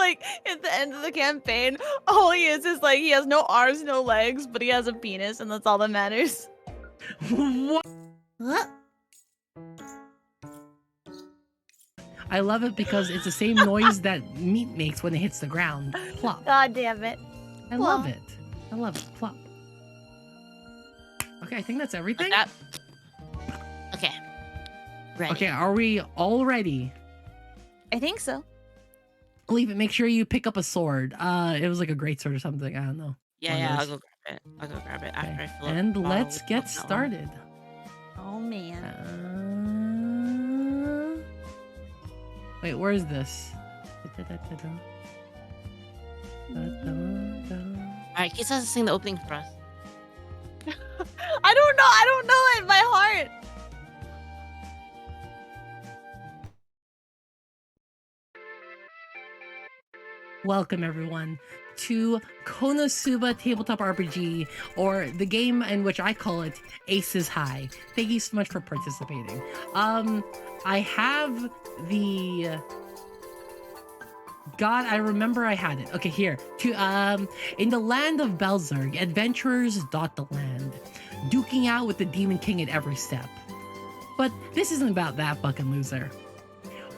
like at the end of the campaign, all he is like he has no arms, no legs, but he has a penis, and that's all that matters. What? I love it because it's the same noise that meat makes when it hits the ground. Plop. God damn it. I love it. I love it. Plop. Okay, I think that's everything. Like that. Okay. Ready. Okay, are we all ready? I think so. Leave it. Make sure you pick up a sword. It was like a great sword or something. I don't know. Yeah, I'll go grab it. After I fill up And the let's bottle get with that one. started. Oh man. Wait, where is this? Alright, Kisa has to sing the opening for us. I don't know it by heart. Welcome everyone to Konosuba Tabletop RPG, or the game in which I call it Aces High. Thank you so much for participating. I have the... God, I remember I had it. Okay, here. In the land of Belzerg, adventurers dot the land, duking out with the Demon King at every step. But this isn't about that fucking loser.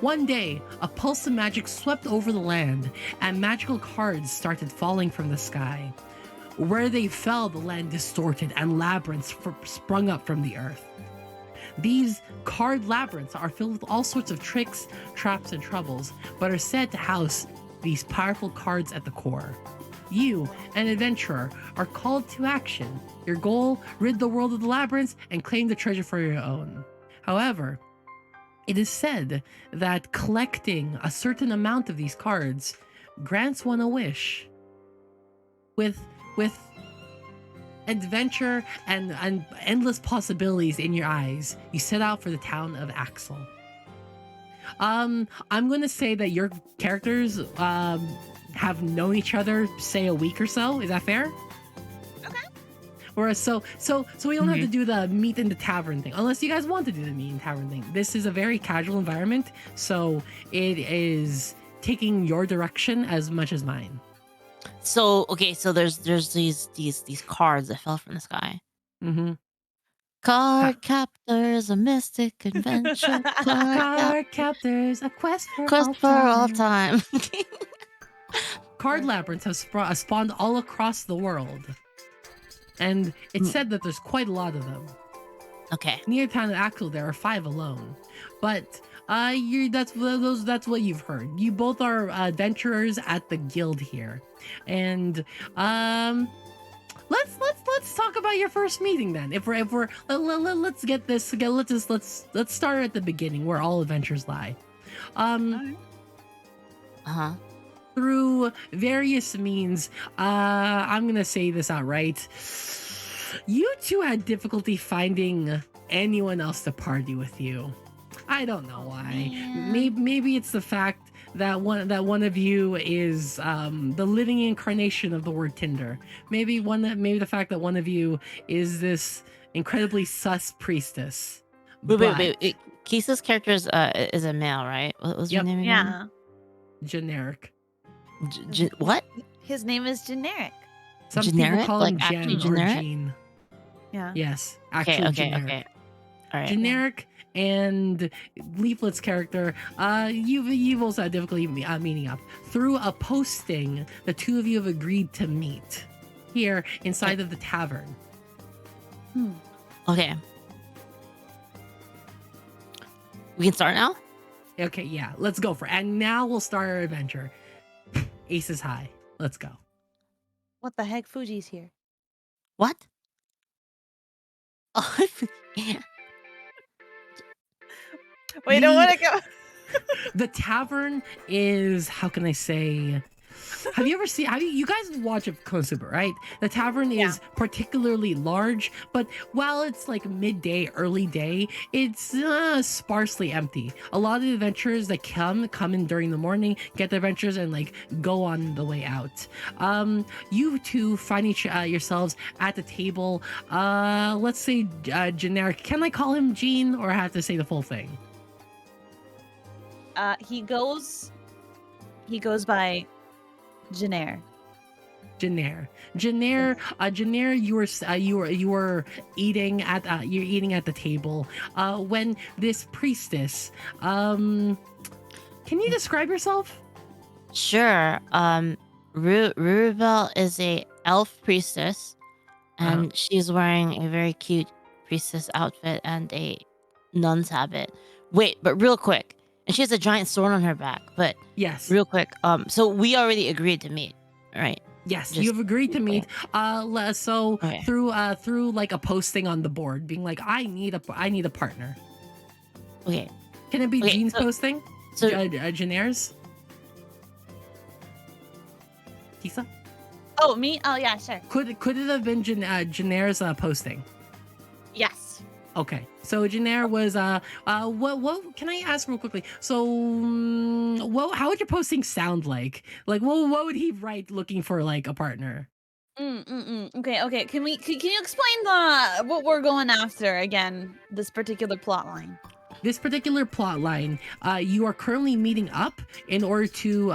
One day, a pulse of magic swept over the land, and magical cards started falling from the sky. Where they fell, the land distorted, and labyrinths sprung up from the earth. These card labyrinths are filled with all sorts of tricks, traps, and troubles, but are said to house these powerful cards at the core. You, an adventurer, are called to action. Your goal, rid the world of the labyrinths and claim the treasure for your own. However, it is said that collecting a certain amount of these cards grants one a wish. With adventure and endless possibilities in your eyes, you set out for the town of Axel. I'm going to say that your characters have known each other, say, a week or so. Is that fair? Or so we don't have to do the meet in the tavern thing, unless you guys want to do the meet in the tavern thing. This is a very casual environment, so it is taking your direction as much as mine. So okay, so there's these cards that fell from the sky. Mm-hmm. Card captors, a mystic adventure. Card captors, a quest for all time. Card labyrinths have spawned all across the world. And it's said that there's quite a lot of them. Okay. Near town of Axel, there are 5 alone. But that's what you've heard. You both are adventurers at the guild here, and let's talk about your first meeting then. Let's get this. Let's start at the beginning where all adventures lie. Through various means, I'm gonna say this outright. You two had difficulty finding anyone else to party with you. I don't know why. Maybe it's the fact that one of you is the living incarnation of the word Tinder. Maybe the fact that one of you is this incredibly sus priestess. Wait. Kisa's character is a male, right? What was your name again? Yeah. Generic. What? His name is Generic. Some Generic? people call Like him Jen actually or generic? Jean. Yeah. Yes, actually generic. Okay. All right. Generic and Leaflit's character, you've also had difficulty meeting up. Through a posting, the two of you have agreed to meet here inside of the tavern. Okay. We can start now? Okay, yeah, let's go for it. And now we'll start our adventure. Aces High. Let's go. What the heck? Fuji's here. What? Oh, yeah. Wait, I want to go. The tavern is, how can I say... you guys watch Konosuba, right? The tavern is particularly large, but while it's like midday, early day, it's sparsely empty. A lot of the adventurers that come in during the morning, get their adventures, and like go on the way out. You two find yourselves at the table. Let's say generic. Can I call him Gene, or I have to say the full thing? He goes by Janair. Janair, you were eating at the table when this priestess can you describe yourself? Sure. Ruribel is a elf priestess, and she's wearing a very cute priestess outfit and a nun's habit. Wait, but real quick, and she has a giant sword on her back. But Yes. real quick, so we already agreed to meet, right? Yes, Just you've agreed to meet. So Okay. through like a posting on the board, being like, I need a partner. Okay. Can it be Okay, Jean's posting? So Janair's? Kisa? Oh, me? Oh, yeah, sure. Could it have been Janair's posting? Yes. Okay, so Janair was what can I ask real quickly? So how would your posting sound like? Like what would he write looking for like a partner? Okay. Can you explain what we're going after again? This particular plot line. This particular plot line, you are currently meeting up in order to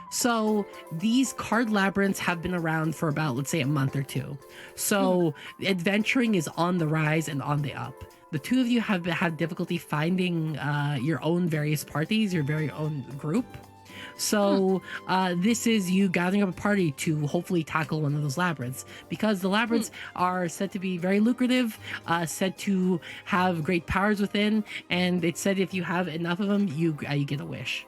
so these card labyrinths have been around for about, let's say, a month or two. So adventuring is on the rise and on the up. The two of you have difficulty finding your own various parties, your very own group. So this is you gathering up a party to hopefully tackle one of those labyrinths, because the labyrinths are said to be very lucrative, said to have great powers within, and it's said if you have enough of them, you get a wish.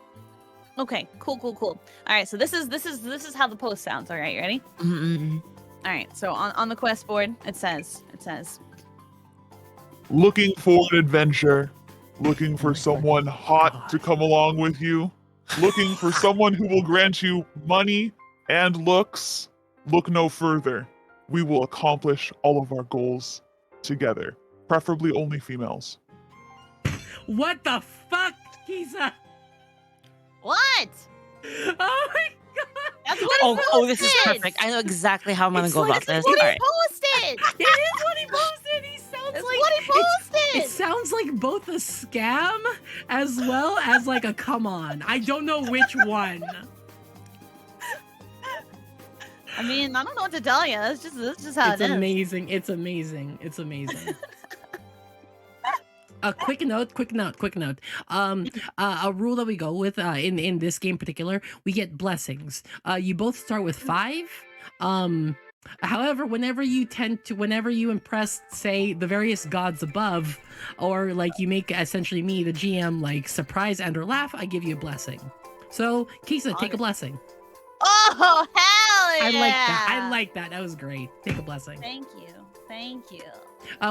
Okay, cool. All right, so this is how the post sounds. All right, you ready? Mm-mm. All right, so on the quest board, it says, Looking for an adventure, looking for my someone fucking hot God. to come along with you, looking for someone who will grant you money and looks. Look no further. We will accomplish all of our goals together, preferably only females. What the fuck, Kisa? what? Oh my God! That's what he Oh, this is posted! perfect. I know exactly how I'm gonna It's go like- about it's this. like What All he right. posted! It is what he posted. He sounds That's like what he posted! It sounds like both a scam as well as like a come on. I don't know which one. I mean, I don't know what to tell you. That's just how It's it is. amazing. It's amazing. A quick note. A rule that we go with in this game in particular, we get blessings. You both start with 5. However, whenever you impress, say, the various gods above, or like you make essentially me, the GM, like surprise and or laugh, I give you a blessing. So, Kisa, take a blessing. Oh, hell yeah! I like that. That was great. Take a blessing. Thank you.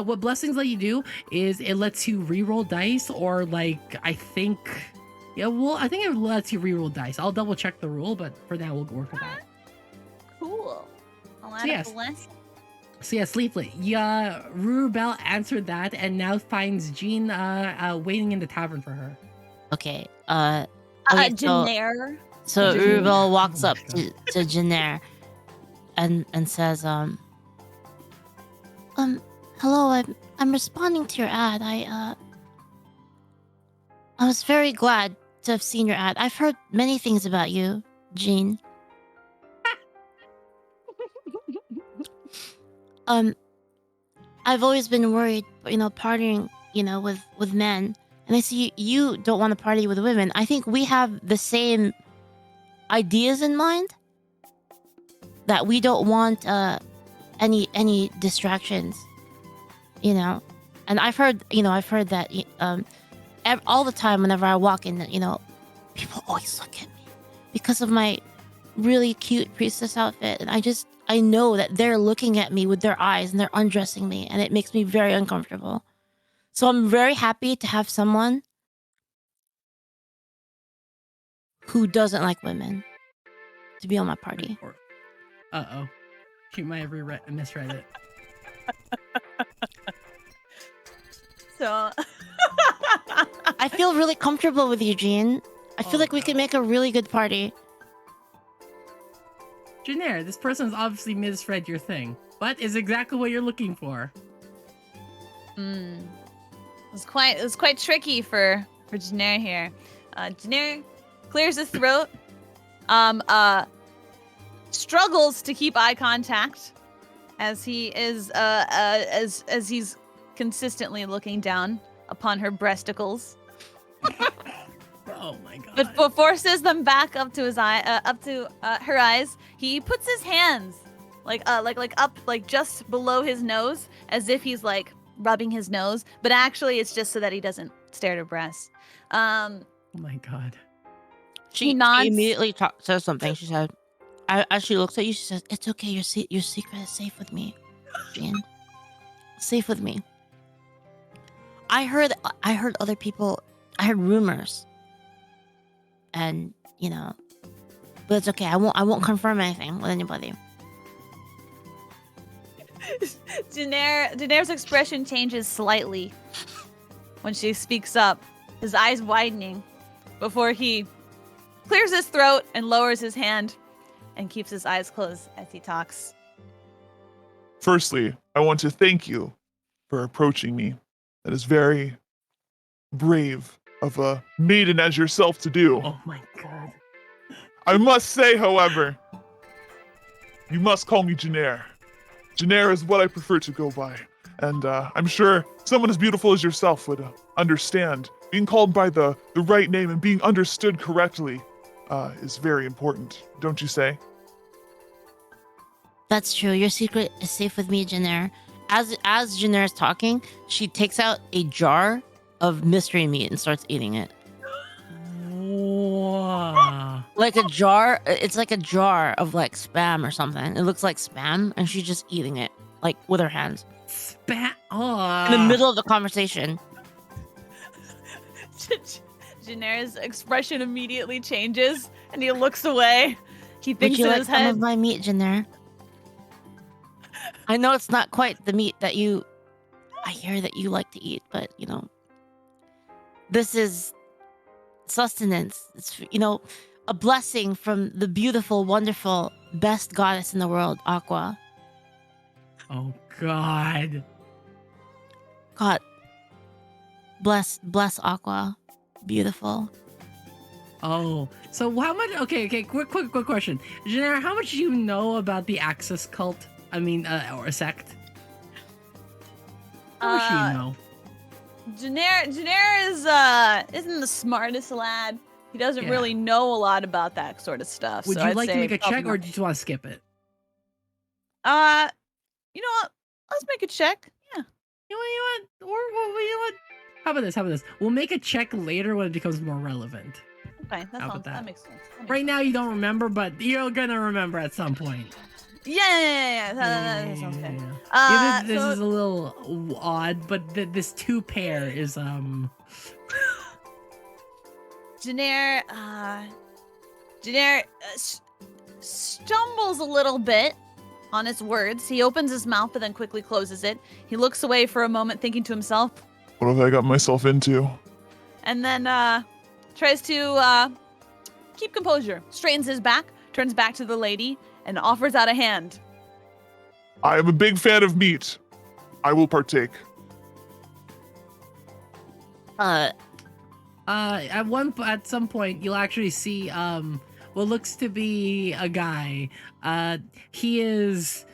What blessings let you do is it lets you reroll dice, or like I think it lets you reroll dice. I'll double check the rule, but for now we'll work with that. Cool. I'll add yes. a blessing. So yes, Leaflit. Yeah, Ruribel answered that and now finds Jean waiting in the tavern for her. Okay. Okay, Janair. So Janair. Ruribel walks Oh my up to Janair and says, hello, I'm responding to your ad. I was very glad to have seen your ad. I've heard many things about you, Jean. I've always been worried, partying, with men. And I see you don't want to party with women. I think we have the same ideas in mind. That we don't want any distractions, And I've heard that all the time whenever I walk in, people always look at me because of my really cute priestess outfit, and I know that they're looking at me with their eyes and they're undressing me, and it makes me very uncomfortable. So I'm very happy to have someone who doesn't like women to be on my party. Uh-oh. She might have misread it. So I feel really comfortable with you, Jean. I feel like we could make a really good party. Janair, this person's obviously misread your thing, but is exactly what you're looking for. it was quite tricky for Janair here. Janair clears his throat. struggles to keep eye contact as he is as he's consistently looking down upon her breasticles. Oh my god. But forces them back up to her eyes. He puts his hands like up like just below his nose, as if he's like rubbing his nose, but actually it's just so that he doesn't stare at her breasts. Oh my god. She nods. immediately says something. She said, as she looks at you, she says, "It's okay. Your secret is safe with me, Jean. Safe with me." I heard other people. I heard rumors, and but it's okay. I won't confirm anything with anybody. Daenerys' expression changes slightly when she speaks up, his eyes widening before he clears his throat and lowers his hand and keeps his eyes closed as he talks. Firstly, I want to thank you for approaching me. That is very brave of a maiden as yourself to do. Oh my god. I must say, however, you must call me Janair. Janair is what I prefer to go by. And I'm sure someone as beautiful as yourself would understand. Being called by the right name and being understood correctly is very important, don't you say? That's true. Your secret is safe with me, Janair. As Janair is talking, she takes out a jar of mystery meat and starts eating it. Whoa. Like a jar. It's like a jar of like spam or something. It looks like spam, and she's just eating it like with her hands Spat. in the middle of the conversation. Daenerys' expression immediately changes and he looks away. He Would thinks you in like his some head. of my meat, Janair? I know it's not quite the meat that I hear that you like to eat, but this is sustenance. It's a blessing from the beautiful, wonderful, best goddess in the world, Aqua. Oh god. God bless Aqua. Beautiful. Oh, so how much? Okay. Quick question, Janair. How much do you know about the Axis cult? I mean, or a sect? How much do you know? Daenerys isn't the smartest lad. He doesn't Yeah. really know a lot about that sort of stuff. Would so you I'd like to say make a check, probably or do you just want to skip it? not. You know what? Let's make a check. Yeah. You know what? Or you know what? How about this? We'll make a check later when it becomes more relevant. Okay. How about that? That makes sense. Right now, you don't remember, but you're gonna remember at some point. Yeah. That sounds good. Yeah, this So- is a little odd, but this two pair is Janair stumbles a little bit on his words. He opens his mouth but then quickly closes it. He looks away for a moment, thinking to himself, What have I got myself into? and then tries to keep composure. Straightens his back, turns back to the lady, and offers out a hand. I am a big fan of meat. I will partake. At some point you'll actually see what looks to be a guy. He is,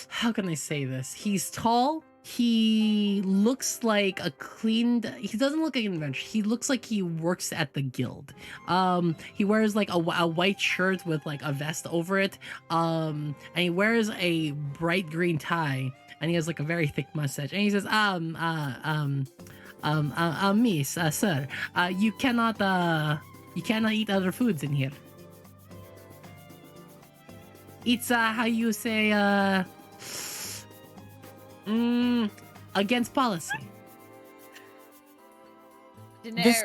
how can I say this? He's tall. He looks like he doesn't look like an adventurer. He looks like he works at the guild. He wears like a white shirt with like a vest over it. And he wears a bright green tie, and he has like a very thick mustache. And he says, miss, sir, you cannot eat other foods in here. It's how you say against policy. This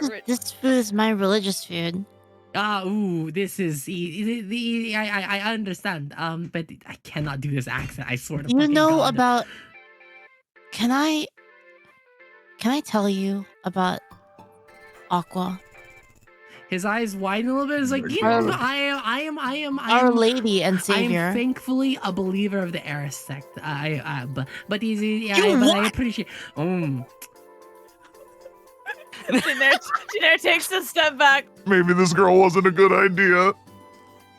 food is my religious food. This is I understand. But I cannot do this accent. I sort of. You know God. about? Can I tell you about Aqua? His eyes widen a little bit. It's like, I am Our Lady and I Savior. am thankfully a believer of the Eris sect. But he's what? I appreciate. Janair takes a step back. Maybe this girl wasn't a good idea.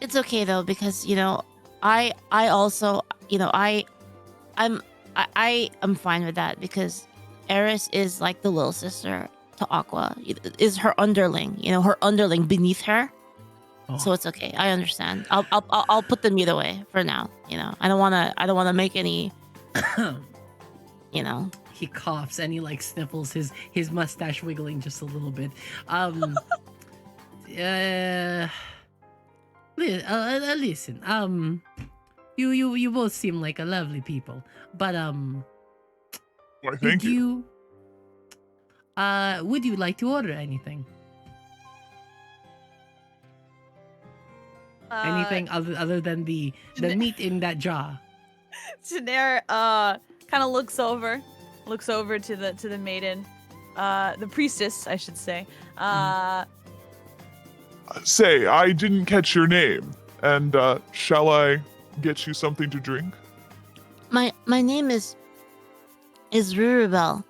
It's okay though, because I also I'm fine with that, because Eris is like the little sister to Aqua. Is her underling, her underling beneath her. Oh. So it's okay. I understand. I'll put them either way for now. I don't wanna make any. He coughs and he like sniffles, his mustache wiggling just a little bit. Listen. You both seem like a lovely people, but Why, thank you. would you like to order anything? Anything other than the meat in that jar? Daenerys kind of looks over to the maiden, the priestess, I should say. Say, I didn't catch your name, and shall I get you something to drink? My name is Rurubel.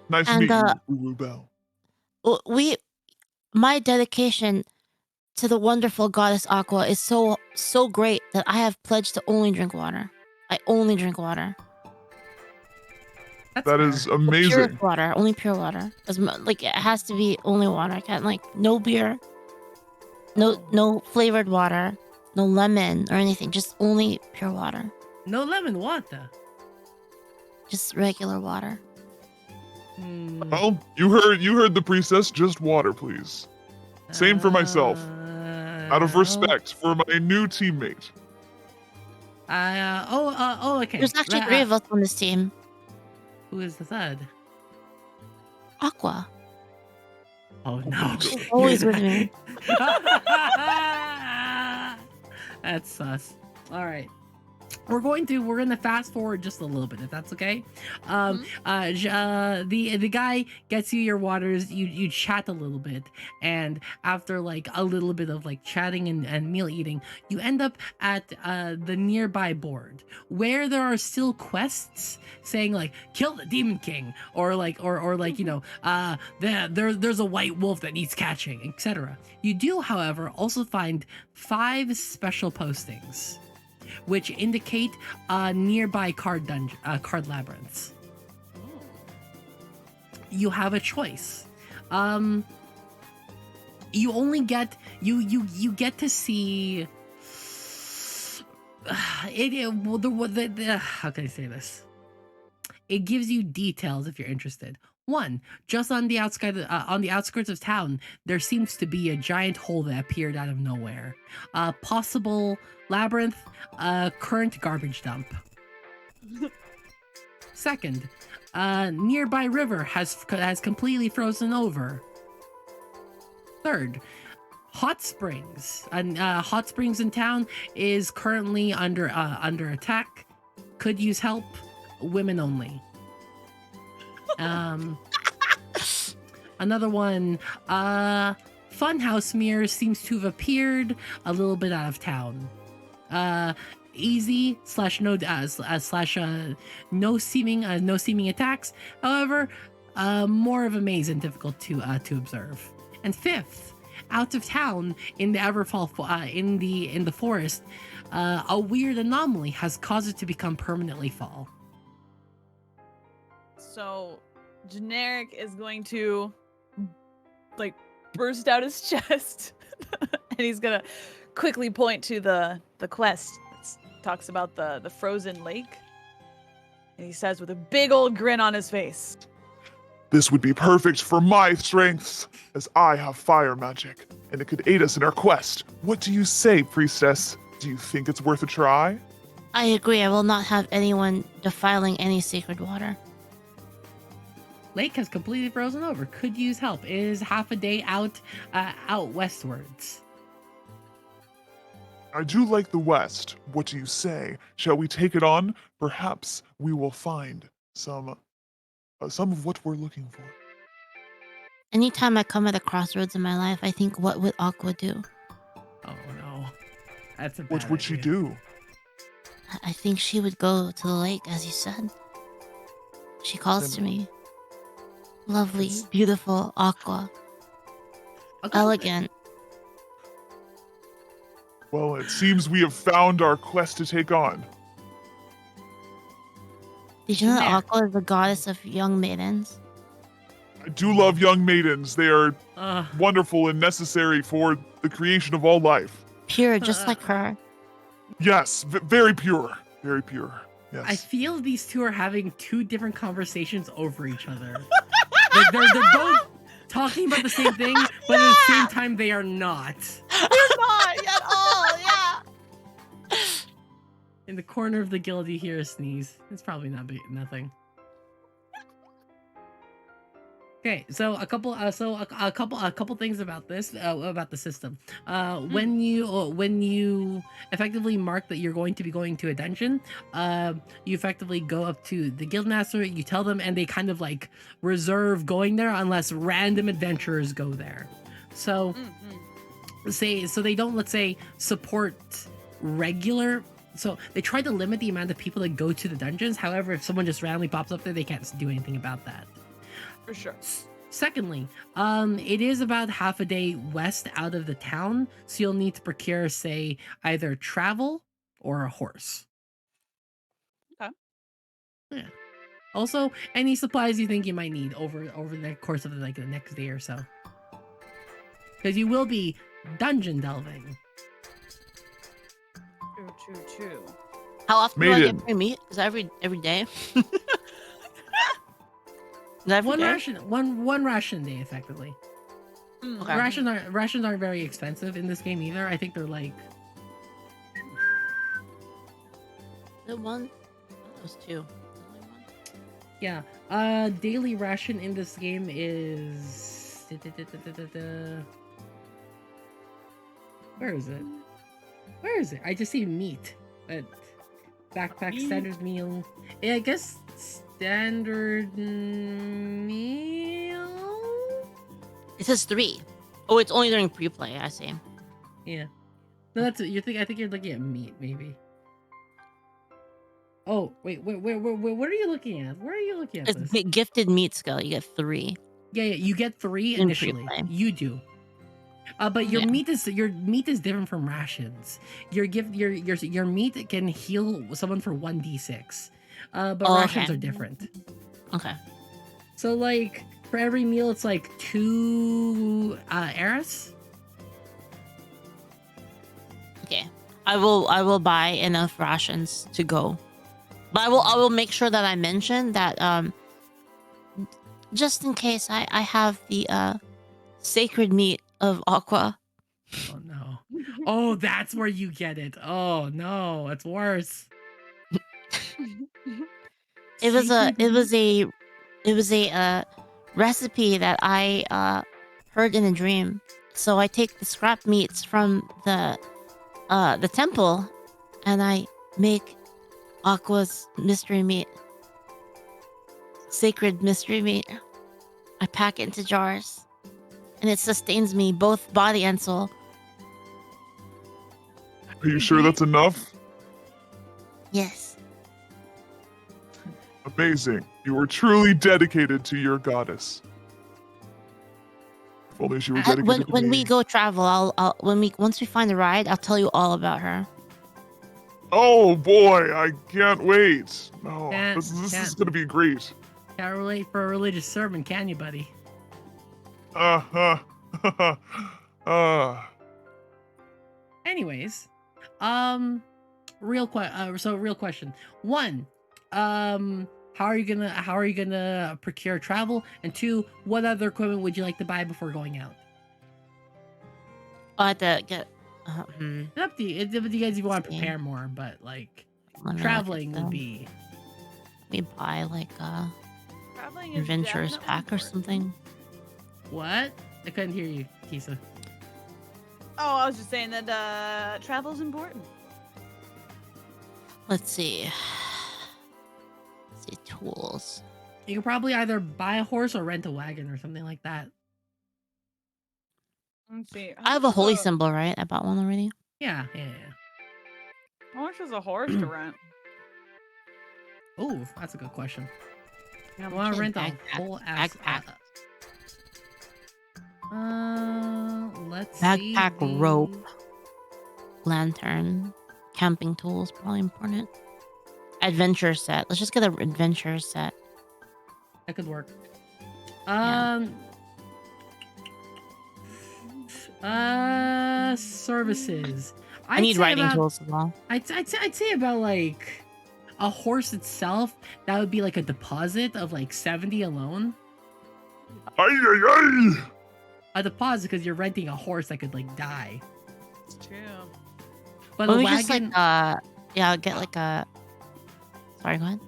Nice to And, meet you, Urubel. My dedication to the wonderful goddess Aqua is so great that I have pledged to only drink water. I only drink water. That's That fair. is amazing. Purest water, only pure water. Like, it has to be only water. I can't, like, no beer, no flavored water, no lemon or anything. Just only pure water. No lemon water. Just regular water. Well, you heard the priestess. Just water, please. Same for myself. Out of respect for my new teammate. Okay. There's actually 3 of us on this team. Who is the third? Aqua. Oh no. She's always with me. That's sus. All right. We're gonna fast forward just a little bit, if that's okay. The guy gets you your waters. You chat a little bit, and after like a little bit of like chatting and meal eating, you end up at the nearby board where there are still quests saying like kill the demon king, or like there's a white wolf that needs catching, etc. You do, however, also find 5 special postings which indicate nearby card labyrinths. You have a choice. You only get you get to see how can I say this? It gives you details if you're interested. 1, just on the outskirts of town, there seems to be a giant hole that appeared out of nowhere. Possible labyrinth, current garbage dump. 2nd, nearby river has completely frozen over. 3rd, hot springs. Hot springs in town is currently under attack. Could use help. Women only. Another one, funhouse mirror seems to have appeared a little bit out of town. Easy / no seeming attacks. However, more of a maze and difficult to observe. And 5th, out of town in the Everfall in the forest, a weird anomaly has caused it to become permanently fall. So, Generic is going to, like, burst out his chest, and he's gonna quickly point to the quest that talks about the frozen lake, and he says with a big old grin on his face, This would be perfect for my strengths, as I have fire magic, and it could aid us in our quest. What do you say, priestess? Do you think it's worth a try? I agree. I will not have anyone defiling any sacred water. Lake has completely frozen over. Could use help. It is half a day out westwards. I do like the West. What do you say? Shall we take it on? Perhaps we will find some of what we're looking for. Anytime I come at a crossroads in my life, I think, what would Aqua do? Oh no, that's a bad What would she idea. do? I think she would go to the lake, as you said. She calls to me. Lovely, beautiful Aqua. Okay. Elegant. Well, it seems we have found our quest to take on. Did you know that There. Aqua is the goddess of young maidens? I do love young maidens. They are Uh, wonderful and necessary for the creation of all life. Pure, just like her. Yes, very pure. Very pure. Yes. I feel these two are having two different conversations over each other. Like they're both talking about the same thing, but at the same time they are not. We're not at all. Yeah. In the corner of the guild, you hear a sneeze. It's probably nothing. Okay, so a couple things about this about the system. When you effectively mark that you're going to be going to a dungeon, you effectively go up to the guildmaster. You tell them, and they kind of like reserve going there unless random adventurers go there. So they don't, let's say, support regular. So they try to limit the amount of people that go to the dungeons. However, if someone just randomly pops up there, they can't do anything about that. For sure. Secondly, it is about half a day west out of the town, so you'll need to procure, say, either travel or a horse. Okay. Yeah. Also, any supplies you think you might need over the course of the next day or so, because you will be dungeon delving. True. How often do I Maiden. get free meat? Is that every day? Is that every One day? ration a day, effectively. Okay. Rations aren't very expensive in this game either. I think they're like The one? That was two. Only one? yeah. Daily ration in this game is where is it? Where is it? I just see meat. Backpack standard meal. Yeah, I guess standard meal. It says 3. Oh, it's only during pre-play. I see. Yeah. No, that's I think you're looking at meat, maybe. Oh, wait, what are you looking at? Where are you looking at It's this? gifted meat skill. You get 3. Yeah, you get 3 In initially. pre-play. You do. But your Yeah. meat is different from rations. Your meat can heal someone for 1d6. But Oh, rations okay. are different. Okay. So like for every meal it's like 2 Eris. Okay. I will buy enough rations to go. But I will make sure that I mention that just in case I have the sacred meat of Aqua. Oh no. Oh, that's where you get it. Oh no, it's worse. It was Secret a recipe that I heard in a dream. So I take the scrap meats from the temple and I make Aqua's mystery meat. Sacred mystery meat. I pack it into jars. And it sustains me both body and soul. Are you sure that's enough? Yes. Amazing. You are truly dedicated to your goddess. If only she were dedicated to When me. we go travel, once we find a ride, I'll tell you all about her. Oh boy, I can't wait. No, Can't- this is can't. gonna be great. Can't relate for a religious sermon, can you, buddy? Uh. Anyways, real question. 1, how are you gonna procure travel? And 2, what other equipment would you like to buy before going out? I have to get. It's up to you. It's up to you guys if you want to See. prepare more, but like Let me traveling look at would them. be. We buy like Traveling is adventurers definitely pack or important. something. What? I couldn't hear you, Kisa. Oh, I was just saying that travel's important. Let's see. Let's see, tools. You could probably either buy a horse or rent a wagon or something like that. Let's see. I have a holy symbol, right? I bought one already. Yeah. How much is a horse to rent? Oh, that's a good question. Yeah, I want to rent a Backpack. whole ass. Backpack. Let's Backpack see. rope. lantern, camping tools, probably important. Adventure set. Let's just get an adventure set. That could work. Yeah. Services. I need say writing about, tools as well. I'd say about like a horse itself. That would be like a deposit of like 70 alone. Ay, ay, ay. A deposit because you're renting a horse that could like die. It's true. But But a we wagon, just like get like a. Sorry, go ahead.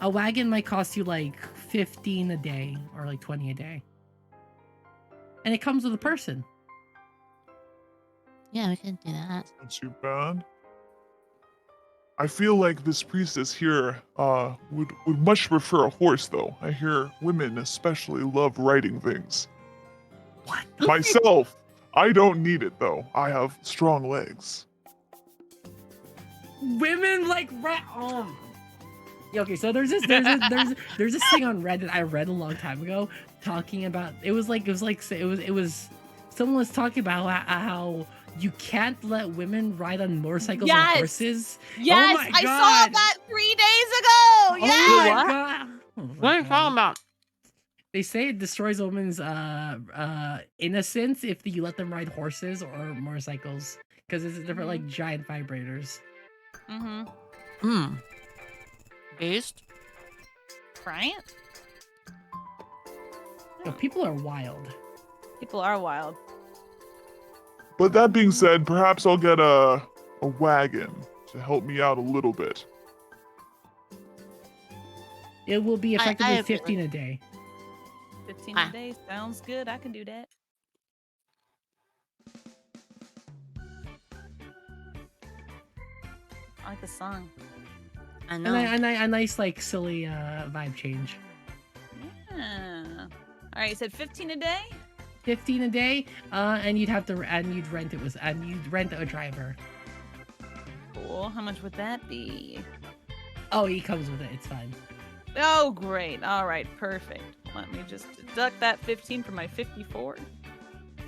a wagon might cost you like 15 a day or like 20 a day, and it comes with a person. Yeah, we can do that. Not too bad. I feel like this priestess here would much prefer a horse, though. I hear women especially love riding things. What? Myself, I don't need it, though. I have strong legs. Women like Yeah, okay, so there's this thing on Reddit I read a long time ago talking about it was someone was talking about how you can't let women ride on motorcycles Yes. and horses. Yes, my I God. saw that 3 days ago. Yes. Oh my What? God. Oh my What are you God. talking about? They say it destroys a woman's innocence if you let them ride horses or motorcycles because it's different like giant vibrators. Mm-hmm. Based? Right? Yo, people are wild. People are wild. But that being said, perhaps I'll get a wagon to help me out a little bit. It will be effectively I 15 a day. 15 a day sounds good. I can do that. I like the song. I know. And a nice like silly vibe change. Yeah. All right, you said 15 a day? 15 a day, and you'd rent a driver. Cool. How much would that be? Oh, he comes with it. It's fine. Oh, great. All right, perfect. Let me just deduct that 15 from my 54.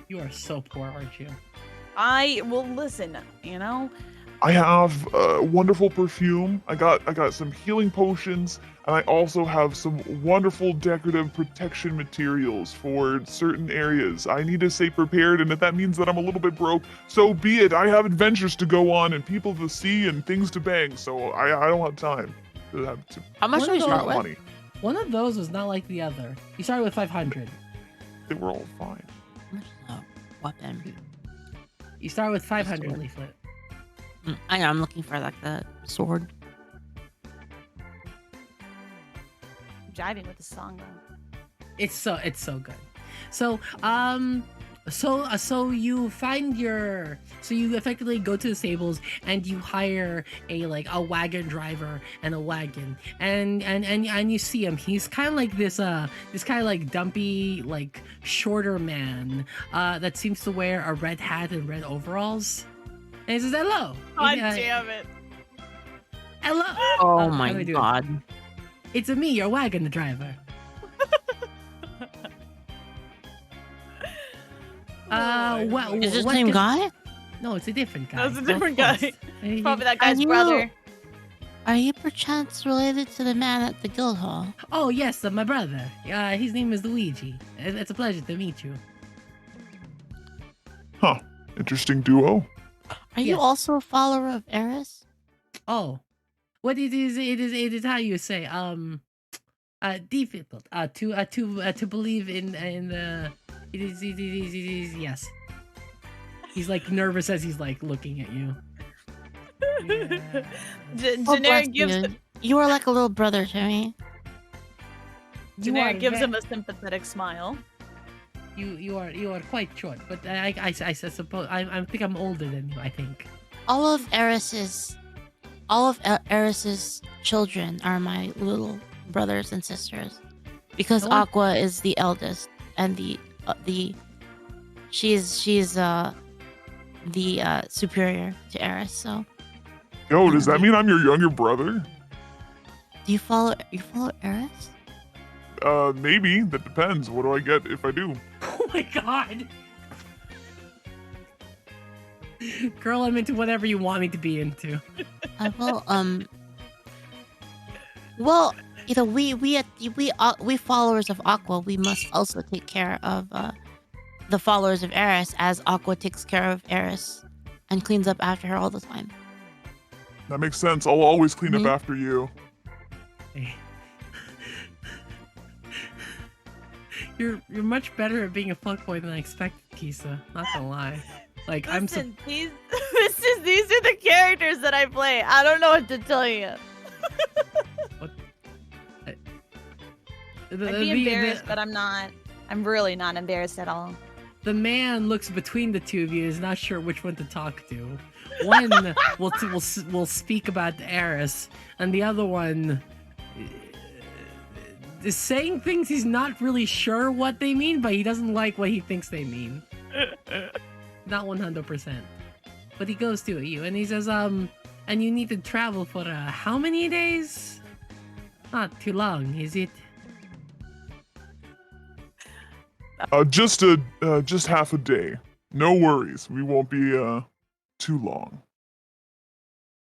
You are so poor, aren't you? Well, listen, you know, I have wonderful perfume. I got some healing potions, and I also have some wonderful decorative protection materials for certain areas. I need to stay prepared, and if that means that I'm a little bit broke, so be it. I have adventures to go on and people to see and things to bang, so I don't have time to have to How much One do we of start those- with? money. One of those was not like the other. You started with 500. They were all fine. How much is a weapon? You started with 500 Sword. leaflet. I know, I'm looking for like the sword. I'm jiving with the song though. It's so good. So you effectively go to the stables and you hire a wagon driver and a wagon and you see him. He's kind of like this kind of like dumpy, like shorter man that seems to wear a red hat and red overalls. And he says hello. God damn it. Hello. Oh how my do I do it? god. It's me, your wagon driver. What? Is this the what same can- guy? No, it's a different guy. That's a different guy. course. Probably that guy's you- brother. Are you perchance related to the man at the guild hall? Oh yes, my brother. His name is Luigi. It's a pleasure to meet you. Huh. Interesting duo. Are you Yes. also a follower of Eris? Oh, what it is how you say difficult to believe in it is yes. He's like nervous as he's like looking at you. Yeah. Oh, Generic bless gives you. You are like a little brother to me. You Generic are gives ve- him a sympathetic smile. You are quite short, but I suppose I think I'm older than you. I think. All of Eris's children are my little brothers and sisters, because No one- Aqua is the eldest, and she's the superior to Eris. So, Yo, does that mean I'm your younger brother? do you follow Eris? Maybe. That depends. What do I get if I do? Oh my god. Girl, I'm into whatever you want me to be into. Well, you know, we followers of Aqua, we must also take care of the followers of Eris, as Aqua takes care of Eris and cleans up after her all the time. That makes sense. I'll always clean up Mhm. after you. Hey. You're much better at being a fuckboy than I expected, Kisa. Not gonna lie. Like Listen, these are the characters that I play. I don't know what to tell you. I'd be embarrassed, but I'm not. I'm really not embarrassed at all. The man looks between the two of you, is not sure which one to talk to. One will speak about the heiress, and the other one is saying things he's not really sure what they mean, but he doesn't like what he thinks they mean. Not 100%. But he goes to you, and he says, and you need to travel for how many days? Not too long, is it? Just half a day. No worries. We won't be too long.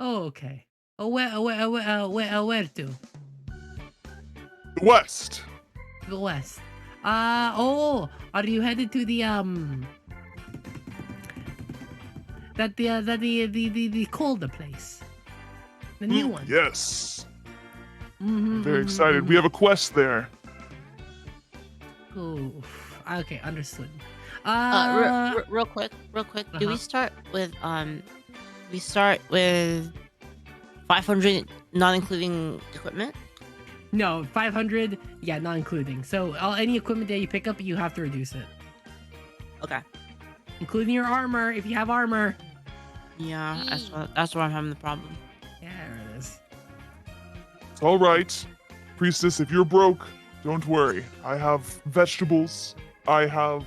Oh, okay. Oh, where to? The west. The west. Are you headed to the the colder place? The new one. Yes. Mm-hmm, Very excited. We have a quest there. Oh, okay, understood. Real quick. Do we Uh-huh. start with We start with 500, not including equipment. No, 500. Yeah, not including. So any equipment that you pick up, you have to reduce it, Okay. including your armor if you have armor. Yeah, that's where I'm having the problem. Yeah, there it is. It's all right. Priestess, if you're broke, don't worry. I have vegetables. I have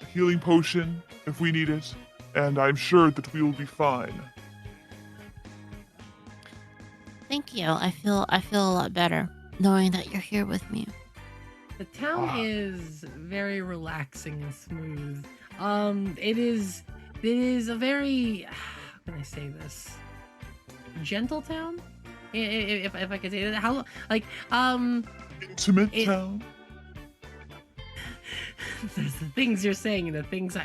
a healing potion if we need it. And I'm sure that we will be fine. Thank you. I feel a lot better knowing that you're here with me. The town is very relaxing and smooth. It is a very, how can I say this? Gentle town? If I could say that. How, like, Intimate town. there's the things you're saying and the things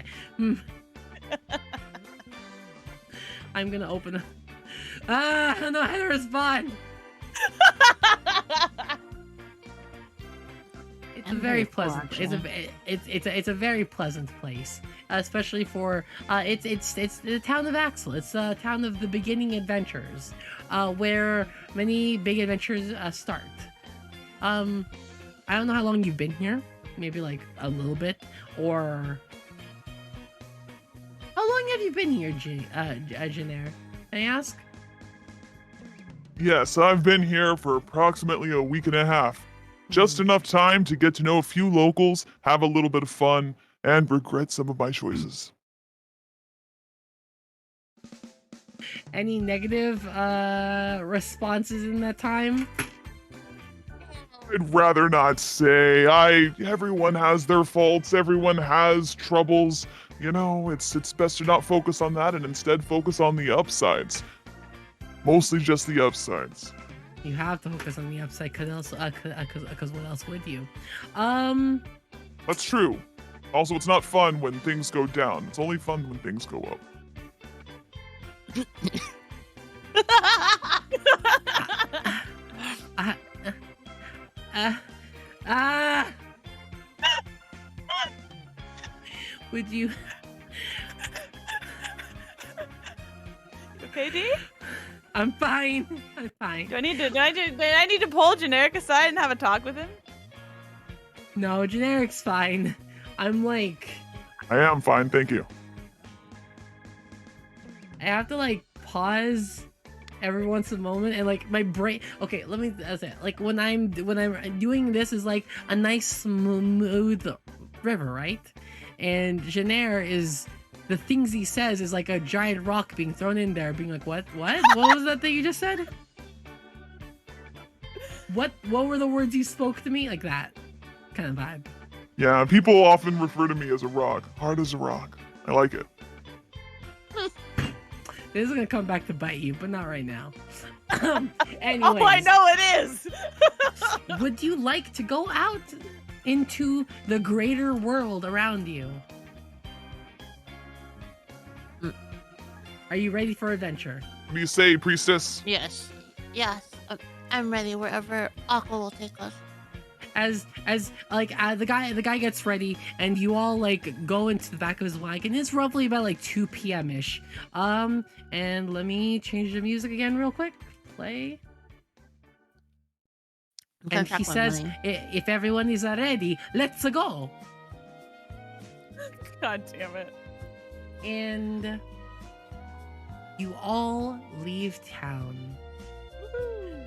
I'm gonna open up. I don't know how to respond. It's a I'm very very full, pleasant. It's a very pleasant place, especially for it's the town of Axel. It's the town of the beginning adventures, where many big adventures start. I don't know how long you've been here. Maybe like a little bit, or how long have you been here, Janair? Can I ask? Yes, I've been here for approximately a week and a half. Just enough time to get to know a few locals, have a little bit of fun, and regret some of my choices. Any negative responses in that time? I'd rather not say. Everyone has their faults, everyone has troubles. You know, it's best to not focus on that and instead focus on the upsides. Mostly just the upsides. You have to focus on the upside, cause what else would you? That's true. Also, it's not fun when things go down. It's only fun when things go up. Would you? Okay, D? I'm fine. I'm fine. Do I need to pull generic aside and have a talk with him? No, generic's fine. I'm like, I am fine, thank you. I have to like pause every once in a moment and like my brain. Okay, let me say it. Like when I'm doing this is like a nice smooth river, right? And Jenner is the things he says is like a giant rock being thrown in there, being like, what was that thing you just said? What were the words you spoke to me? Like that kind of vibe. Yeah, people often refer to me as a rock. Hard as a rock. I like it. This is gonna come back to bite you, but not right now. Anyways, Oh, I know it is. would you like to go out into the greater world around you? Are you ready for adventure? What do you say, priestess? Yes. Yes. I'm ready wherever Aqua will take us. As the guy gets ready, and you all like go into the back of his wagon. It's roughly about like 2 p.m. ish. And let me change the music again real quick. Play. I'm And gonna he track my says, money. if everyone is ready, let's go. God damn it. And you all leave town.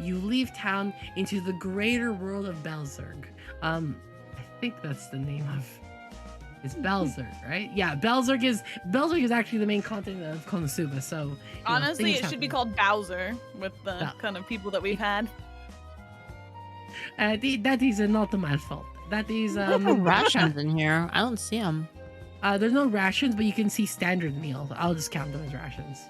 You leave town into the greater world of Belzerg. I think that's the name of. It's Belzerg, right? Yeah, Belzerg is actually the main continent of Konosuba. So you know, Honestly, things it should be happen. called Bowser with the kind of people that we've had. That is not my fault. That is There's no rations in here. I don't see them. there's no rations, but you can see standard meals. I'll just count them as rations.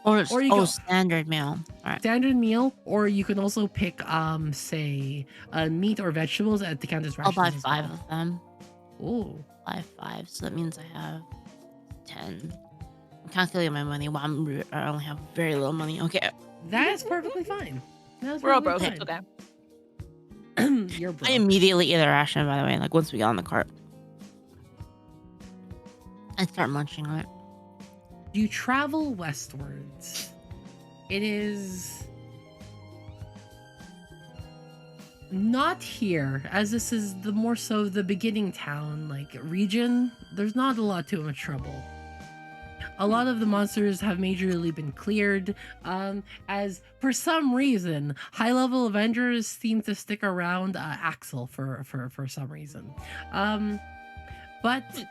Or you go- standard meal. All right. Standard meal, or you can also pick say meat or vegetables to count as I'll rations. buy as 5 well. of them. Ooh. Buy 5, so that means I have 10. I'm calculating my money. Well, I only have very little money. Okay. That is perfectly fine. That's We're all broke. perfectly It's okay. fine. You're broke. I immediately eat a ration, by the way, like once we get on the cart. I start munching on it. You travel westwards. It is not here, as this is the more so the beginning town, like region. There's not a lot too much trouble. A lot of the monsters have majorly been cleared, as for some reason, high-level Avengers seem to stick around Axel for some reason. But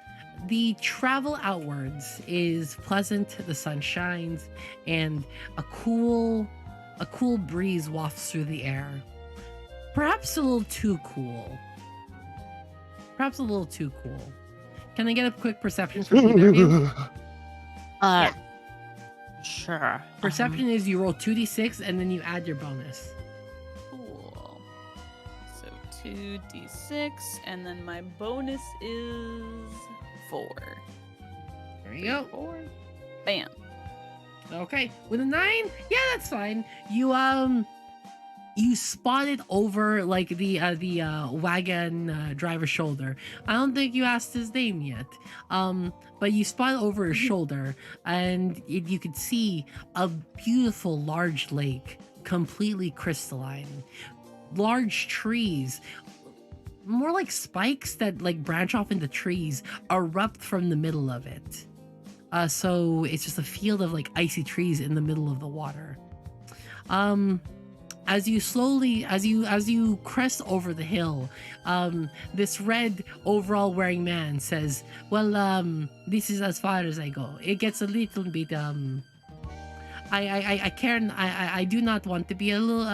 the travel outwards is pleasant, the sun shines, and a cool breeze wafts through the air. Perhaps a little too cool. Can I get a quick perception from either of you? Sure. Perception is you roll 2d6 and then you add your bonus. Cool. So 2d6, and then my bonus is 4. There you go. 4. Bam. Okay, with a 9, yeah, that's fine. You spot it over like the wagon driver's shoulder. I don't think you asked his name yet. But you spot it over his shoulder, and you could see a beautiful large lake, completely crystalline. Large trees, more like spikes that like branch off into trees, erupt from the middle of it. So it's just a field of like icy trees in the middle of the water. As you crest over the hill, this red overall wearing man says, "Well, this is as far as I go. It gets a little bit I do not want to be a little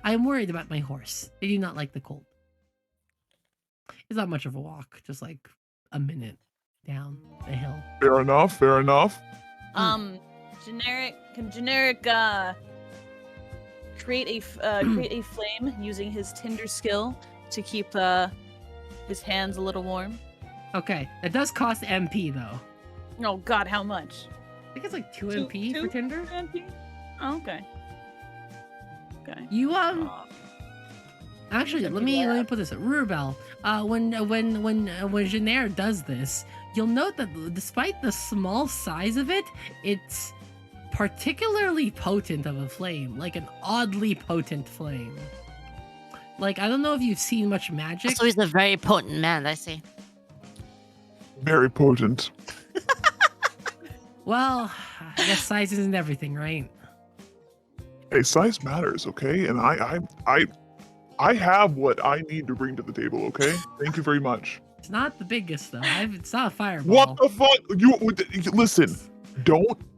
I'm worried about my horse. They do not like the cold." It's not much of a walk, just like a minute down the hill. Fair enough. Generic create a flame using his Tinder skill to keep his hands a little warm. Okay, it does cost MP though. Oh God, how much? I think it's like 2 MP for Tinder. MP? Oh, okay. Okay. You actually let me put this. Rubel, when Jenner does this, you'll note that despite the small size of it, it's particularly potent of a flame, like an oddly potent flame. Like, I don't know if you've seen much magic. So he's a very potent man, I see. Very potent. Well, I guess size isn't everything, right? Hey, size matters, okay? And I have what I need to bring to the table, okay? Thank you very much. It's not the biggest though. It's not a fireball. What the fuck? You listen.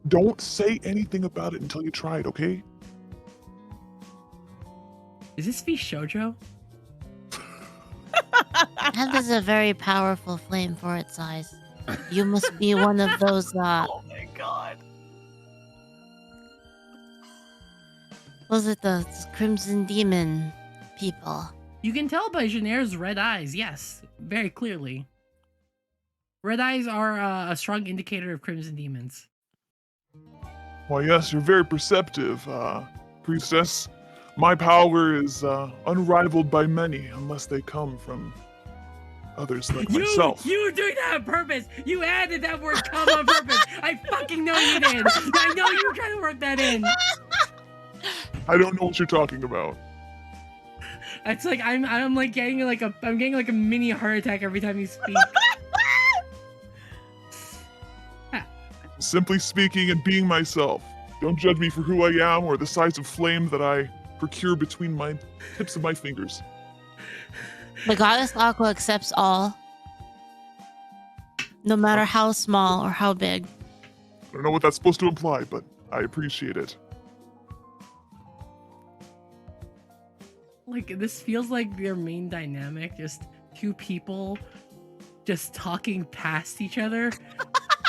Don't say anything about it until you try it, okay? Is this Feast Shoujo? That is a very powerful flame for its size. You must be one of those Oh my God. Was it the Crimson Demon people? You can tell by Jenaire's red eyes, yes, very clearly. Red eyes are a strong indicator of crimson demons. Why, yes, you're very perceptive, priestess. My power is unrivaled by many, unless they come from others like myself. You were doing that on purpose. You added that word "come" on purpose. I fucking know you did. I know you were trying to work that in. I don't know what you're talking about. It's like I'm like getting like a mini heart attack every time you speak. Simply speaking and being myself. Don't judge me for who I am or the size of flame that I procure between my tips of my fingers. The goddess Aqua accepts all, no matter how small or how big. I don't know what that's supposed to imply, but I appreciate it. Like, this feels like their main dynamic, just two people just talking past each other.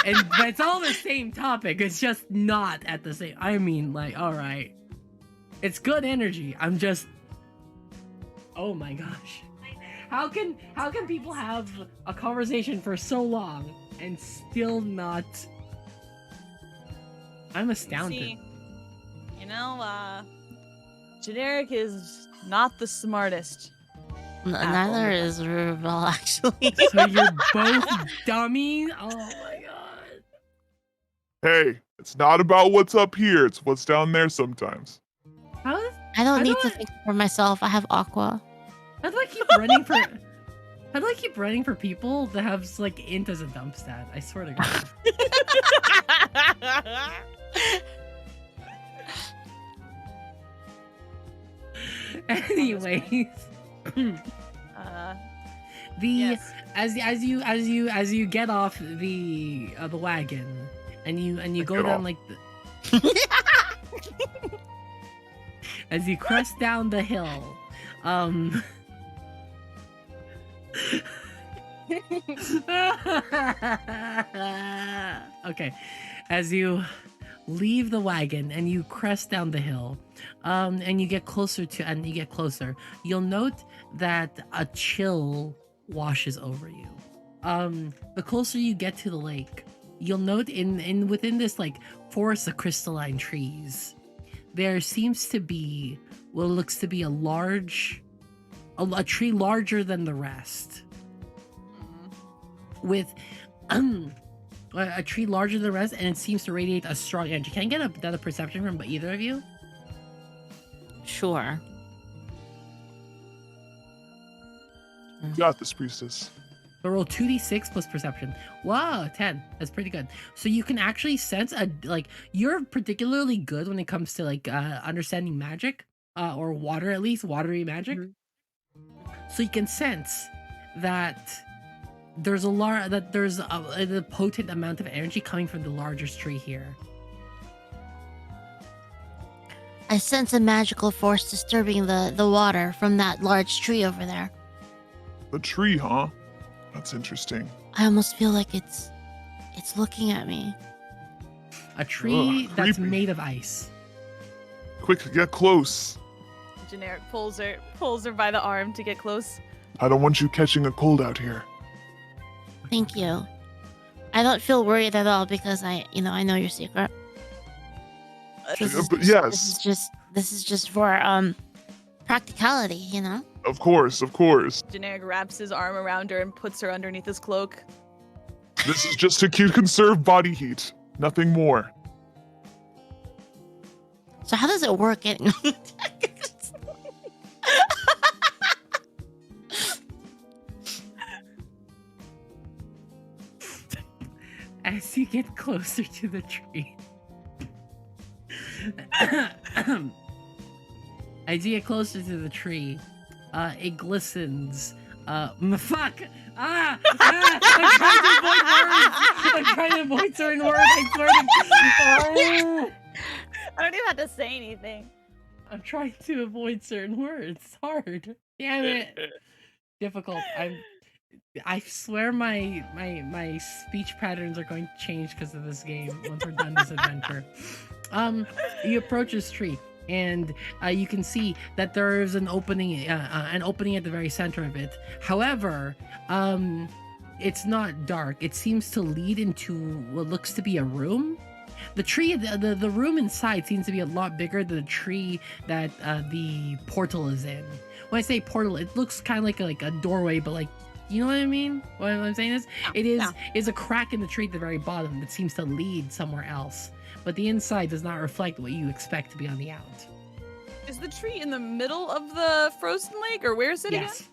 And but it's all the same topic. It's just not at the same. I mean, like, all right, it's good energy. I'm just, oh my gosh, how can people have a conversation for so long and still not? I'm astounded. See, you know, generic is not the smartest. Neither is Rubel, actually. So you're both dummies. Oh my god. Hey, it's not about what's up here, it's what's down there sometimes. How I don't need to think for myself. I have Aqua. How do I keep running for? How do I keep running for people that have like int as a dump stat? I swear to God. Anyways, yes. as you get off the wagon and you go down like as you crest down the hill, okay, as you leave the wagon and you crest down the hill, and you get closer, you'll note that a chill washes over you. The closer you get to the lake, you'll note within this like forest of crystalline trees, there seems to be what looks to be a tree larger than the rest, with a tree larger than the rest, and it seems to radiate a strong energy. Can I get another perception from either of you? Sure. You got this, priestess. So roll 2d6 plus perception. Wow, 10. That's pretty good. So you can actually sense you're particularly good when it comes to understanding magic, or water, at least watery magic. Mm-hmm. So you can sense that there's a potent amount of energy coming from the largest tree here. I sense a magical force disturbing the water from that large tree over there. The tree, huh? That's interesting. I almost feel like it's looking at me. A tree that's creepy. made of ice. Quick, get close. Generic pulls her by the arm to get close. I don't want you catching a cold out here. Thank you. I don't feel worried at all because I know your secret. But yes. This is just for practicality, you know? Of course. Generic wraps his arm around her and puts her underneath his cloak. This is just to conserve body heat. Nothing more. So how does it work? As you get closer to the tree. As you get closer to the tree, it glistens. Fuck! I'm trying to avoid certain words. I swear to I don't even have to say anything. I'm trying to avoid certain words. It's hard. Damn it. Difficult. I swear my speech patterns are going to change because of this game once we're done this adventure. You approach this tree. and you can see that there's an opening at the very center of it. However, it's not dark. It seems to lead into what looks to be a room. The room inside seems to be a lot bigger than the tree that the portal is in. When I say portal, it looks kind of like a doorway, but like, you know what I mean? What I'm saying is, is a crack in the tree at the very bottom that seems to lead somewhere else. But the inside does not reflect what you expect to be on the out. Is the tree in the middle of the frozen lake, or where is it Yes. again?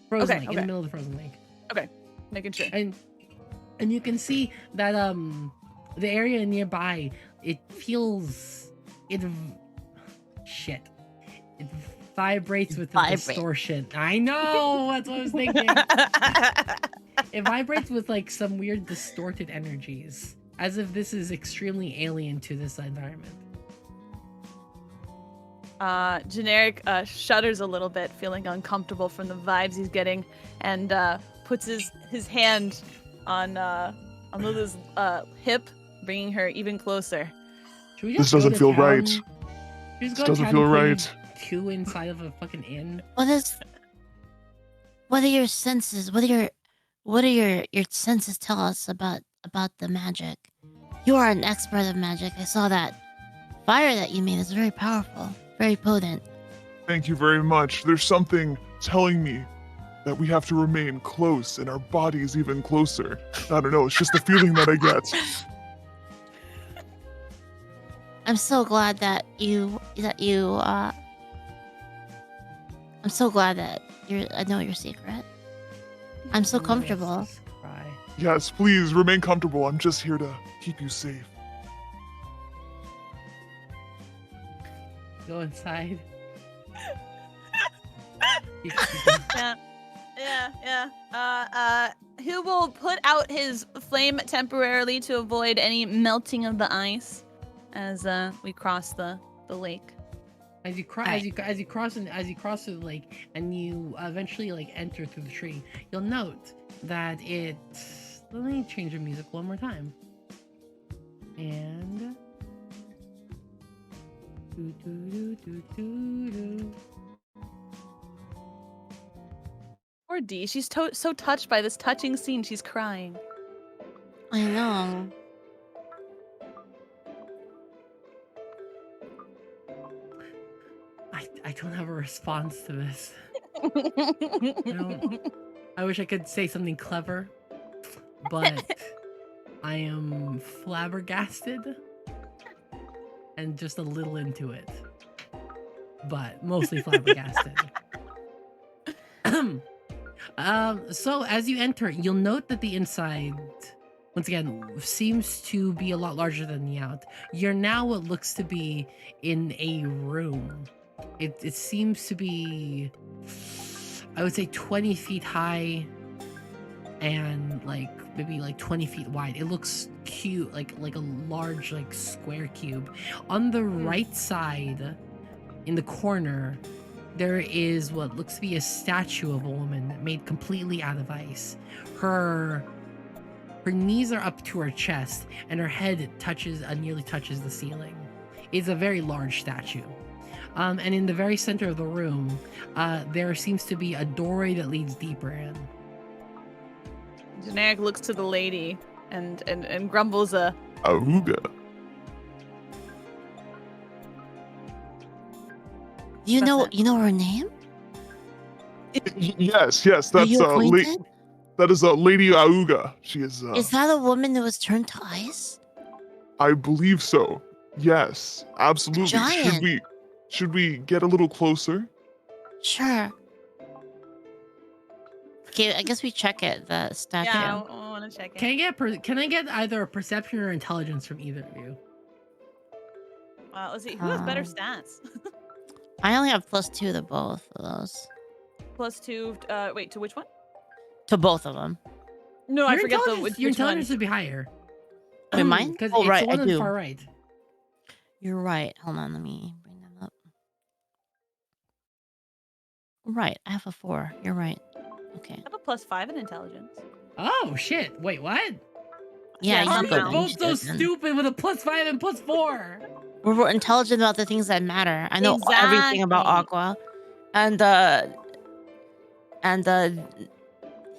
Frozen Okay, lake, in the middle of the frozen lake. Okay, making sure. And you can see that the area nearby, it vibrates with the distortion. I know, that's what I was thinking. It vibrates with like some weird distorted energies, as if this is extremely alien to this environment. Generic shudders a little bit, feeling uncomfortable from the vibes he's getting, and puts his hand on Lulu's hip, bringing her even closer. Should we This just go doesn't to feel town? right. Should we just This go to doesn't town feel and play right. 2 inside of a fucking inn? What are your senses? What are your senses tell us about the magic? You are an expert of magic. I saw that fire that you made is very powerful, very potent. Thank you very much. There's something telling me that we have to remain close and our bodies even closer. I don't know, it's just the feeling that I get. I'm so glad that I'm so glad that I know your secret. I'm so comfortable. Cry. Yes, please remain comfortable. I'm just here to keep you safe. Go inside. Yeah. Who will put out his flame temporarily to avoid any melting of the ice as we cross the lake. As you cross through the lake and you eventually like enter through the tree, you'll note that it's. Let me change the music one more time. And. Poor Dee, she's so touched by this touching scene, she's crying. I know. I don't have a response to this. I wish I could say something clever, but I am flabbergasted and just a little into it, but mostly flabbergasted. So as you enter, you'll note that the inside, once again, seems to be a lot larger than the out. You're now what looks to be in a room. It seems to be, I would say, 20 feet high and like maybe like 20 feet wide. It looks cute, like a large like square cube. On the right side, in the corner, there is what looks to be a statue of a woman made completely out of ice. Her knees are up to her chest, and her head nearly touches the ceiling. It's a very large statue. And in the very center of the room, there seems to be a doorway that leads deeper in. Generic looks to the lady and grumbles a Auga. You know her name? Yes, that's Are you acquainted? that is Lady Auga. She is. Is that a woman that was turned to ice? I believe so. Yes, absolutely. Giant. Should we get a little closer? Sure. Okay, I guess we check it. The statue. yeah. I want to check it. Can I get either a perception or intelligence from either of you? Let's see. Who has better stats? I only have +2 to both of those. +2. Wait, to which one? To both of them. No, I forget the which Your one. intelligence would be higher. Wait, mine? Because Oh, it's right, the one I on the do. far right. You're right. Hold on, let me bring that up. Right, I have a 4. You're right. Okay. I have a +5 in intelligence. Oh shit! Wait, what? Yeah, Yeah, you How somehow. are go we both so then. stupid with a +5 and +4? We're intelligent about the things that matter. I know everything about Exactly. Aqua, and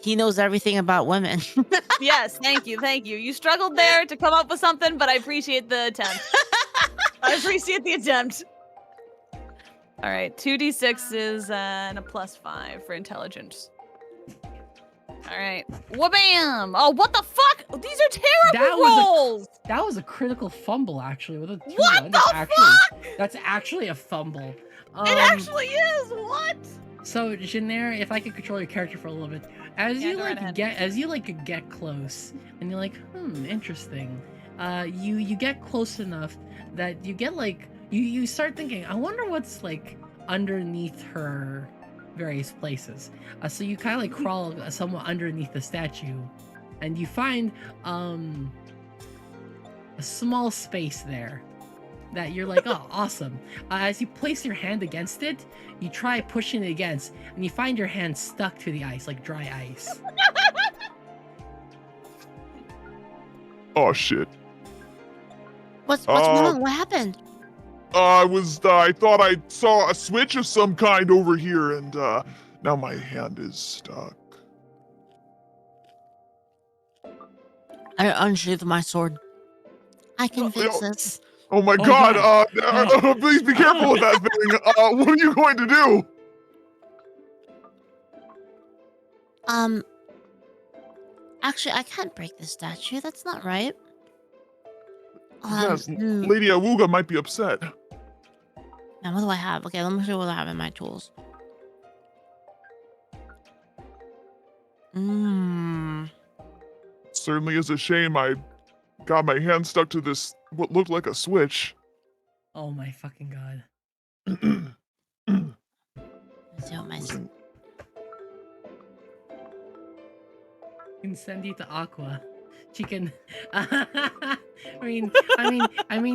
he knows everything about women. Yes, thank you, thank you. You struggled there to come up with something, but I appreciate the attempt. I appreciate the attempt. All right, 2d6s and a +5 for intelligence. All right, wha-bam! Oh, what the fuck? These are terrible rolls! That was a critical fumble, actually. With a 2-1. What the That's actually a fumble. It actually is. What? So, Janaire, if I could control your character for a little bit, as Yeah, you go right ahead. get close, and you're like, interesting. You get close enough that you get like you start thinking, I wonder what's like underneath her various places. So you kind of like crawl somewhat underneath the statue, and you find a small space there that you're like, oh, awesome. As you place your hand against it, you try pushing it against, and you find your hand stuck to the ice, like dry ice. Oh shit. What's wrong? What happened? I thought I saw a switch of some kind over here, and now my hand is stuck. I unsheathed my sword. I can fix this. Oh my Oh, god, God. please be careful with that thing. What are you going to do? Actually, I can't break this statue. That's not right. Yes, Lady Awuga might be upset. Now, what do I have? Okay, let me see what I have in my tools. Certainly is a shame I got my hand stuck to this, what looked like a switch. Oh my fucking god. Let's see what my... Can send you to Aqua. She can. I mean,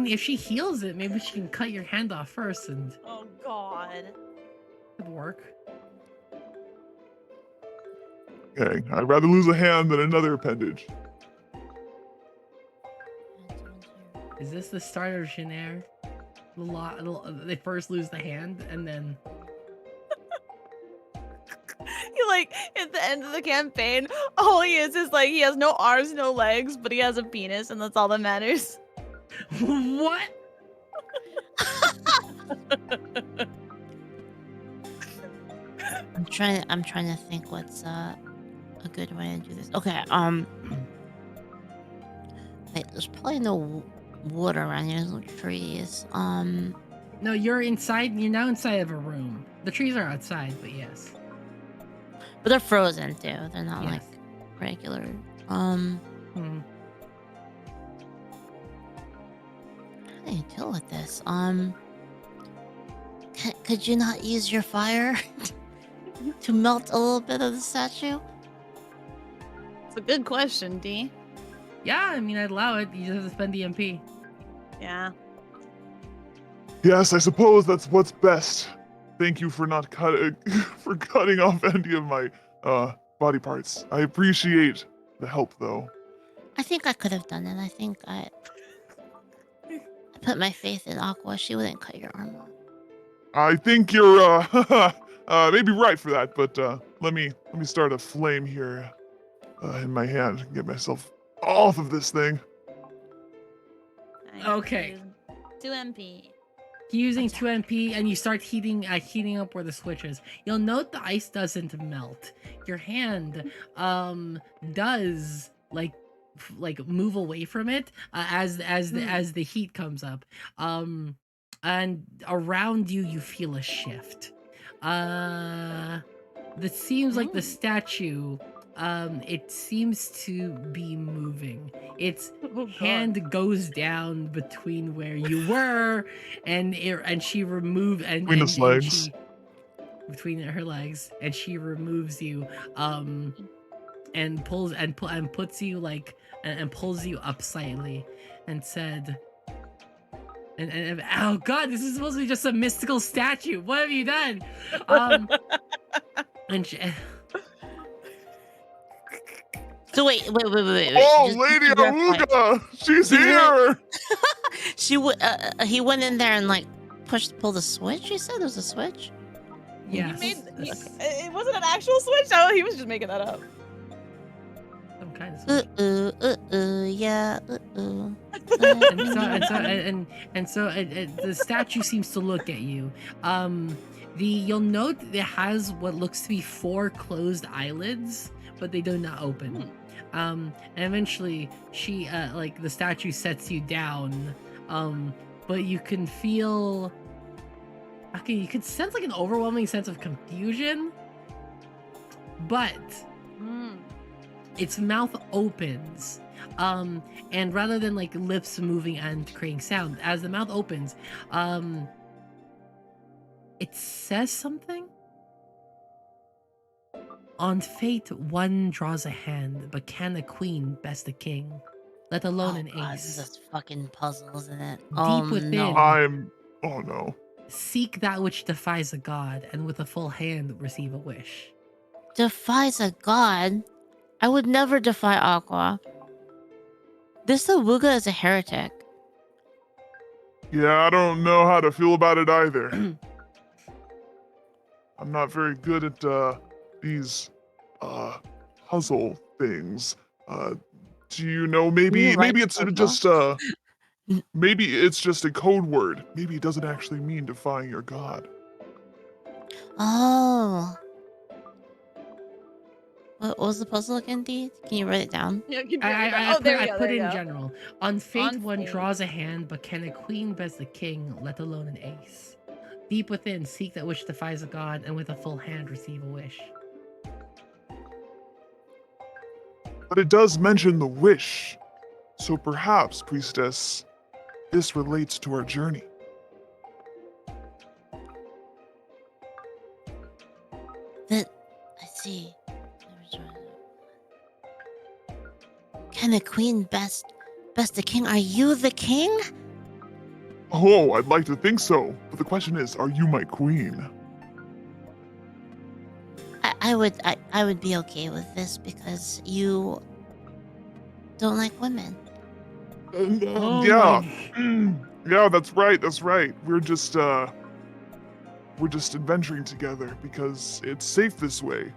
if she heals it, maybe she can cut your hand off first, and Oh god. could work. Okay, I'd rather lose a hand than another appendage. Is this the start of Janaire? They first lose the hand, and then He like at the end of the campaign, all he is like he has no arms, no legs, but he has a penis, and that's all that matters. what? I'm trying to think what's a good way to do this. Okay, wait, there's probably no wood around here. There's no trees. No, you're inside. You're now inside of a room. The trees are outside, but yes. But they're frozen too. They're not Yes. like regular. How do you deal with this? Could you not use your fire to melt a little bit of the statue? It's a good question, D. Yeah, I mean, I'd allow it. You just have to spend the MP. Yeah. Yes, I suppose that's what's best. Thank you for not cutting off any of my body parts. I appreciate the help, though. I think I could have done it. I think I put my faith in Aqua. She wouldn't cut your arm off. I think you're maybe right for that, but let me start a flame here in my hand and get myself off of this thing. Okay. 2 MP. Using 2 MP, and you start heating up where the switch is. You'll note the ice doesn't melt. Your hand does like move away from it as the heat comes up. And around you feel a shift. That seems like the statue. It seems to be moving. Its hand goes down between where you were, and she removes Between his legs. Between her legs, and she removes you, and pulls and puts you like and pulls you up slightly, and said. And oh god, this is supposed to be just a mystical statue. What have you done? And she, So wait. Oh, Just Lady to verify. Awuga! She's here! he went in there and like pulled the switch. You said there was a switch. Yes. It wasn't an actual switch. Oh, he was just making that up. Some kind of switch. Yeah. And so the statue seems to look at you. You'll note it has what looks to be 4 closed eyelids, but they do not open. And eventually she like the statue sets you down. But you can feel, okay, you can sense like an overwhelming sense of confusion. But its mouth opens. And rather than like lips moving and creating sound, as the mouth opens, it says something. On fate, one draws a hand, but can a queen best a king? Let alone an God, ace. this is fucking puzzle, isn't it? Deep within, No. Oh no. seek that which defies a god, and with a full hand receive a wish. Defies a god? I would never defy Aqua. This Awuga is a heretic. Yeah, I don't know how to feel about it either. I'm not very good at these puzzle things. Do you know, maybe You write it's puzzle? just maybe it's just a code word. Maybe it doesn't actually mean defying your god. Oh. What was the puzzle again, Dee? Can you write it down? Yeah, keep I there put, you go. I put there in you go. general. On fate, On one fate. draws a hand, but can a queen best the king, let alone an ace? Deep within, seek that which defies a god, and with a full hand receive a wish. But it does mention the wish. So perhaps, priestess, this relates to our journey. I see. Can a queen best the king? Are you the king? Oh, I'd like to think so. But the question is, are you my queen? I would be okay with this because you don't like women. Oh Yeah. my- Yeah, that's right. That's right. We're just adventuring together because it's safe this way.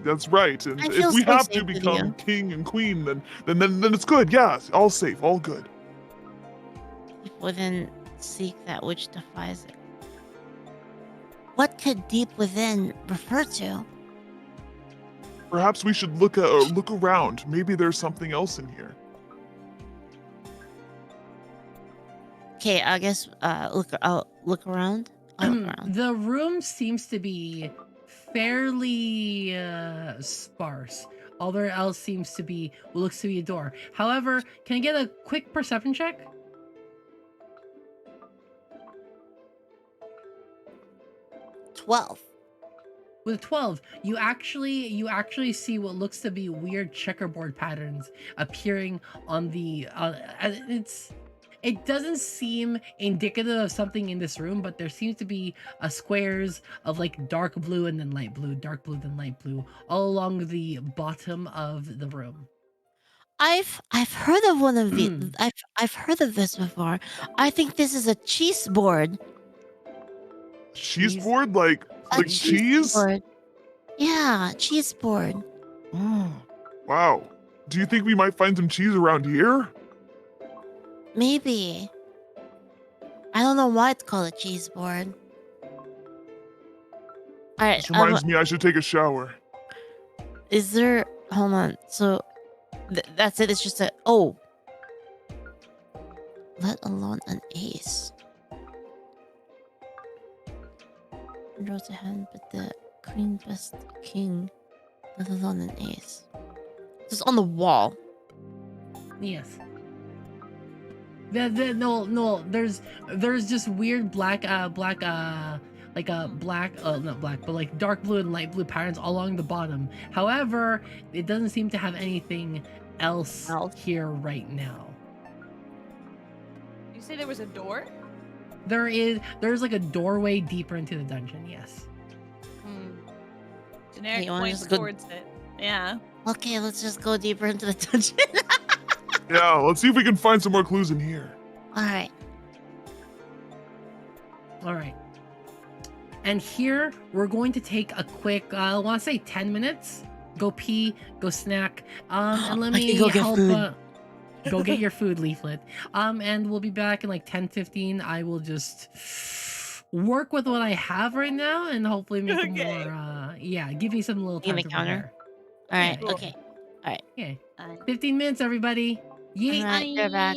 That's right. And I if feel we so have safe to with become you. king and queen, then it's good. Yeah, all safe, all good. Within seek that which defies it. What could deep within refer to? Perhaps we should look around. Maybe there's something else in here. Okay, I guess I'll look around. I'll look around. The room seems to be fairly sparse. All there else seems to be what looks to be a door. However, can I get a quick perception check? 12. With 12, you actually see what looks to be weird checkerboard patterns appearing on the it doesn't seem indicative of something in this room, but there seems to be squares of like dark blue and then light blue, dark blue then light blue, all along the bottom of the room. I've heard of one of these. I've heard of this before. I think this is a cheese board. Cheese board, like cheese? Board. Yeah, cheese board. Wow. Do you think we might find some cheese around here? Maybe. I don't know why it's called a cheese board. Alright, This reminds me I should take a shower. is there... Hold on. So, that's it. It's just a... Oh. Let alone an ace. Draws a hand, but the queen best king. Let alone an ace. It's on the wall. Yes. No, there's just weird black not black, but like dark blue and light blue patterns all along the bottom. However, it doesn't seem to have anything else here right now. You say there was a door? There's like a doorway deeper into the dungeon, yes. Generic you wanna points just go- towards it. Yeah. Okay, let's just go deeper into the dungeon. Yeah, let's see if we can find some more clues in here. Alright. All right. And here we're going to take a quick, I want to say 10 minutes. Go pee, go snack, and let I me can go get help. food. Go get your food, Leaflet. And we'll be back in like 10-15. I will just work with what I have right now and hopefully make it Okay. more. Yeah, give me some little In time the to counter. prepare. All right. Yeah. Okay. Okay. I- 15 minutes, everybody. Yeet. All right. They're back.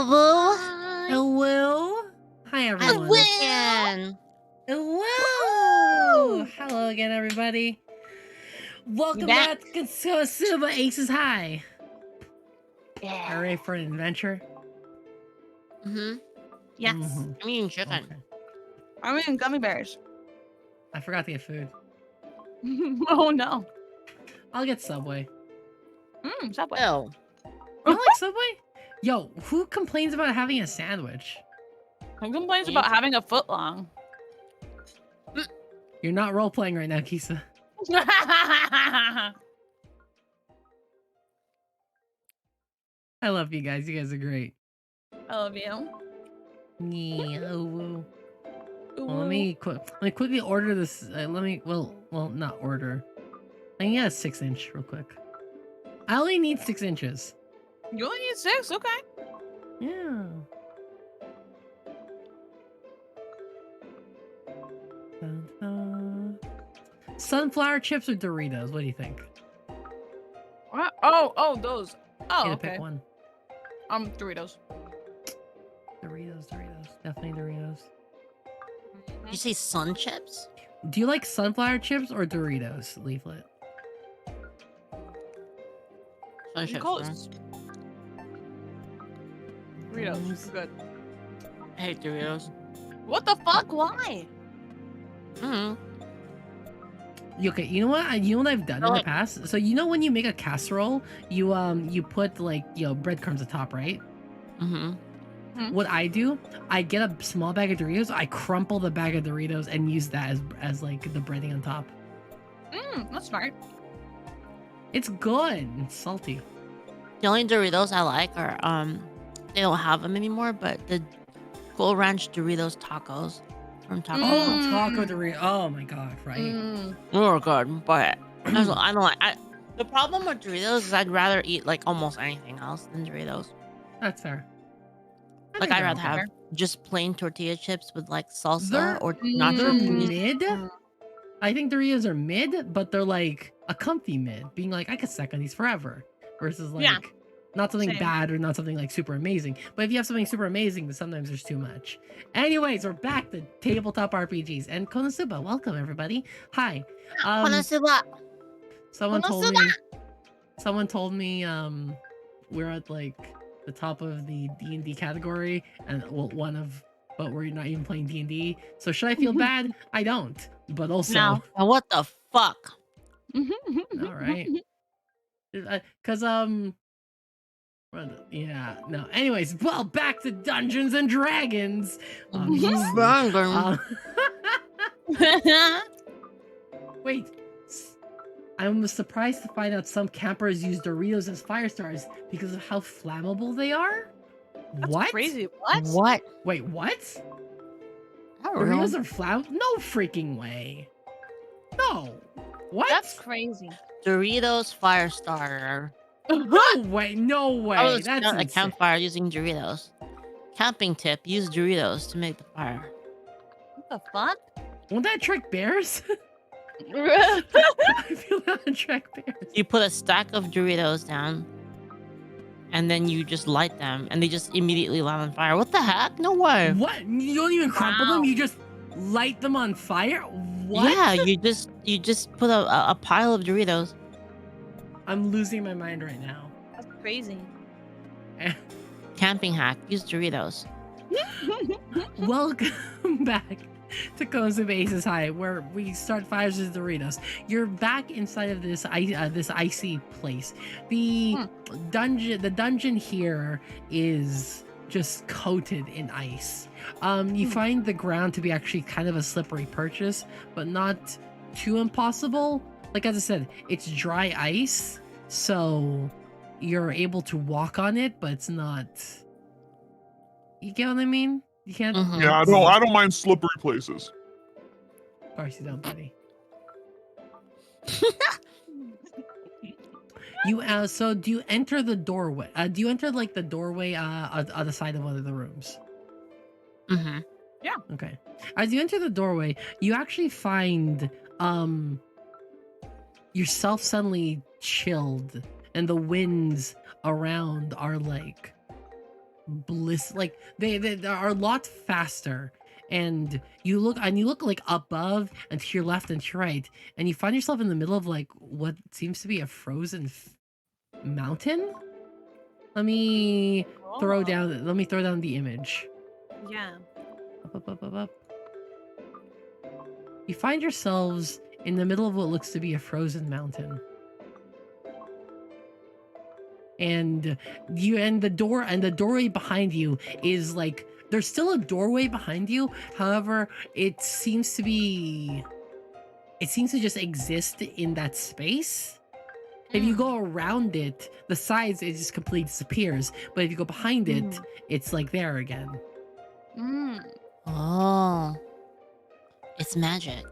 Hello? Hello. Hi everyone. Again. Hello. Hello again, everybody. Welcome back. back to Konosuba Aces High. Yeah. Are you ready for an adventure? Mm-hmm. Yes. Mhm. I'm eating chicken. Okay. I'm eating gummy bears. I forgot to get food. Oh no. I'll get Subway. Subway. Oh. You don't like Subway? Yo, who complains about having a sandwich? Who complains Me? about having a foot long? You're not role playing right now, Kisa. I love you guys. You guys are great. I love you. Yeah. Ooh. Well, let me quickly order this. Well, not order. I can get a 6-inch real quick. I only need 6 inches. You only need 6, okay. Yeah. Dun, dun. Sunflower chips or Doritos? What do you think? What? Oh, those. Oh, Get to okay. pick one. Doritos. Doritos. Definitely Doritos. Did you say sun chips? Do you like sunflower chips or Doritos, Leaflit? Sun chips. Close. Doritos. Those. Good. I hate Doritos. What the fuck? Why? Mm-hmm. Okay, you know what? You know what I've done in the Like- past? So you know when you make a casserole, you put like breadcrumbs atop, right? Mm-hmm. What I do, I get a small bag of Doritos, I crumple the bag of Doritos and use that as like the breading on top. That's smart. It's good. It's salty. The only Doritos I like are they don't have them anymore, but the Cool Ranch Doritos tacos from Taco Bell. Oh, taco Dorito. Oh my god, right? They were good, but I don't like. The problem with Doritos is I'd rather eat like almost anything else than Doritos. That's fair. I Like think I'd they're rather okay. have just plain tortilla chips with like salsa They're- or They're nacho cheese. mid. I think Doritos are mid, but they're like a comfy mid, being like I could suck on these forever, versus like Yeah. not something Same. bad or not something like super amazing. But if you have something super amazing, then sometimes there's too much. Anyways, we're back to tabletop RPGs and Konosuba. Welcome everybody. Hi. Konosuba. Someone told Konosuba! me. Someone told me we're at like the top of the D&D category, and well, but we're not even playing D&D. So should I feel bad? I don't. But also, No. Now what the fuck? all right. Cause yeah, no. Anyways, well, back to Dungeons and Dragons. Obviously. Bang. Wait, I'm surprised to find out some campers use Doritos as fire stars because of how flammable they are. That's What? crazy. What? What? Wait, what? I don't know. Doritos are flammable? No freaking way. No. What? That's crazy. Doritos fire starter. No way. No way. I was That's a insane. campfire using Doritos. Camping tip: use Doritos to make the fire. What the fuck? Won't that trick bears? I feel that would trick bears. You put a stack of Doritos down, and then you just light them, and they just immediately light on fire. What the heck? No way. What? You don't even crumple Wow. them? You just light them on fire? What? Yeah, you just put a pile of Doritos. I'm losing my mind right now. That's crazy. Camping hack: use Doritos. Welcome back to Konosuba Aces High, where we start fires with Doritos. You're back inside of this icy place. The dungeon here is just coated in ice. You find the ground to be actually kind of a slippery purchase, but not too impossible. Like as I said, it's dry ice, so you're able to walk on it, but it's not. You get what I mean? You can't. Mhm. Yeah, I don't mind slippery places. Of course you don't, buddy. So do you enter the doorway? Do you enter like the doorway on the side of one of the rooms? Mm-hmm. Okay. As you enter the doorway, you actually find yourself suddenly chilled, and the winds around are like like they are a lot faster. And you look like above and to your left and to your right, and you find yourself in the middle of like what seems to be a frozen mountain. Let me throw down the image. Yeah. Up. You find yourselves in the middle of what looks to be a frozen mountain. And the doorway behind you is like, there's still a doorway behind you. However, it seems to just exist in that space. If you go around it, the sides, it just completely disappears. But if you go behind it, it's like there again. Oh, it's magic.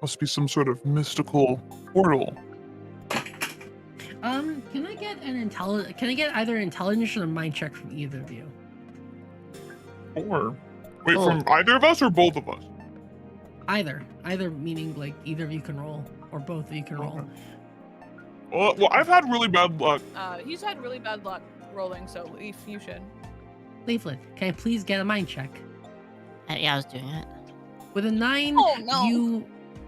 Must be some sort of mystical portal. Can I get either intelligence or a mind check from either of you? Or wait, Oh. from either of us or both of us? Either meaning like either of you can roll, or both of you can roll. Well, I've had really bad luck. He's had really bad luck rolling, so Leaf, you should. Leaflet, can I please get a mind check? Yeah, I was doing it. With a 9, Oh, no.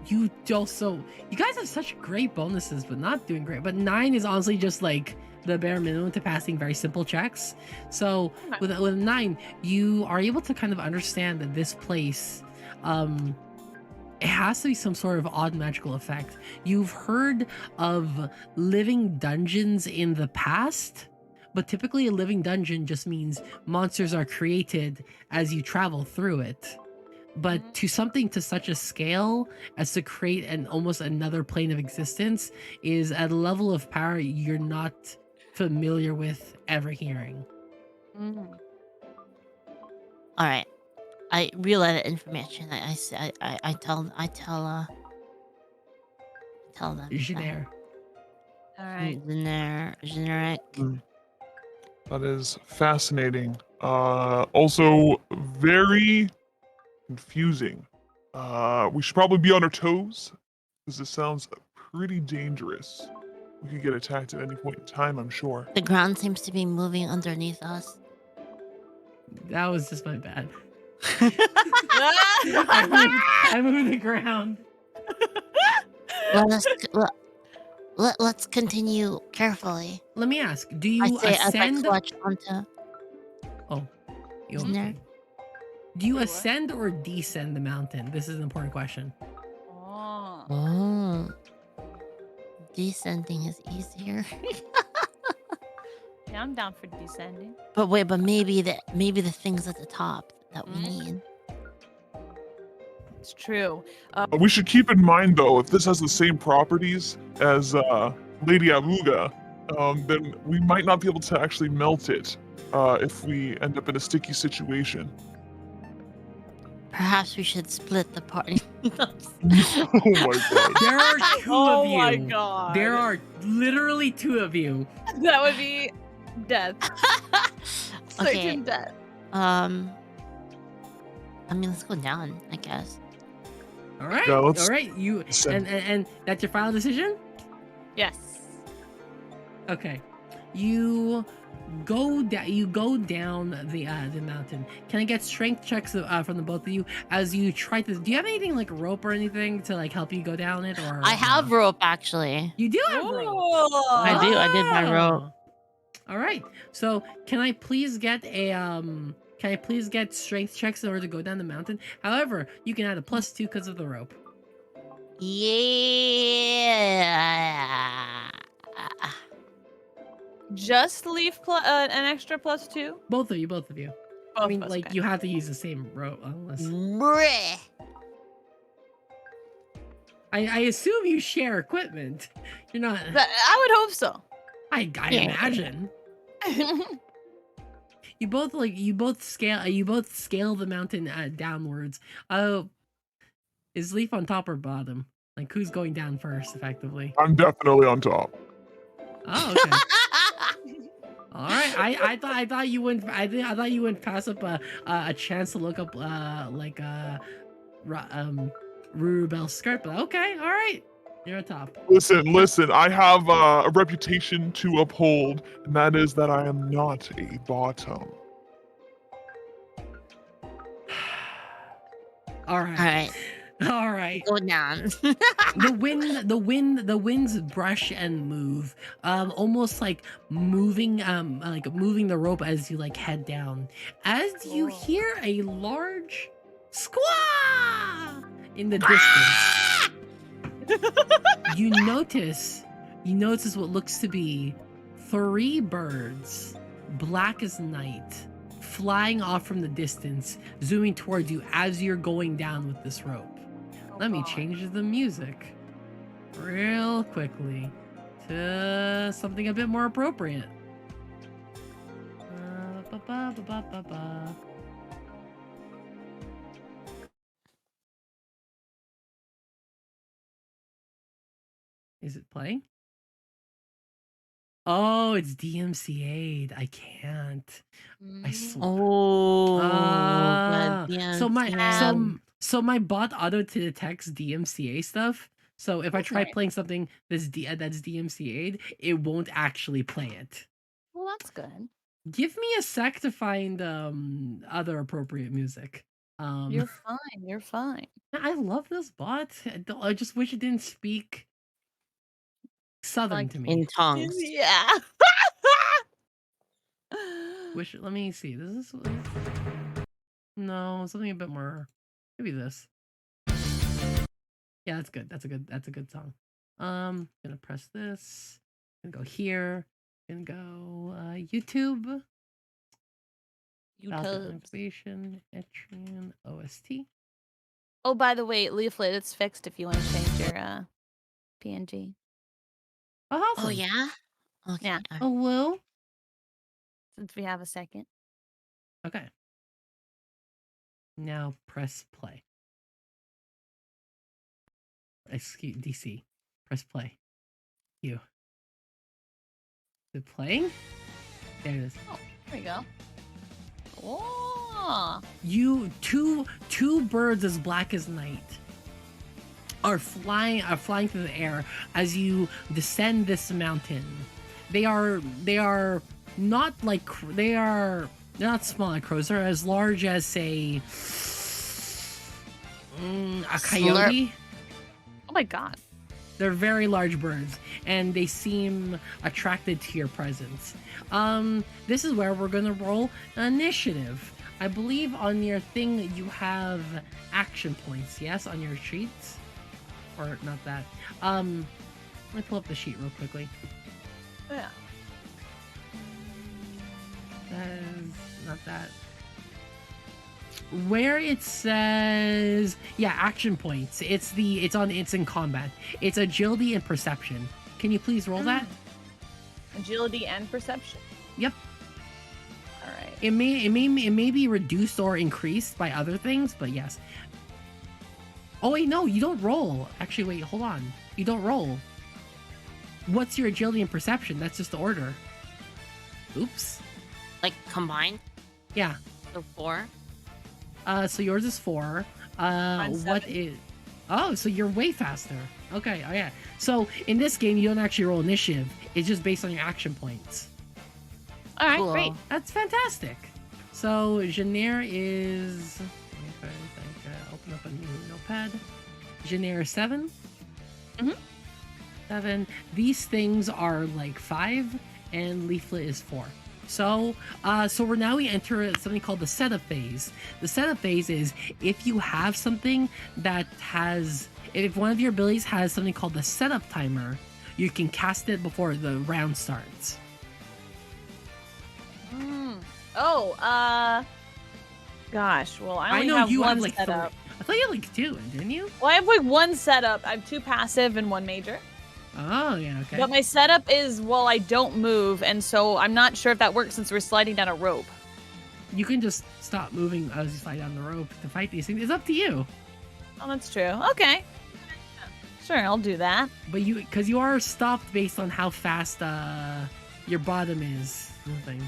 you guys have such great bonuses, but not doing great. But 9 is honestly just like the bare minimum to passing very simple checks. So with a 9, you are able to kind of understand that this place, it has to be some sort of odd magical effect. You've heard of living dungeons in the past, but typically a living dungeon just means monsters are created as you travel through it. But to something to such a scale as to create almost another plane of existence is at a level of power you're not familiar with ever hearing. All right, I relay that information. I tell them. Genere. All right. Generic. That is fascinating. Also very confusing. We should probably be on our toes, because this sounds pretty dangerous. We could get attacked at any point in time, I'm sure. The ground seems to be moving underneath us. That was just my bad. I moved the ground. Let's continue carefully. Let me ask, do you I say as I ascend? clutch onto. You Isn't there? okay? Do you ascend or descend the mountain? This is an important question. Oh, descending is easier. Yeah, I'm down for descending. But maybe the things at the top that we need. It's true. We should keep in mind, though, if this has the same properties as Lady Avuga, then we might not be able to actually melt it if we end up in a sticky situation. Perhaps we should split the party. Oh my god. There are two of you. Oh my god. There are literally 2 of you. That would be death. Okay. Certain death. I mean, let's go down, I guess. All right. Yeah, All let's right. You ascend. and that's your final decision? Yes. Okay. You go down the mountain. Can I get strength checks from the both of you as you try to? Do you have anything like rope or anything to like help you go down it? Or I have rope, actually. You do have rope. I do. I did my rope. All right. So can I please get strength checks in order to go down the mountain? However, you can add a +2 because of the rope. Yeah. Just Leaf an extra +2. Both of you. I Both mean, of us, like okay. you have to use the same rope unless. Bruh. I assume you share equipment. You're not. I would hope so. I Yeah. imagine. You both scale the mountain downwards. Is Leaf on top or bottom? Like who's going down first, effectively? I'm definitely on top. Oh, okay. All right. I thought you wouldn't. I thought you wouldn't pass up a chance to look up Rurubel's skirt. But okay. All right. You're a top. Listen. I have a reputation to uphold, and that is that I am not a bottom. All right. All right, All right. go down. The winds brush and move, almost like moving the rope as you like head down. As you hear a large squaw in the distance, you notice what looks to be 3 birds, black as night, flying off from the distance, zooming towards you as you're going down with this rope. Let me change the music real quickly to something a bit more appropriate. Ba-ba-ba-ba-ba-ba. Is it playing? Oh, it's DMCA'd. I can't. I Oh, Ah, so my goddamn. so my bot auto detects DMCA stuff. So if I That's try nice. playing something that's DMCA'd, it won't actually play it. Well, that's good. Give me a sec to find other appropriate music. You're fine. You're fine. I love this bot. I just wish it didn't speak Southern Like to me. In tongues. Yeah. Let me see. No, something a bit more. Maybe this. Yeah, that's good. That's a good song. Gonna press this. Gonna go here. Gonna go YouTube. YouTube. Activation. Etrian OST. Oh, by the way, Leaflit, it's fixed if you want to change your PNG. Oh, awesome. Oh yeah. Okay. Yeah. all right. Oh, well. Since we have a second. Okay. Now press play. Excuse DC. Press play. You. Is it playing? There it is. Oh, there you go. Oh. You two birds as black as night are flying through the air as you descend this mountain. They are not like they're not small like crows. They're as large as say a coyote. Oh my god. They're very large birds, and they seem attracted to your presence. This is where we're gonna roll initiative. I believe on your thing you have action points, yes, on your sheets? Or not that. Let me pull up the sheet real quickly. Yeah. That is not that. Where it says action points. It's in combat. It's agility and perception. Can you please roll that? Agility and perception. Yep. All right. It may be reduced or increased by other things, but yes. Oh wait, no, you don't roll. Actually, wait, hold on. You don't roll. What's your agility and perception? That's just the order. Oops. Like combined. Yeah. So 4. So yours is 4. Mine's What 7. is? Oh, so you're way faster. Okay. Oh yeah. So in this game, you don't actually roll initiative. It's just based on your action points. All right, Cool. great. That's fantastic. So Janeer is. Okay, open up a new notepad. Janeer is 7. Mhm. 7. These things are like 5, and Leaflet is 4. So we enter something called the setup phase. The setup phase is if you have something that has, if one of your abilities has something called the setup timer, you can cast it before the round starts. Oh, gosh. Well, I only know have you one have like setup. 3. I thought you had like 2, didn't you? Well, I have like one setup. I have 2 passive and 1 major. Oh yeah, okay. But my setup is, well, I don't move, and so I'm not sure if that works since we're sliding down a rope. You can just stop moving as you slide down the rope to fight these things. It's up to you. Oh, that's true. Okay. Sure, I'll do that. But because you are stopped based on how fast your bottom is. Thing.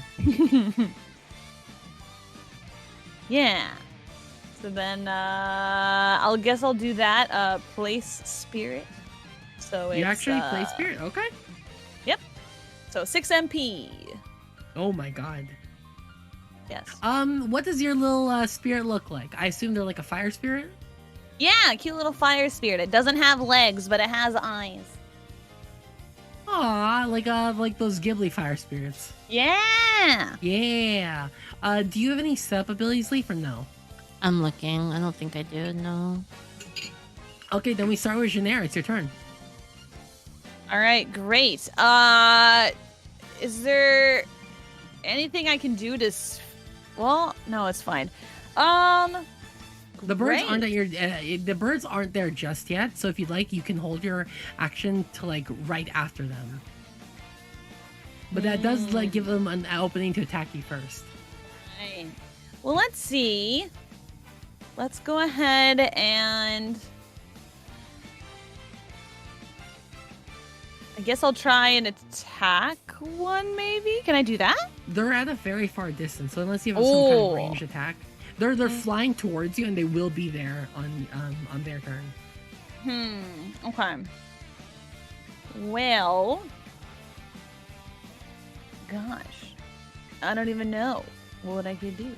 Yeah. So then, I'll do that. Place spirit. So You it's actually play spirit, okay? so 6 MP. Oh my god. Yes. What does your little spirit look like? I assume they're like a fire spirit? Yeah, cute little fire spirit. It doesn't have legs, but it has eyes. Aw, like those Ghibli fire spirits. Yeah. Yeah. Do you have any setup abilities, Leaf, or no? I'm looking. I don't think I do. No. Okay, then we start with Janera. It's your turn. All right, great. Is there anything I can do to well, no, it's fine. The birds aren't great. at your the birds aren't there just yet, so if you'd like, you can hold your action to like right after them. But that does like give them an opening to attack you first. Right. Well, let's see. Let's go ahead and I guess I'll try and attack one, maybe? Can I do that? They're at a very far distance, so unless you have some kind of Oh. ranged attack, they're flying towards you, and they will be there on their turn. Okay. Well, gosh, I don't even know what I could do.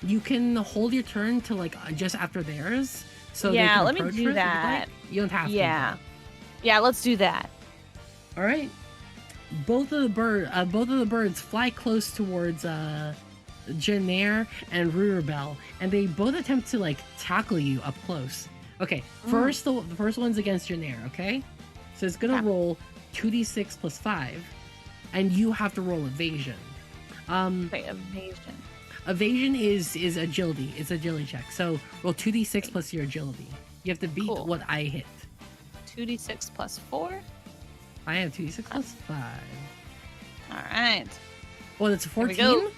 You can hold your turn to like just after theirs, so they Yeah, can let me approach do first if you'd that. like. You don't have to. Yeah. Yeah, let's do that. All right. Both of the birds fly close towards Janair and Rurabel, and they both attempt to like tackle you up close. Okay, first the first one's against Janair. Okay, so it's gonna Okay. roll 2d6 plus 5, and you have to roll evasion. Okay, evasion. Evasion is agility. It's agility check. So roll 2d6 plus your agility. You have to beat Cool. what I hit. 2d6 plus 4. I have 2d6 plus 5. All right. Well, it's a Here we 14. go.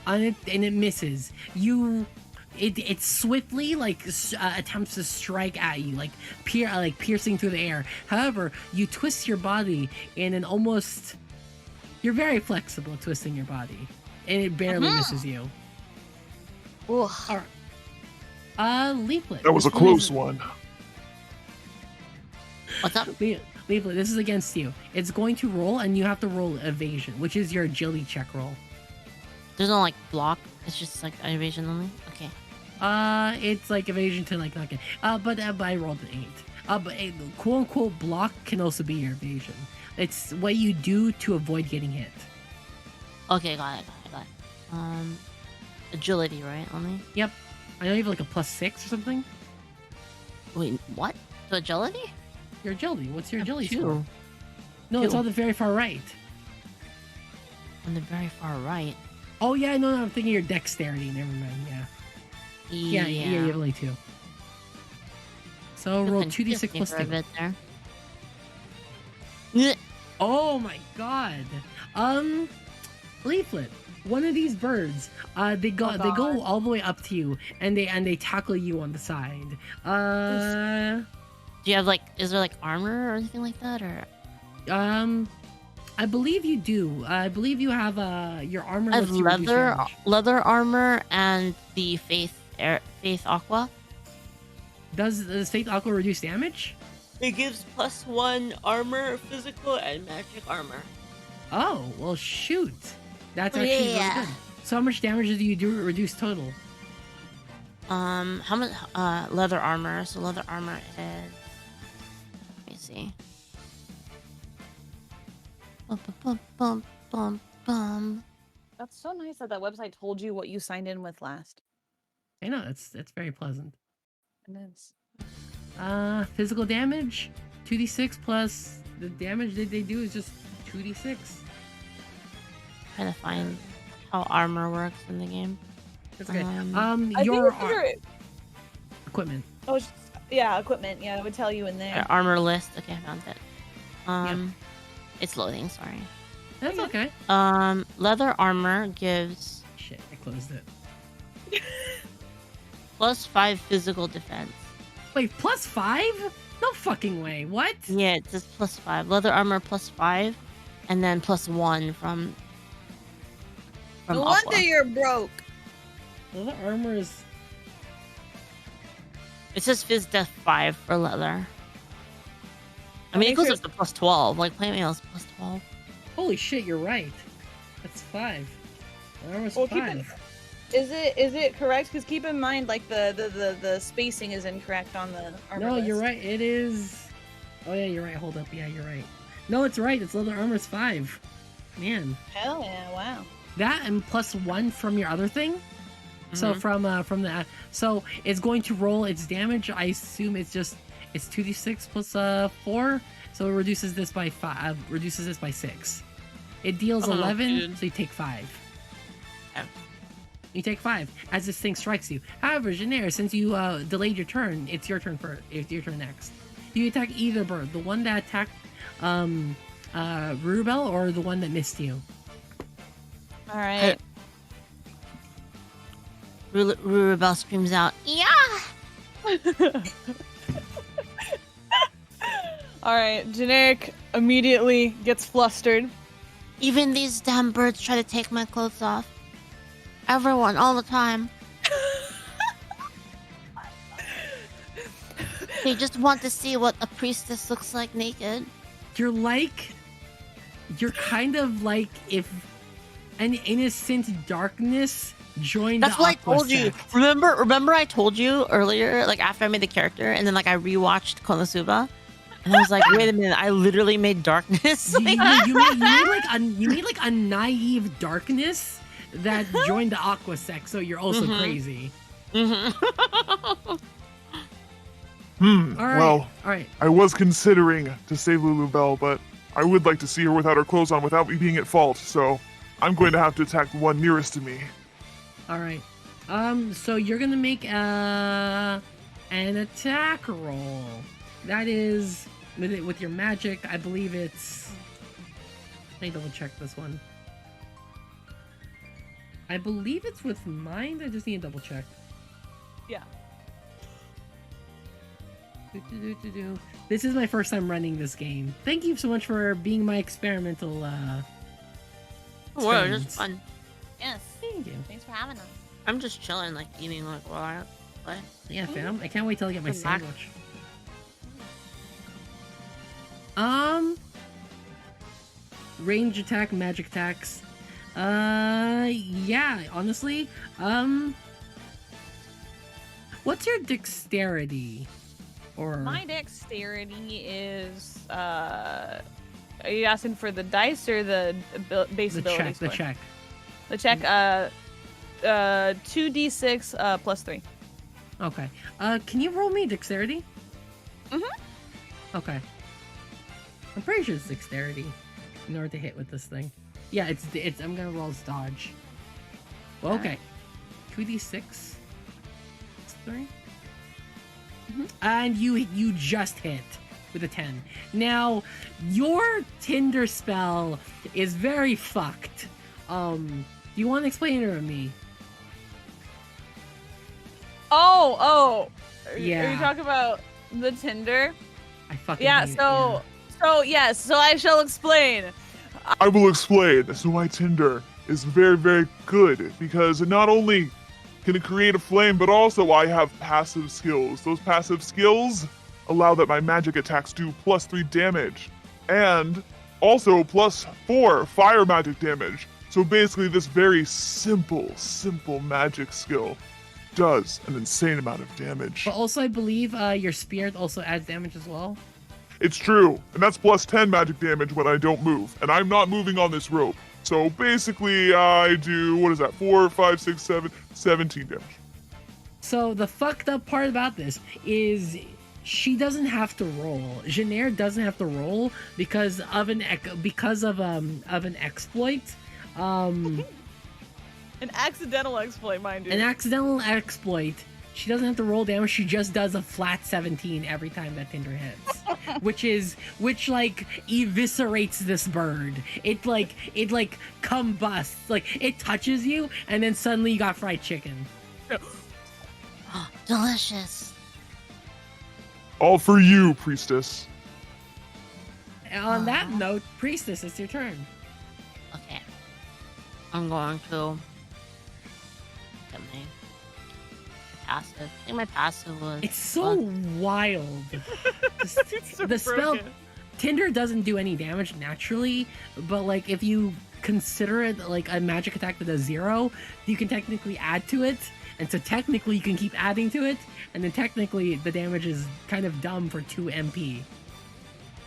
And it misses. It swiftly attempts to strike at you, piercing through the air. However, you twist your body in an almost. You're very flexible at twisting your body, and it barely misses you. Ooh. All right. Leaflit. That was a this one close is- one. What's up? Leaflit, this is against you. It's going to roll, and you have to roll evasion, which is your agility check roll. There's no like block. It's just like evasion only. Okay. It's like evasion to like knock it. But I rolled an 8. But a quote unquote block can also be your evasion. It's what you do to avoid getting hit. Okay, got it. Agility, right? Only. Yep. I know you have like a +6 or something. Wait, what? So agility? Your agility. What's your agility Two. score? No, it's Two. on the very far right. On the very far right. Oh yeah, no, I'm thinking your dexterity. Never mind. Yeah, you have only 2. So roll 2d6 plus for a 2. bit there. Nyeh. Oh my god. Leaflet. One of these birds, they go all the way up to you, and they tackle you on the side. Do you have like? Is there like armor or anything like that, or? I believe you do. I believe you have your armor. I have lets you reduce damage. leather armor and the faith aqua. Does Faith Aqua reduce damage? It gives +1 armor, physical, and magic armor. Oh well, shoot. That's actually really Yeah. good. So how much damage do you do reduce total? How much? Leather armor. So leather armor is. Let me see. Bum, bum, bum, bum, bum. That's so nice that that website told you what you signed in with last. I know it's very pleasant. It is. Physical damage, 2d6 plus the damage that they do is just 2d6. Trying to find how armor works in the game. That's okay. I Your think it's equipment. oh, yeah, equipment. Yeah, it would tell you in there. Armor list. Okay, I found it. It's loading. Sorry. That's okay. Leather armor gives Shit, I closed it. +5 physical defense. Wait, +5? No fucking way. What? Yeah, it says +5. Leather armor +5, and then +1 from No aqua. wonder you're broke. Leather armor is. It says Phys Def 5 for leather. I mean, it make goes sure up to plus 12. Like, plate mail is plus 12. Holy shit, you're right. That's 5. Armor's Well, keep 5. Is it correct? Because keep in mind, like the spacing is incorrect on the armor No, list. you're right. It is. Oh yeah, you're right. Hold up. Yeah, you're right. No, it's right. It's leather armor's 5. Man, Hell yeah! Wow. that and plus 1 from your other thing. So from the so it's going to roll its damage. I assume it's 2d6 plus 4. So it reduces this by 5. Reduces this by 6. It deals Oh, 11. dude. So you take 5. Yeah. You take 5 as this thing strikes you. However, Janair, since you delayed your turn, it's your turn first. It's your turn next. You attack either bird, the one that attacked Rubel or the one that missed you. All right. Rurabelle screams out, "Yeah!" All right. Generic immediately gets flustered. Even these damn birds try to take my clothes off. Everyone, all the time. They just want to see what a priestess looks like naked. You're kind of like if an innocent darkness joined That's the what I Aqua told you. sect. Remember I told you earlier, like after I made the character, and then like I rewatched Konosuba, and I was like, wait a minute, I literally made darkness. You made like a naive darkness that joined the Aqua sect, so you're also crazy. All right. Well, all right. I was considering to save Lulubelle, but I would like to see her without her clothes on without me being at fault, so I'm going to have to attack the one nearest to me. All right. So you're gonna make an attack roll. That is with your magic. I believe it's. Let me double check this one. I believe it's with mind. I just need to double check. Yeah. This is my first time running this game. Thank you so much for being my experimental. Whoa, experiments. just fun. Yes. Thank you. Thanks for having us. I'm just chilling, like eating like while I play. Yeah, fam. I can't wait till I get my Relax. sandwich. Range attack, magic attacks. Yeah, honestly. What's your dexterity? Or My dexterity is. Are you asking for the dice or the base the ability check, score? the check. The check. 2d6 plus 3. Okay. Can you roll me dexterity? Mhm. Okay. I'm pretty sure it's dexterity in order to hit with this thing. Yeah, it's I'm gonna roll as dodge. Well, okay. 2d6 3. And you just hit with a 10. Now, your Tinder spell is very fucked. Do you want to explain it to me? Oh. Are Yeah. you talking about the Tinder? I fucking Yeah. hate it, So yes. So I shall explain. I will explain. So my Tinder is very, very good because it not only can it create a flame, but also I have passive skills. Those passive skills allow that my magic attacks do +3 damage, and also +4 fire magic damage. So basically, this very simple magic skill does an insane amount of damage. But also, I believe your spirit also adds damage as well. It's true, and that's +10 magic damage when I don't move, and I'm not moving on this rope. So basically, I do, what is that, 4, 5, 6, 7, 17 damage. So the fucked up part about this is she doesn't have to roll. Janair doesn't have to roll because of an exploit. An accidental exploit, mind you. An accidental exploit. She doesn't have to roll damage. She just does a flat 17 every time that Tinder hits, which like eviscerates this bird. It combusts. Like it touches you, and then suddenly you got fried chicken. Oh, delicious. All for you, priestess. And on that note, priestess, it's your turn. Okay. I'm going to get my passive. I think my passive was It's so wild. It's so the spell, broken. Tinder doesn't do any damage naturally, but like if you consider it like a magic attack that does 0, you can technically add to it, and so technically you can keep adding to it, and then technically the damage is kind of dumb for 2 MP.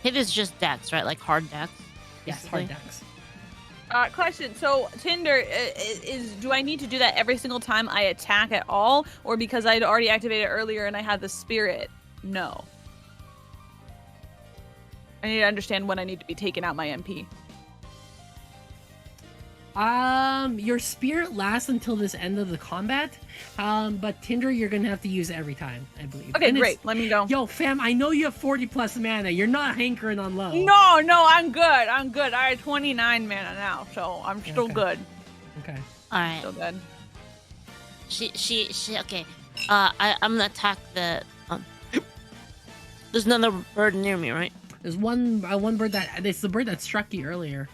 Hit is just dex, right? Like hard dex. Yes, hard dex. Question. So Tinder is do I need to do that every single time I attack at all, or because I'd already activated it earlier and I had the spirit? No. I need to understand when I need to be taking out my MP. Your spirit lasts until this end of the combat. But Tinder you're gonna have to use it every time, I believe. Okay, And great. Let me go. Yo, fam, I know you have 40 plus mana. You're not hankering on low. No, I'm good. I have 29 mana now, so I'm still Okay. good. Okay. All right. Still good. She. Okay. I'm gonna attack the. There's another bird near me, right? There's one bird that it's the bird that struck you earlier.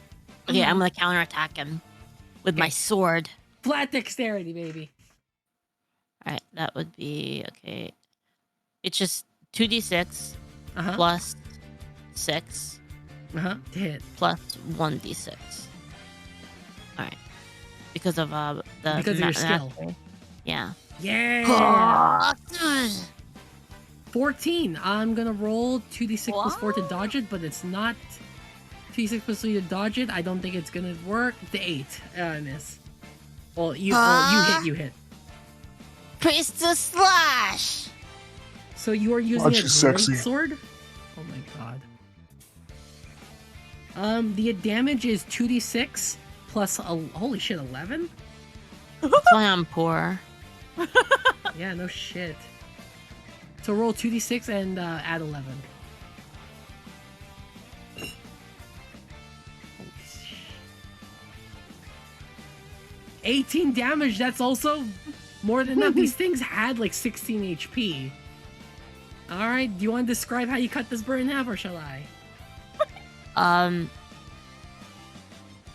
Okay, I'm gonna counterattack him with my sword. Flat dexterity, baby. All right, that would be okay. It's just 2d6 Uh-huh. plus 6 To hit. plus 1d6. All right, because of the Because of your skill. Yeah. Yeah. Oh, 14. I'm gonna roll 2d6 plus 4 to dodge it, but it's not 2d6 plus 3 to dodge it. I don't think it's gonna work. The 8. I miss. Well, you hit. Priestess slash. So you are using a she's great sexy. sword? Oh my god. The damage is 2d6 plus holy shit, 11? That's why I'm poor. Yeah, no shit. So roll 2d6 and add 11. 18 damage, that's also more than enough. These things had like 16 HP. Alright, do you want to describe how you cut this bird in half, or shall I?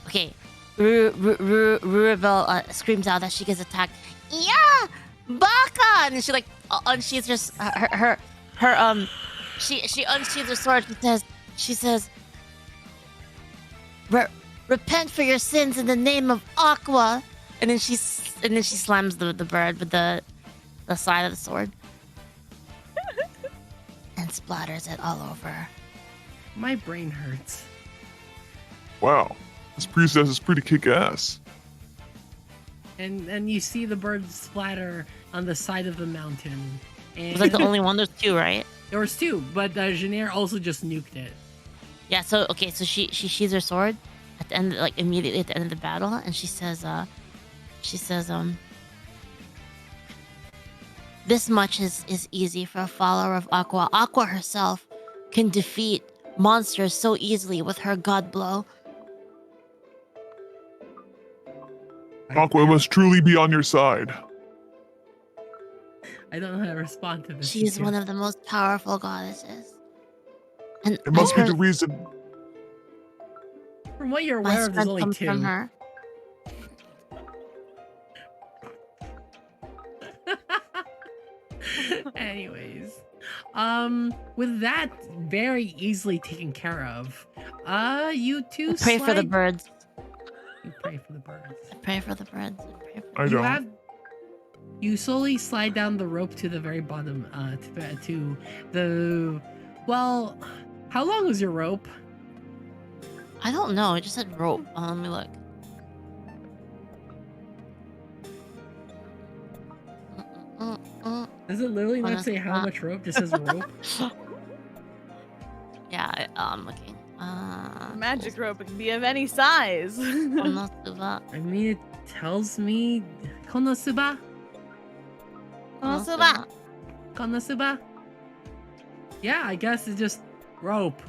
Okay. Rurabel screams out that she gets attacked. Yeah, Baka! And she like unsheathes she unsheathes her sword. She says, repent for your sins in the name of Aqua. And then she slams the bird with the side of the sword. And splatters it all over. My brain hurts. Wow, this priestess is pretty kick-ass. And you see the bird splatter on the side of the mountain. And Was like the only one? There's 2, right? there was 2, but Janaire also just nuked it. Yeah. So okay. So she sheathes her sword at the end, like immediately at the end of the battle, and she says, this much is easy for a follower of Aqua. Aqua herself can defeat monsters so easily with her god blow. Aqua must truly be on your side. I don't know how to respond to this. She is one of the most powerful goddesses. And It must I've be heard the reason. From what you're my aware of, there's strength only comes 2. from her. Anyways, with that very easily taken care of, you two Pray for the slide- birds. You pray for the birds. Pray for the birds. Pray for I don't. You slowly slide down the rope to the very bottom, to the. Well, how long was your rope? I don't know. It just said rope. Let me look. Does it literally not say how much rope? Just says rope. Yeah, I'm looking. Magic rope, it can be of any size. Konosuba. I mean, it tells me Konosuba. Konosuba. Konosuba. Yeah, I guess it's just rope.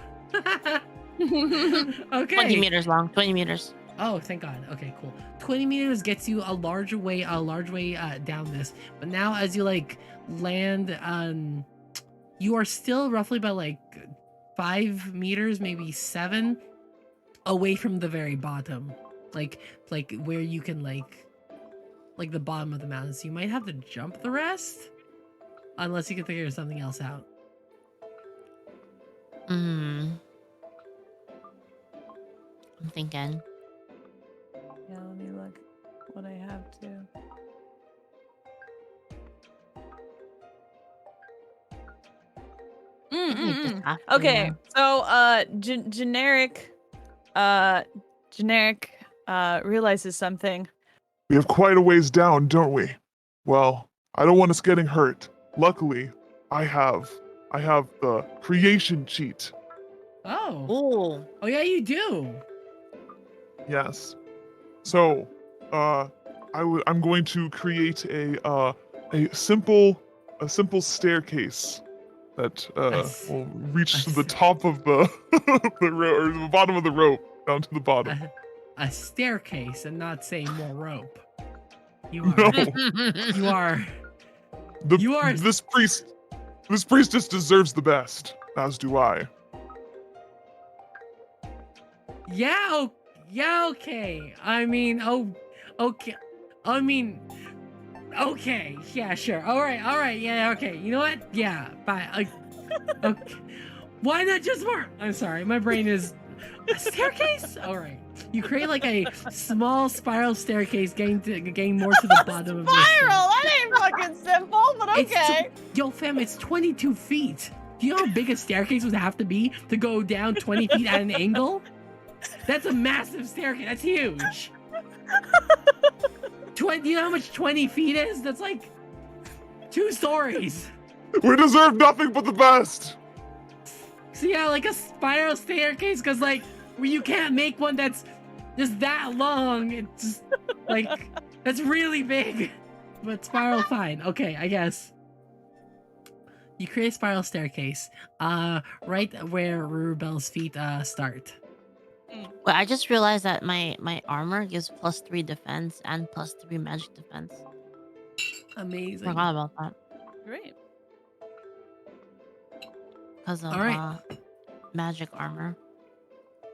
Okay. 20 meters long. 20 meters. Oh, thank God. Okay, cool. 20 meters gets you a large way down this. But now as you like land you are still roughly about like 5 meters, maybe 7 away from the very bottom. Like where you can like the bottom of the mountain. So you might have to jump the rest unless you can figure something else out. I'm thinking. Yeah, let me look what I have too. I think just have to, Okay, yeah. so generic realizes something. We have quite a ways down, don't we? Well, I don't want us getting hurt. Luckily, I have the creation cheat. Oh. Ooh. Oh yeah, you do. Yes. So, I'm going to create a simple staircase that s- will reach to the s- top of the the or the bottom of the rope down to the bottom. A staircase and not say more rope. You No, are. You are. You are. this priestess deserves the best, as do I. Yeah. Yeah. Okay. I mean. Oh. Okay. I mean. Okay. Yeah. Sure. All right. All right. Yeah. Okay. You know what? Yeah. Bye. Okay. Why not just more? I'm sorry. My brain is a staircase. All right. You create like a small spiral staircase, getting more to the bottom of this. Spiral! That ain't fucking simple, but okay. Yo, fam, it's 22 feet. Do you know how big a staircase would have to be to go down 20 feet at an angle? That's a massive staircase. That's huge. You know how much 20 feet is? That's like 2 stories. We deserve nothing but the best. So yeah, like a spiral staircase, because like you can't make one that's just that long. It's just, like that's really big. But spiral, fine. Okay, I guess. You create a spiral staircase, right where Rubel's feet start. Wait, I just realized that my armor gives +3 defense and +3 magic defense. Amazing. Forgot about that Great. because of All right. magic armor.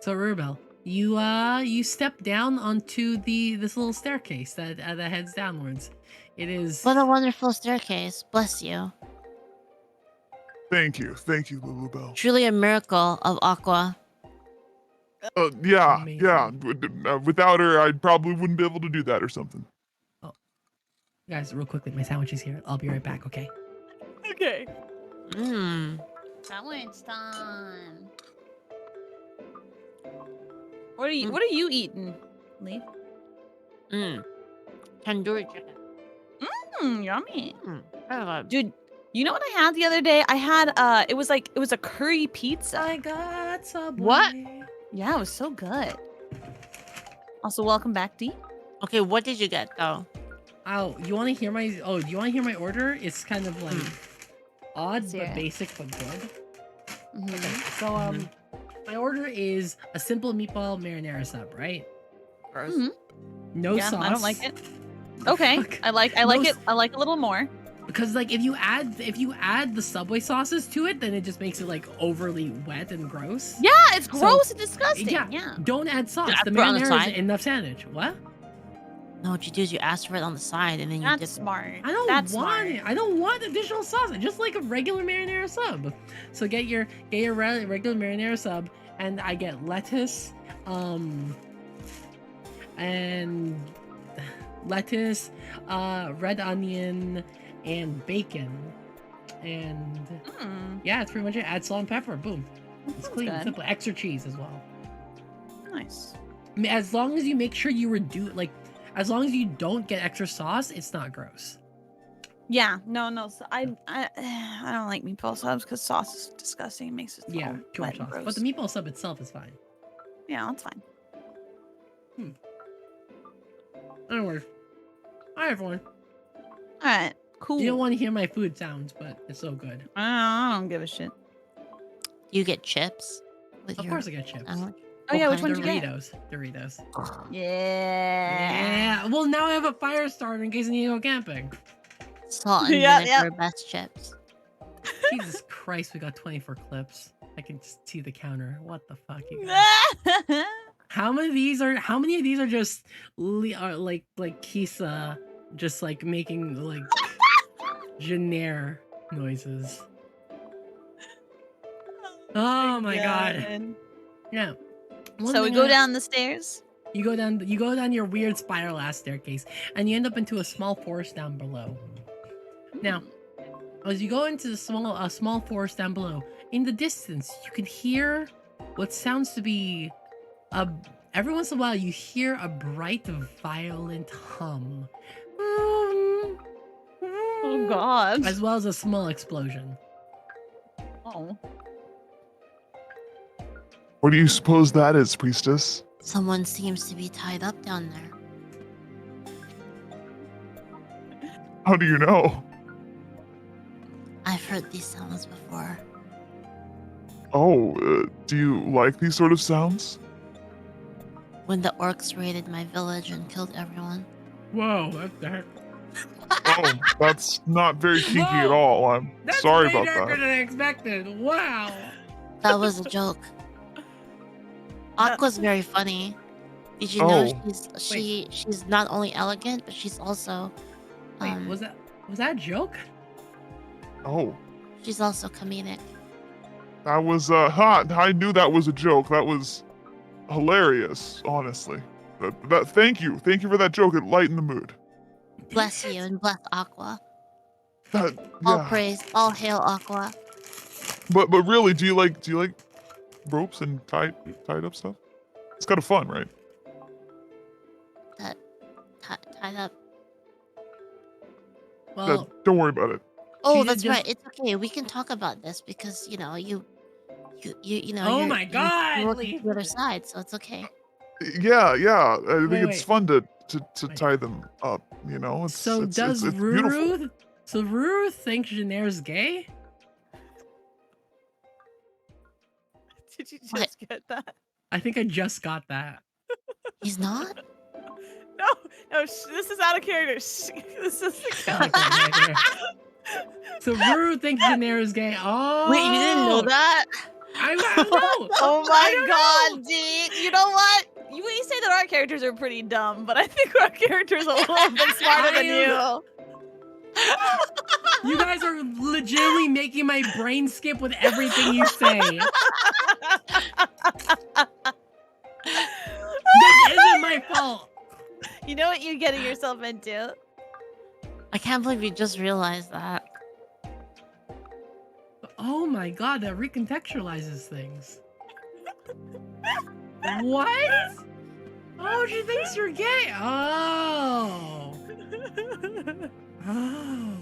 So Rubel, you step down onto this little staircase that heads downwards. It is. What a wonderful staircase. Bless you. Thank you, Lulubelle. Truly a miracle of Aqua. Yeah, Amazing. yeah. Without her, I probably wouldn't be able to do that or something. Guys, real quickly, my sandwich is here. I'll be right back. Okay. Okay. Mmm. Sandwich time. What are you eating, Leaf? Mmm. Tandoori chicken. Yummy. Very good. Dude, you know what I had the other day? I had it was a curry pizza. I got Subway. What? Yeah, it was so good. Also, welcome back, Dee. Okay, what did you get though? Oh, you want to hear my? Oh, do you want to hear my order? It's kind of like odd Let's but hear it. basic but good. Mhm. Okay, so my order is a simple meatball marinara sub, right? Gross. Mhm. No Yeah, sauce. I don't like it. Okay, Fuck. I like it. I like a little more. Because like if you add the Subway sauces to it, then it just makes it like overly wet and gross. Yeah, it's So, gross and disgusting. yeah. Yeah. Don't add sauce. Yeah, The put it on the marinara side. is enough sandwich. What? No, what you do is you ask for it on the side and then you That's dip it. smart. I don't That's want smart. it. I don't want additional sauce. I just like a regular marinara sub. So get your regular marinara sub, and I get lettuce, and lettuce, red onion, and bacon, and yeah, it's pretty much it. Add salt and pepper. Boom. It's clean, good. simple. Extra cheese as well. Nice. I mean, as long as you make sure you as long as you don't get extra sauce, it's not gross. Yeah. No. So I don't like meatball subs because sauce is disgusting. It makes it Yeah, all too wet much and sauce. But gross. the meatball sub itself is fine. Yeah, that's fine. Anyway, hi everyone. All right. Cool. You don't want to hear my food sounds, but it's so good. I don't give a shit. Do you get chips? With Of your course I get chips. sandwich? Oh yeah, which kind? one did you get? Doritos. Yeah. Yeah. Well, now I have a fire starter in case I need to go camping. Salt and Yeah, vinegar best chips. Jesus Christ, we got 24 clips. I can just see the counter. What the fuck, you guys? How many of these are just like Kisa just like making like Jenner noises? Oh my god. Yeah. One So we thing go I- down the stairs. You go down your weird spiral ass staircase, and you end up into a small forest down below. Now, as you go into the small forest down below, in the distance, you can hear what sounds to be a. Every once in a while, you hear a bright, violent hum. Oh God. As well as a small explosion. Oh. What do you suppose that is, priestess? Someone seems to be tied up down there. How do you know? I've heard these sounds before. Oh, do you like these sort of sounds? When the orcs raided my village and killed everyone. Whoa, what the heck? Oh, that's not very kinky at Whoa! all. I'm That's sorry way about darker that. than I expected. Wow. That was a joke. Aqua's very funny. Did you know Oh. she's not only elegant, but she's also Wait, was that a joke? Oh, she's also comedic. that was hot. I knew that was a joke. That was hilarious, honestly. Thank you for that joke. It lightened the mood. Bless you and bless Aqua. That, All yeah. praise, all hail Aqua. But really, do you like ropes and tied up stuff? It's kind of fun, right? That tied up. Well, Don't worry about it. Oh, She that's just- right. It's okay. We can talk about this because you know you know. Oh you're- my God, You're working Leaf. the other side, so it's okay. Yeah. I think Wait, it's wait. fun to Wait. tie them up. You know, it's so it's, does it's beautiful. Ruru? So Ruru thinks Janeer's gay? Did you just What? get that? I think I just got that. He's not. No, this is out of character. This is Okay. So Ruru thinks Janeer's gay. Oh, Wait, you didn't know that? I don't know. Oh I my don't God, D. You know what? You say that our characters are pretty dumb, but I think our characters are a little bit smarter than you. You guys are legitimately making my brain skip with everything you say. This isn't my fault. You know what you're getting yourself into. I can't believe you just realized that. Oh my God, that recontextualizes things. What? Oh, she thinks you're gay. Oh. Oh.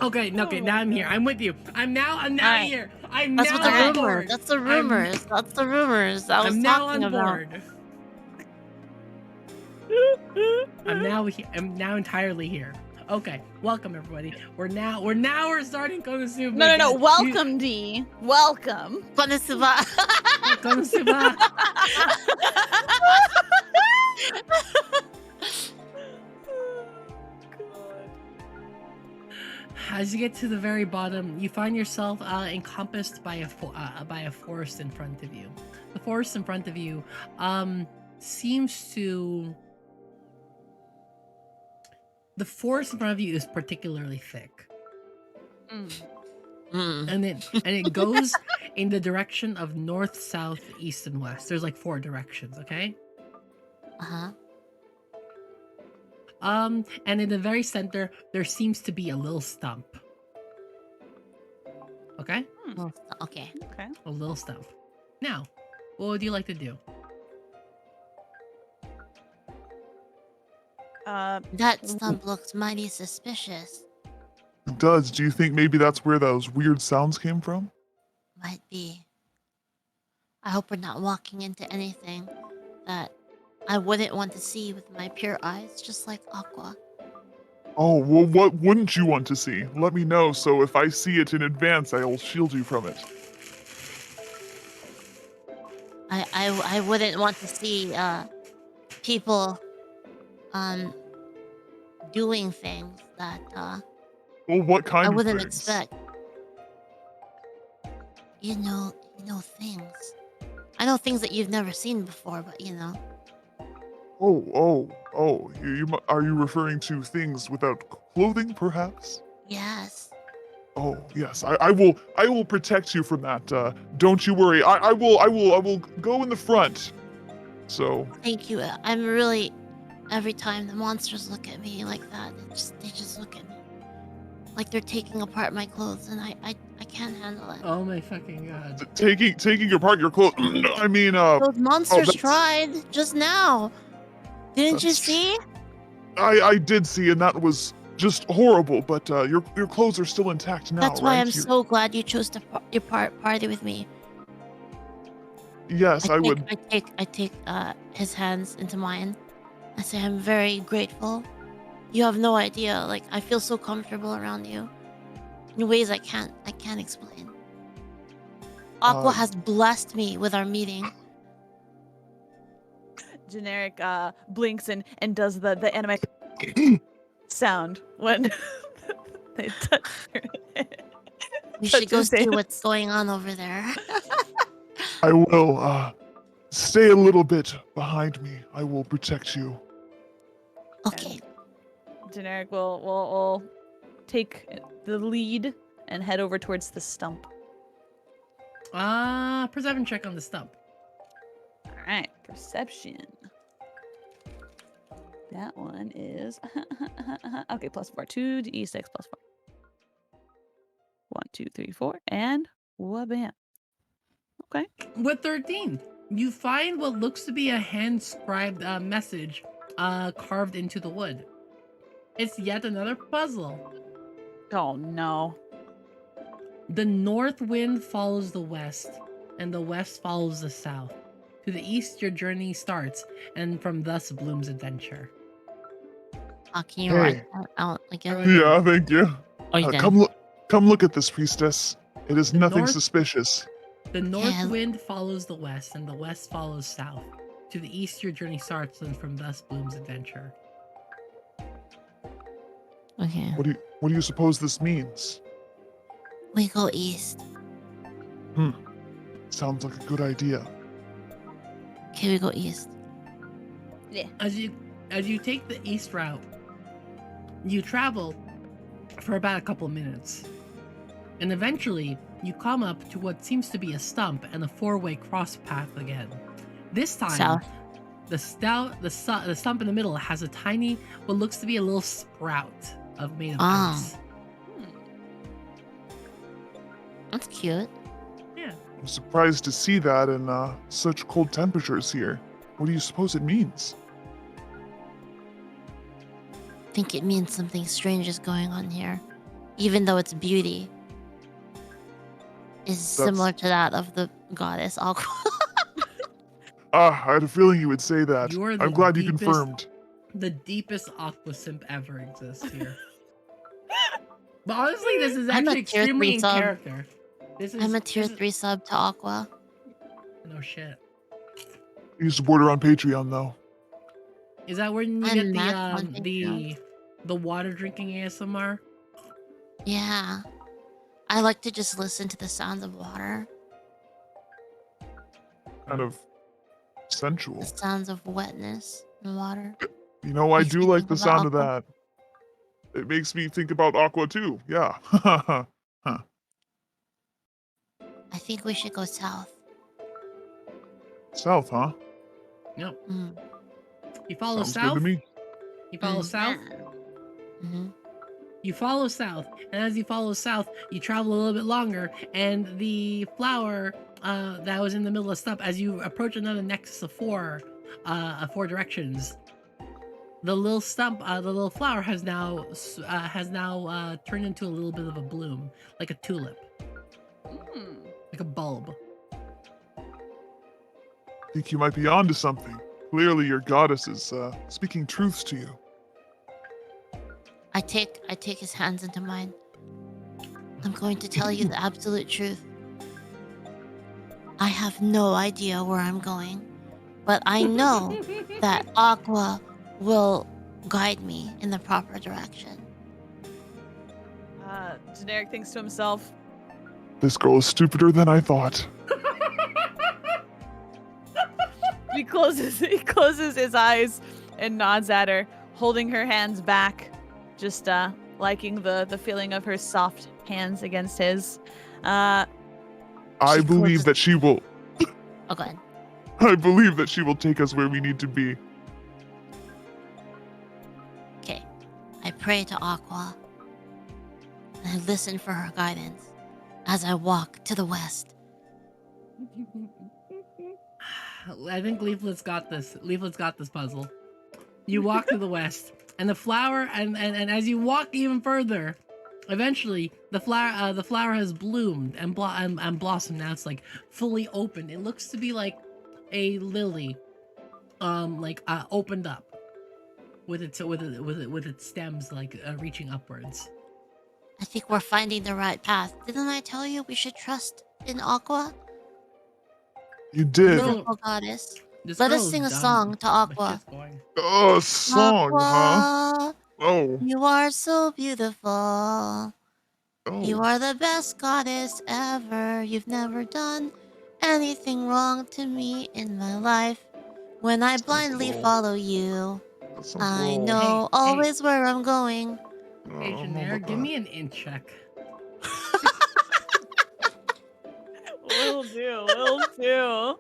Okay, now I'm here. I'm with you. I'm now Alright. here. I'm That's now what the on rumors. board. That's the rumors. That's the rumors. I was I'm now talking on about. board. I'm now entirely here. Okay, welcome everybody. We're starting Konosuba. No. again. Welcome, D. Welcome. Konosuba. Konosuba. As you get to the very bottom, you find yourself encompassed by a forest in front of you. The forest in front of you seems to. The forest in front of you is particularly thick, and it goes in the direction of north, south, east, and west. There's like 4 directions. Okay. Uh-huh. And in the very center, there seems to be a little stump. Okay? Okay. Okay. A little stump. Now, what would you like to do? That stump looks mighty suspicious. It does. Do you think maybe that's where those weird sounds came from? Might be. I hope we're not walking into anything that I wouldn't want to see with my pure eyes, just like Aqua. Oh, well, what wouldn't you want to see? Let me know, so if I see it in advance, I'll shield you from it. I wouldn't want to see people doing things that Well, what kind I of wouldn't things? expect. You know things. I know things that you've never seen before, but you know. Oh. Are you referring to things without clothing, perhaps? Yes. Oh yes, I will protect you from that. Don't you worry. I will go in the front. So Thank you. I'm really. Every time the monsters look at me like that, they just look at me like they're taking apart my clothes, and I can't handle it. Oh my fucking god. taking apart your clothes. I mean, Those monsters that's- tried just now. Didn't you That's- see? I did see, and that was just horrible. But your clothes are still intact now, That's why right? I'm so glad you chose to party with me. Yes, I would. I take his hands into mine. I say I'm very grateful. You have no idea. Like I feel so comfortable around you in ways I can't explain. Aqua has blessed me with our meeting. Generic blinks and does the anime sound when they touch her. We should go his see hand. what's going on over there. I will stay a little bit behind me. I will protect you. Okay. Generic will take the lead and head over towards the stump. Perception check on the stump. All right, perception. That one is okay. +4, 2d6 +4. 1, 2, 3, 4, and wha-bam. Okay. With 13, you find what looks to be a hand-scribed message carved into the wood. It's yet another puzzle. Oh no. The north wind follows the west, and the west follows the south. To the east, your journey starts, and from thus blooms adventure. Can you Hey. write that out again? Alright. Yeah, thank you. Oh, you did. Come look at this, priestess. It is The nothing north- suspicious. The north Yeah. wind follows the west, and the west follows south. To the east, your journey starts, and from thus blooms adventure. Okay. What do you suppose this means? We go east. Sounds like a good idea. Okay, we go east. As you take the east route, you travel for about a couple of minutes, and eventually you come up to what seems to be a stump and a four-way cross path again. This time, South. the stump in the middle has a tiny, what looks to be a little sprout made of Ah. ice. That's cute. Yeah. I'm surprised to see that in such cold temperatures here. What do you suppose it means? I think it means something strange is going on here, even though its beauty is similar to that of the goddess Aqua. I had a feeling you would say that. You are the I'm glad you deepest- confirmed. The deepest aqua simp ever exists here. But honestly, this is I'm a actually tier extremely 3 in sub. character. I'm a tier 3 sub to Aqua. No shit. You support her on Patreon though. Is that where you I'm get Mac on the water drinking ASMR? Yeah. I like to just listen to the sound of water, Kind of sensual. the sounds of wetness in water. You know, I Makes do me like think the about sound of Aqua. that. It makes me think about Aqua too. Yeah. I think we should go south. South, huh? Nope. Mm. You follow Sounds south. good to me. You follow south. hmm You follow south, and as you follow south, you travel a little bit longer, and the flower that was in the middle of the stump, as you approach another nexus of four directions, the little stump, the little flower has now turned into a little bit of a bloom, like a tulip, like a bulb. Think you might be onto something. Clearly, your goddess is speaking truths to you. I take his hands into mine. I'm going to tell you the absolute truth. I have no idea where I'm going, but I know that Aqua will guide me in the proper direction. Generic thinks to himself, This girl is stupider than I thought. he closes his eyes and nods at her, holding her hands back, just liking the feeling of her soft hands against his. I She believe closes- that she will. Oh, go ahead. I believe that she will take us where we need to be. Okay. I pray to Aqua. And I listen for her guidance as I walk to the west. I think Leaflet's got this. Leaflet's got this puzzle. You walk to the west, and the flower, and as you walk even further, eventually the flower has bloomed and blossomed. Now it's like fully open. It looks to be like a lily, opened up, with its stems reaching upwards. I think we're finding the right path. Didn't I tell you we should trust in Aqua? You did. No. Beautiful goddess. This Let us girl's sing a dumb, song to but Aqua. shit's going. Oh, a song, huh? Aqua, Oh. you are so beautiful. You Oh. are the best goddess ever. You've never done anything wrong to me in my life. When I blindly cool. follow you, That sounds I cool. know Hey, always where I'm going. Hey, I don't know Janair, about give that. me an int check. Will do. Will do.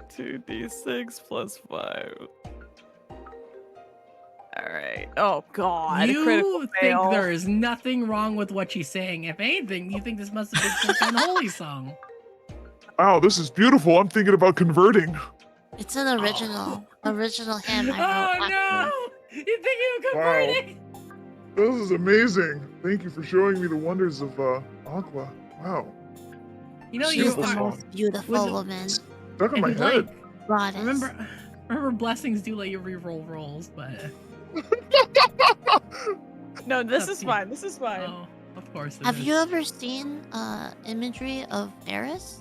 2d6 plus 5. All right. Oh God. You critical think fail. there is nothing wrong with what she's saying. If anything, you think this must have been some kind of holy song. Wow, this is beautiful. I'm thinking about converting. It's an original hymn I Oh wrote. no! You think you're Wow. converting? This is amazing. Thank you for showing me the wonders of Aqua. Wow. You know, She's you the Beautiful are. most beautiful With the- woman. Stuck in my And head. Goddess. remember, blessings do let you re-roll rolls, but No, this Up is to you. fine. This is fine. oh, of course. it Have is. you ever seen imagery of Eris?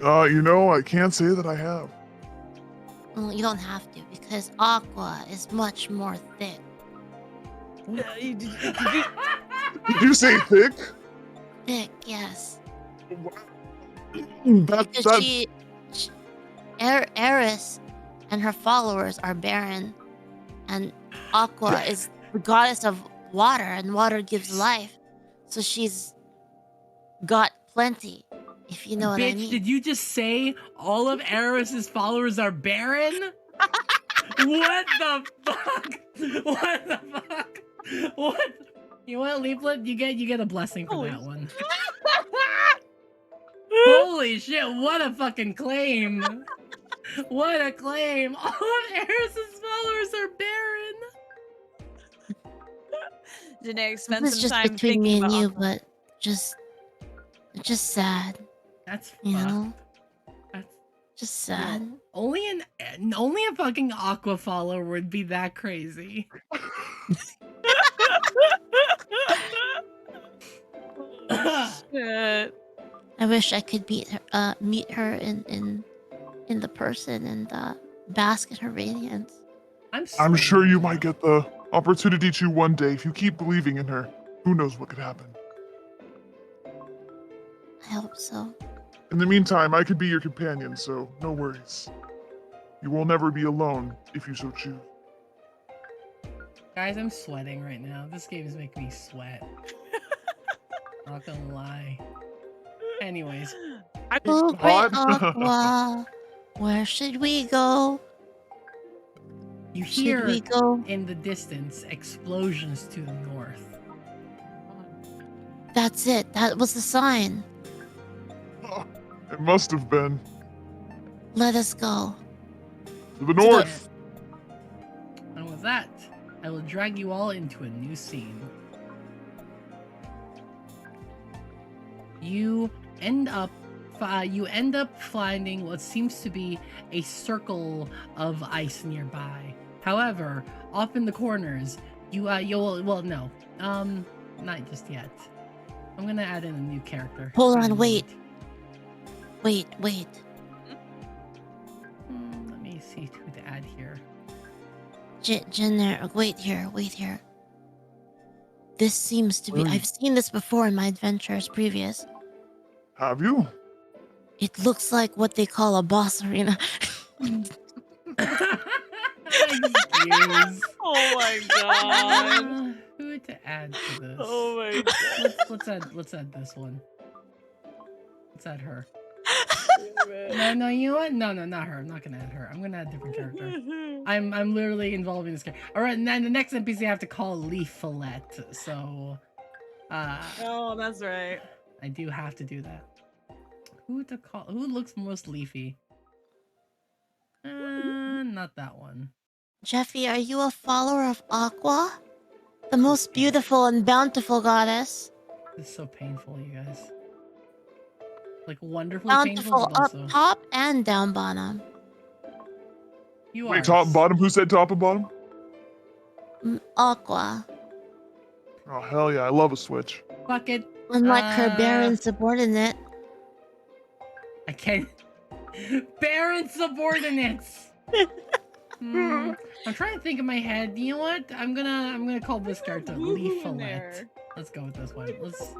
I can't say that I have. Well, you don't have to because Aqua is much more thick. Did Did you say thick? Thick, yes. That, Because that, Eris and her followers are barren, and Aqua is the goddess of water, and water gives life. So she's got plenty, if you know what I Bitch, mean. did you just say all of Eris's followers are barren? What the fuck? What the fuck? What? You want Leaflet? You get a blessing for Holy that one. Holy shit, what a fucking claim. What a claim. All of Eris's followers are barren. Janae spent This is some just time between me thinking and about you, Aqua. but just sad, That's you fucked. know? That's Just sad. only a fucking Aqua follower would be that crazy. Shit. I wish I could meet her in the person and bask in her radiance. I'm sweating sure right you now. might get the opportunity to one day if you keep believing in her. Who knows what could happen? I hope so. In the meantime, I could be your companion, so no worries. You will never be alone if you so choose. Guys, I'm sweating right now. This game is making me sweat. Not gonna lie. Anyways, Oh, great Hot? Aqua, where should we go? you Should hear we go? in the distance explosions to the north. That's it. That was the sign. It must have been. Let us go. To the north. And with that, I will drag you all into a new scene. You end up finding what seems to be a circle of ice nearby. However, off in the corners, not just yet. I'm gonna add in a new character. Hold in a on, wait. moment. Wait. Let me see who to add here. Jenner, wait here. This seems to be. Wait. I've seen this before in my adventures previous. Have you? It looks like what they call a boss arena. Excuse. Oh my god. Who to add to this? Oh my god. Let's add this one. Let's add her. Wait No, you know what? No, not her. I'm not gonna add her. I'm gonna add a different character. a minute. I'm literally involving this character. All right, and then the next NPC I have to call Leaflit. So, Oh, that's right. I do have to do that. Who to call? Who looks most leafy? Not that one. Jeffy, are you a follower of Aqua? The most beautiful and bountiful goddess. This is so painful, you guys. Like wonderfully painful, Bountiful but up also top and down bottom. you are. Wait, top and bottom? Who said top and bottom? Aqua. Oh, hell yeah. I love a switch. Bucket. Unlike her barren subordinate. I can't. Barren subordinates. I'm trying to think in my head. You know what? I'm gonna call this character Leaflit. Let's go with this one. Let's.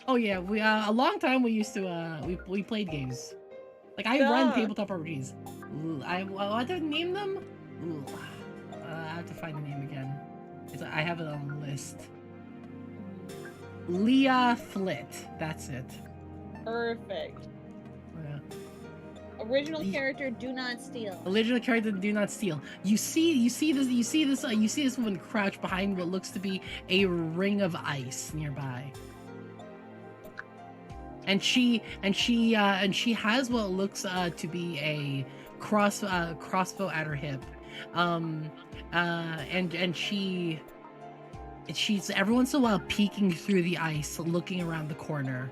Oh yeah, we a long time we used to we played games. Like I run tabletop RPGs. Ooh, I what do I name them? Ooh, I have to find the name again. I have it on the list. Leaflit. That's it. Perfect. Yeah. Original character, do not steal. Original character, do not steal. You see this woman crouch behind what looks to be a ring of ice nearby. And she has what looks to be a crossbow at her hip. And she's every once in a while peeking through the ice, looking around the corner.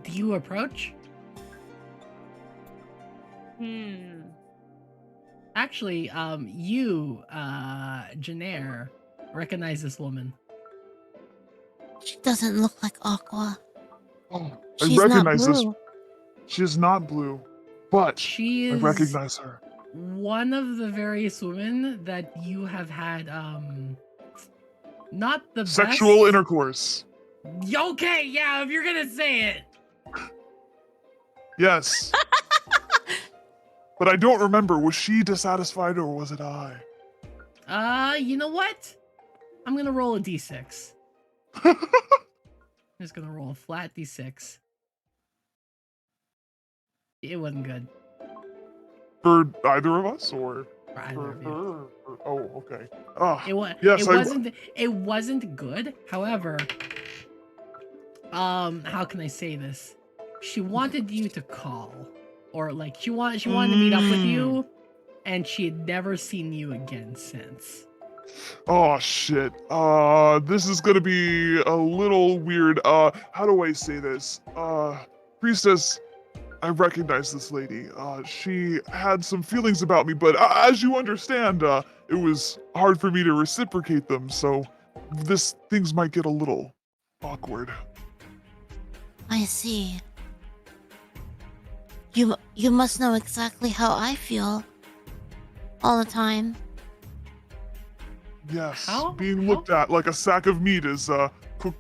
Do you approach? Actually, you, Janair, recognize this woman. She doesn't look like Aqua. Oh, She's I recognize not this. blue. She is not blue, but She I is recognize her. one of the various women that you have had, not the Sexual best. intercourse. Okay, yeah, if you're gonna say it. Yes. But I don't remember. Was she dissatisfied or was it I? You know what? I'm gonna roll a d6. I'm just gonna roll a flat d6. It wasn't good For either of us or for either for of you. her? Oh, okay. Ah, It yes, wasn't good. However, how can I say this? She wanted you to call, or like she wanted to meet up with you, and she had never seen you again since. Oh shit. This is gonna be a little weird. How do I say this? Priestess, I recognize this lady. She had some feelings about me, but as you understand, it was hard for me to reciprocate them, so things might get a little awkward. I see. You must know exactly how I feel. All the time. Yes, How? being looked at like a sack of meat is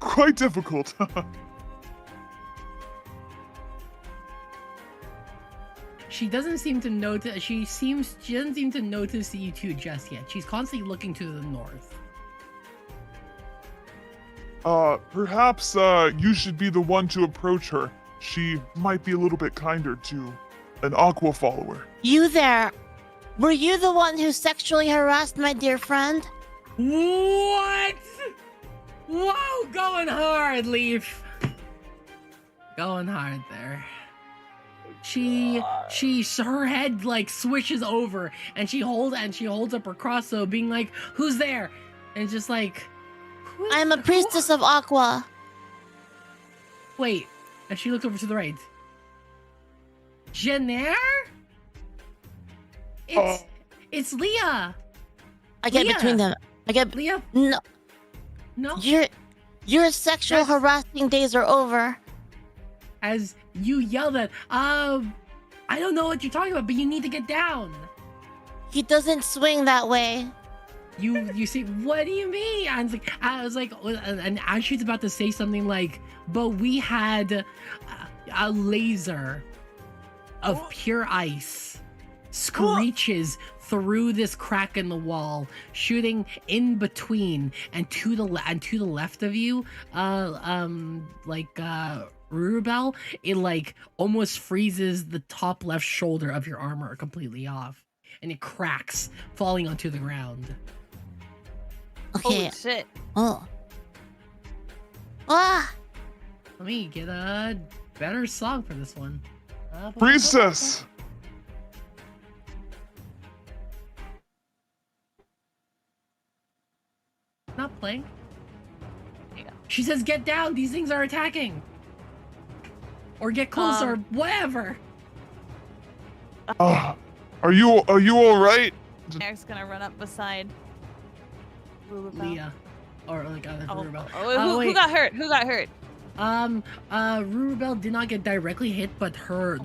quite difficult. She doesn't seem to notice. She doesn't seem to notice you two just yet. She's constantly looking to the north. Perhaps you should be the one to approach her. She might be a little bit kinder to an Aqua follower. You there. Were you the one who sexually harassed my dear friend? What? Whoa, going hard, Leaf. Going hard there. Her head like swishes over, and she holds up her crossbow, being like, "Who's there?" And it's just like, I'm a priestess of Aqua. Wait, and she looks over to the right. Janair? It's Leah. I get Leah. between them. I get Leah? no. No. Your sexual harassing days are over. As you yelled at, I don't know what you're talking about, but you need to get down. He doesn't swing that way. You see, what do you mean? I was like, and as she's about to say something like, but we had a laser of pure ice screeches through this crack in the wall, shooting in between and to the left of you, Rurubel, it like almost freezes the top left shoulder of your armor completely off, and it cracks, falling onto the ground. Okay. Holy shit. Oh. Ah! Let me get a better song for this one. Princess! Not playing. There you go. She says, "Get down! These things are attacking." Or get close, or whatever. Are you all right? Eric's gonna run up beside Rurubel. Leah, or like other Rurubel. Who wait. got hurt? Who got hurt? Rurubel did not get directly hit, but her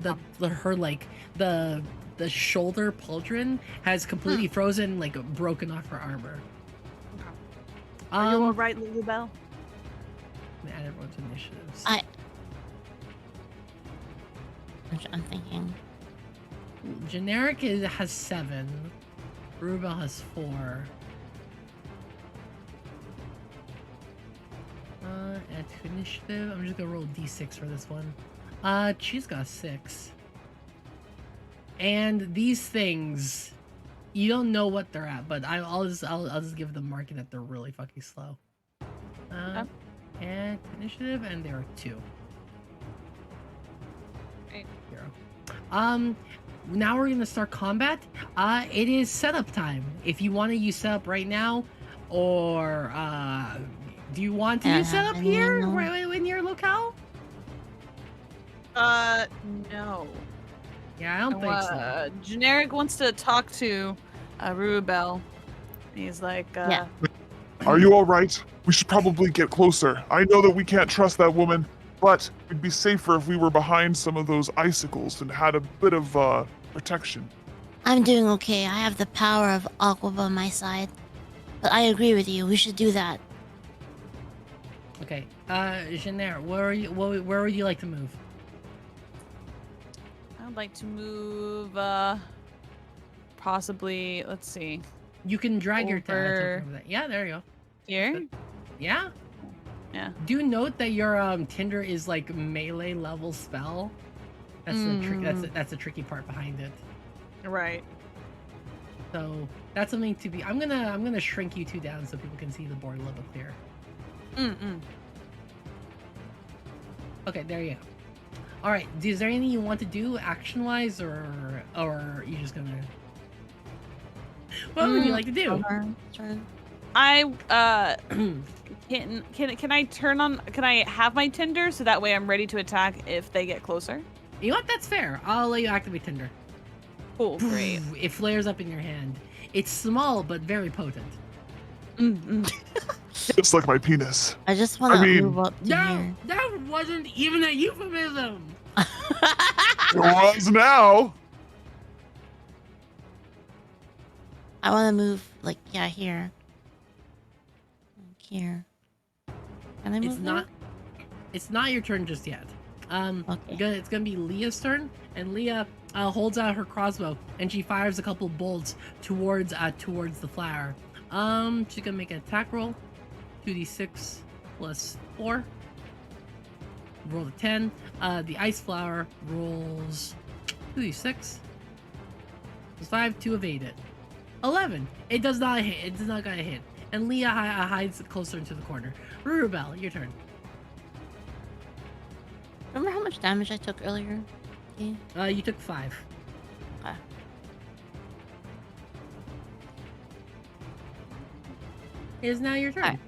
shoulder pauldron has completely frozen, like broken off her armor. Are you all right, Rurubel? Add everyone's initiatives. I'm thinking. Generic has 7. Rurubel has 4. Add to initiative. I'm just gonna roll d6 for this one. She's got 6. And these things, you don't know what they're at, but I'll just give them marking that they're really fucking slow. Add to initiative, and there are 2. Right. 0. Now we're gonna start combat. It is setup time. If you want to use setup right now, or do you want to use setup here, right in your locale? No. Yeah, I don't think so. Generic wants to talk to Rurubel. He's like, Yeah. Are you all right? We should probably get closer. I know that we can't trust that woman, but it'd be safer if we were behind some of those icicles and had a bit of protection. I'm doing okay. I have the power of Aqua on my side. But I agree with you. We should do that. Okay, Jenner, where would you like to move? I would like to move, possibly, let's see, You can drag your Over- over that. Yeah, there you go. here? Yeah. Yeah. Do note that your Tinder is like melee level spell. That's the trick. That's the tricky part behind it. Right. So that's something to be. I'm gonna shrink you 2 down so people can see the board a little bit clearer. Okay, there you go. All right. Is there anything you want to do action-wise, or are you just gonna? What would you like to do? I can I turn on? Can I have my Tinder so that way I'm ready to attack if they get closer? You know what? That's fair. I'll let you activate Tinder. Cool, great. It flares up in your hand. It's small but very potent. Just like my penis. I just want to I mean- move up to here. That wasn't even a euphemism. It was now. I want to move, like, yeah, here. Like here. Can I move It's not. It's not your turn just yet. Okay. It's gonna be Leah's turn, and Leah holds out her crossbow and she fires a couple bolts towards the flower. She's gonna make an attack roll. 2d6 plus 4. Roll a 10. The ice flower rolls 2d6 plus 5 to evade it. 11. It does not hit. It does not get a hit. And Leah hides closer into the corner. Rurubel, your turn. Remember how much damage I took earlier? Okay. You took 5. Okay. It is now your turn. Alright.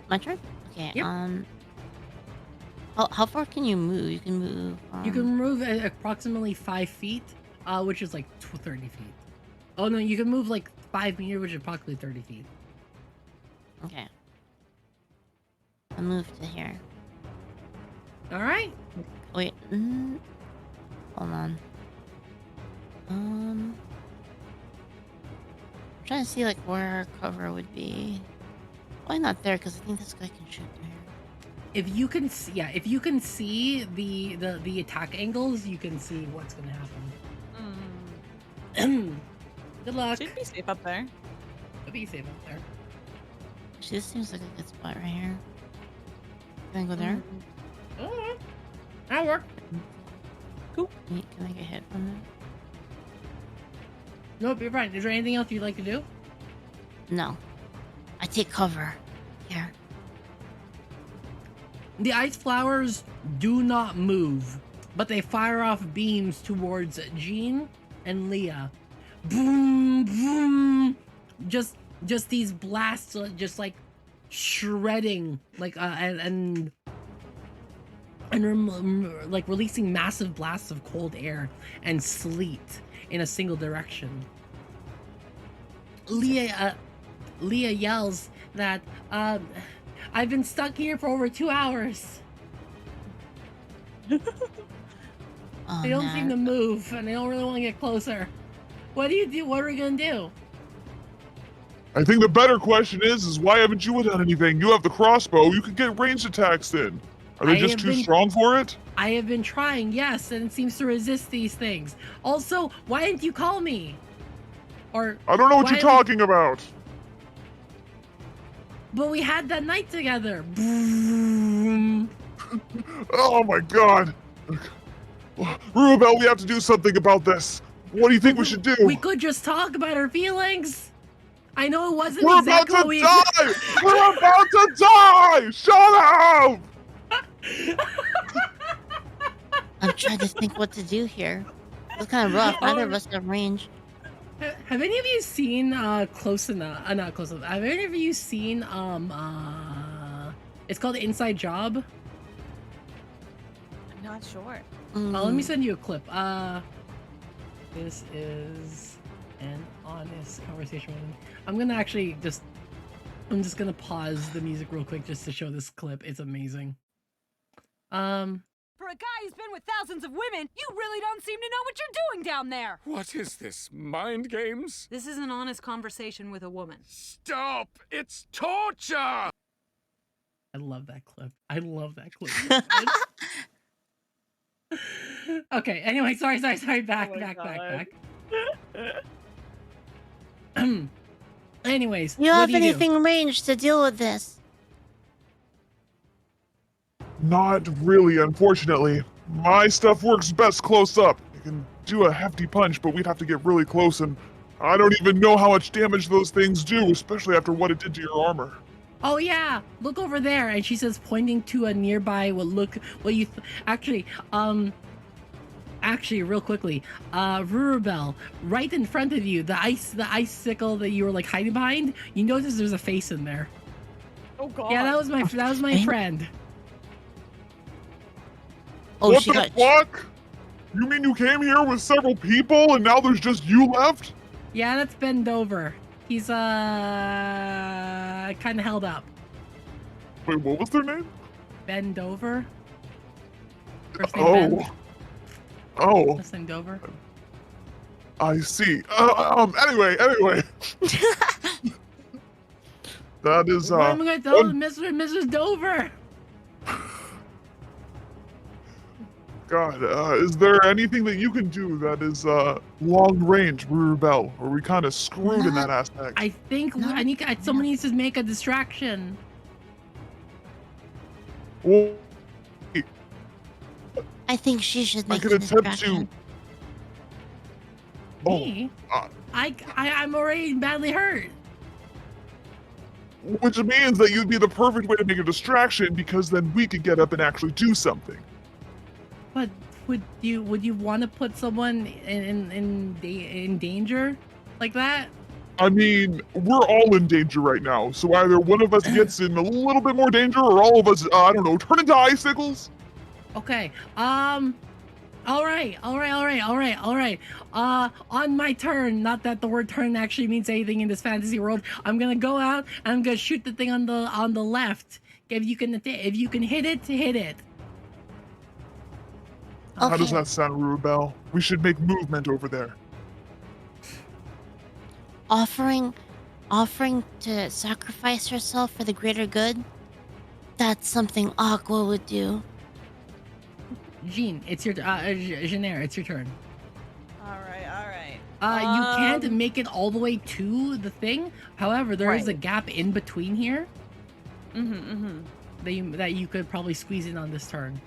My turn? Okay. Yep. How far can you move? You can move. You can move approximately 5 feet, which is like 30 feet. Oh no, you can move like 5 meters, which is approximately 30 feet. Okay. I'll move to here. All right. Wait. Hold on. I'm trying to see like where our cover would be. Why not there? Because I think this guy can shoot there. if you can see, yeah, if you can see the attack angles, you can see what's gonna happen. Good luck. Should be safe up there. Be safe out there. Actually, this seems like a good spot right here. Can I go there? Alright. That'll work. Can I get hit from there? Nope, you're fine. Is there anything else you'd like to do? No. I take cover. Here. The ice flowers do not move, but they fire off beams towards Jean and Leah. Boom, boom. Just these blasts, just like shredding, like and like releasing massive blasts of cold air and sleet in a single direction. Leah yells that I've been stuck here for over 2 hours. Oh, They don't seem to man. move, and they don't really want to get closer. What do you do? What are we gonna do? I think the better question is why haven't you done anything? You have the crossbow. You could get ranged attacks in. Are they I just have too been- strong for it? I have been trying, yes, and it seems to resist these things. Also, why didn't you call me? Or, I don't know what why you're haven't- talking about. but we had that night together. Boom. Oh my god. Rubel, we have to do something about this. What do you think we should do? We could just talk about our feelings. I know it wasn't We're exactly about what to we. die! We're about to die! Shut up! I'm trying to think what to do here. It's kind of rough. Neither of us have range. Have any of you seen Close Enough? Not Close Enough. Have any of you seen it's called Inside Job? I'm not sure. Let me send you a clip. This is an honest conversation with him. I'm gonna actually I'm just gonna pause the music real quick just to show this clip. It's amazing. For a guy who's been with thousands of women, you really don't seem to know what you're doing down there. What is this? Mind games? This is an honest conversation with a woman. Stop! It's torture! I love that clip. I love that clip. Okay, anyway, sorry. Back. Anyways, You don't what have do you do? anything ranged to deal with this. Not really, unfortunately. My stuff works best close up. I can do a hefty punch, but we'd have to get really close, and I don't even know how much damage those things do, especially after what it did to your armor. Oh yeah, look over there. And she says, pointing to a nearby. Actually, real quickly, Rurabel, right in front of you, the icicle that you were like hiding behind. You notice there's a face in there. Oh god. Yeah, that was my friend. Oh, What she the got. fuck? You mean you came here with several people and now there's just you left? Yeah, that's Bend Over. He's kind of held up. Wait, what was their name? Bend Over. First name Ben. Oh, Last name Dover. I see. Anyway. That is, What am I gonna tell Mr. and Mrs. Dover? God, is there anything that you can do that is, long range, Rubel? Or are we kind of screwed in that aspect? I think someone needs to make a distraction. Well, I think she should I make could the attempt distraction. to... Oh, Me? I'm already badly hurt. which means that you'd be the perfect way to make a distraction because then we could get up and actually do something. But would you want to put someone in danger like that? I mean, we're all in danger right now, so either one of us gets in a little bit more danger or all of us, I don't know, turn into icicles? Okay. All right. On my turn, not that the word turn actually means anything in this fantasy world, I'm gonna go out and I'm gonna shoot the thing on the left. If you can hit it, hit it. How does Okay. that sound, Rubel? We should make movement over there. Offering to sacrifice herself for the greater good. That's something Aqua would do. Jean, it's your Jenner, it's your turn. All right. You can't make it all the way to the thing. However, there is a Right. gap in between here Mm-hmm. that you could probably squeeze in on this turn.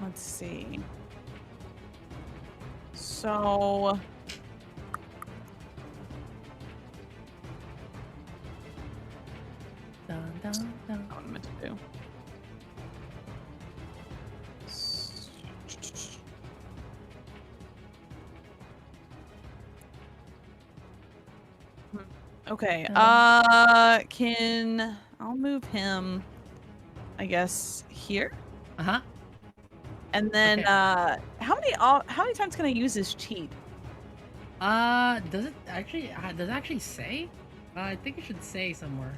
Let's see. So. Dun, dun, dun. What am I meant to do? Okay. I'll move him, I guess, here. Uh-huh. And then Okay. how many times can I use this cheat? Does it actually say? I think it should say somewhere.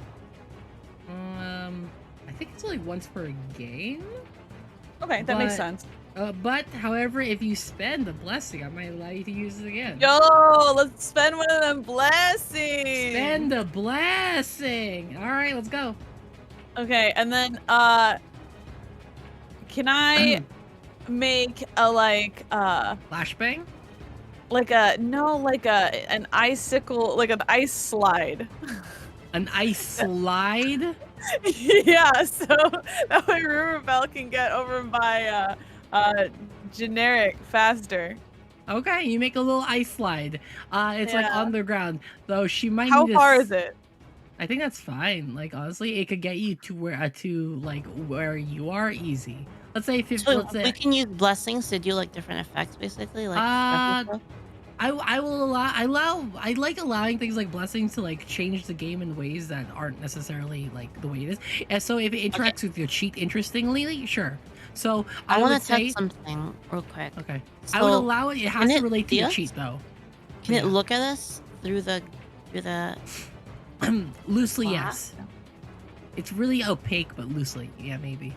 I think it's only once per game. Okay, that makes But- sense. But however, if you spend the blessing, I might allow you to use it again. Yo, let's spend one of them blessings. Spend the blessing. All right, let's go. Okay, and then can I make a Flashbang. an icicle, like an ice slide? An ice slide. Yeah, so that way Riverbell can get over by generic faster. Okay, you make a little ice slide. It's like Yeah. on the ground, though. She might. How need far is it? I think that's fine. Like honestly, it could get you to where you are easy. Let's say 50. So Let's say we can use blessings to do like different effects, basically. Like special stuff? I will I like allowing things like blessings to like change the game in ways that aren't necessarily like the way it is. And so if it interacts with your cheat interestingly, sure. So I would want to say test something real quick. okay. So, I would allow it. It has can to it relate to see your us? cheat though. Can it Yeah. look at us through the Loosely, glass? yes. It's really opaque, but loosely, yeah, maybe.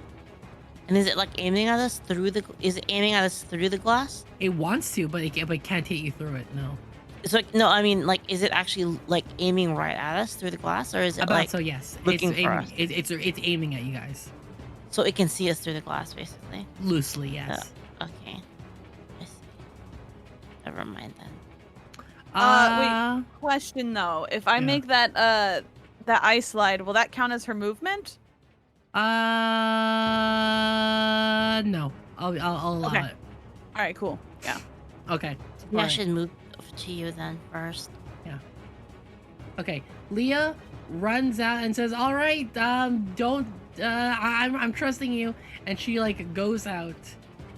And is it like aiming at us through the? Is it aiming at us through the glass? It wants to, but it can't hit you through it. No. It's like no, I mean like, is it actually like aiming right at us through the glass, or is it About like so yes, looking it's for aiming, us? it's aiming at you guys so it can see us through the glass, basically? loosely, yes. Okay. I see. Never mind then. Wait. Question though, if I Yeah. make that ice slide, will that count as her movement? No. I'll allow Okay. it. All right, cool. Yeah. Okay. Yeah, I Alright. should move to you then first. Okay. Leah runs out and says, "All right, don't. I'm trusting you." And she like goes out,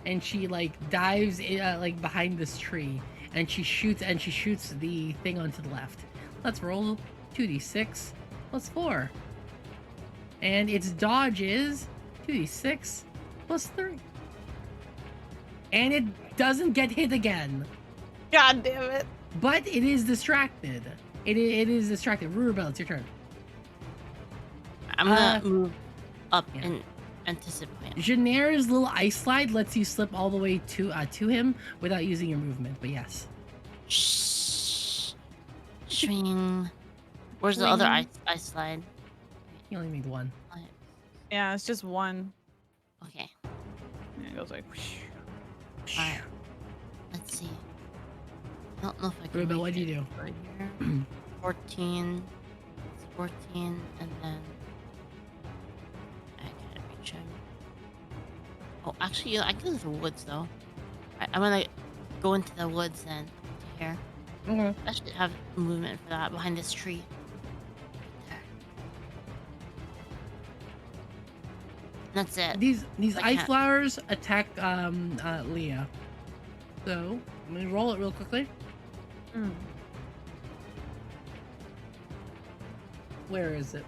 and she like dives in, like behind this tree, and she shoots the thing onto the left. Let's roll 2d6 plus 4, and its dodge is 2d6 plus 3, and it doesn't get hit again. God damn it. But it is distracted. It is distracted. Rurabelle, it's your turn. I'm gonna move up yeah. and anticipate. Jenner's little ice slide lets you slip all the way to him without using your movement. But yes, Shh. Swing. Where's the other Swing. ice slide? you only need one. Yeah, it's just one. Okay. And it goes like. whoosh. Alright. Let's see. I don't know if I can. Rurabelle, make what'd you it do? right here. 14. It's 14, and then I can't reach him. Oh, actually, I can go to the woods though. I'm gonna go into the woods then. To here. Okay. I should have movement for that behind this tree. There. That's it. These I ice can't. flowers attack Leah. So I'm gonna roll it real quickly. Mm. Where is it?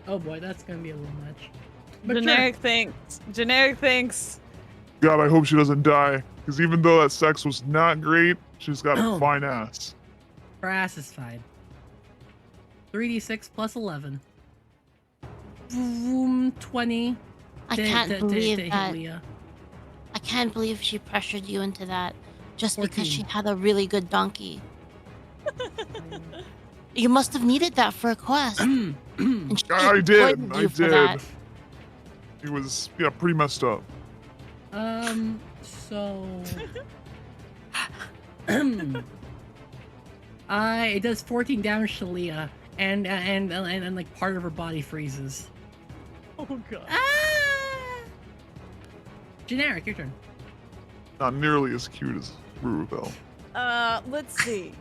Oh boy, that's gonna be a little much. But Generic thinks. God, I hope she doesn't die. Because even though that sex was not great, she's got a fine ass. her ass is fine. 3d6 plus 11. 20. I to- can't to believe hit that. Leah. I can't believe she pressured you into that just because 14. she had a really good donkey. You must have needed that for a quest. And she I did. exploited I you for did. that. He was pretty messed up. So it does 14 damage to Leah, and like part of her body freezes. Oh god. Ah! Generic, your turn. Not nearly as cute as Rurubel. Let's see.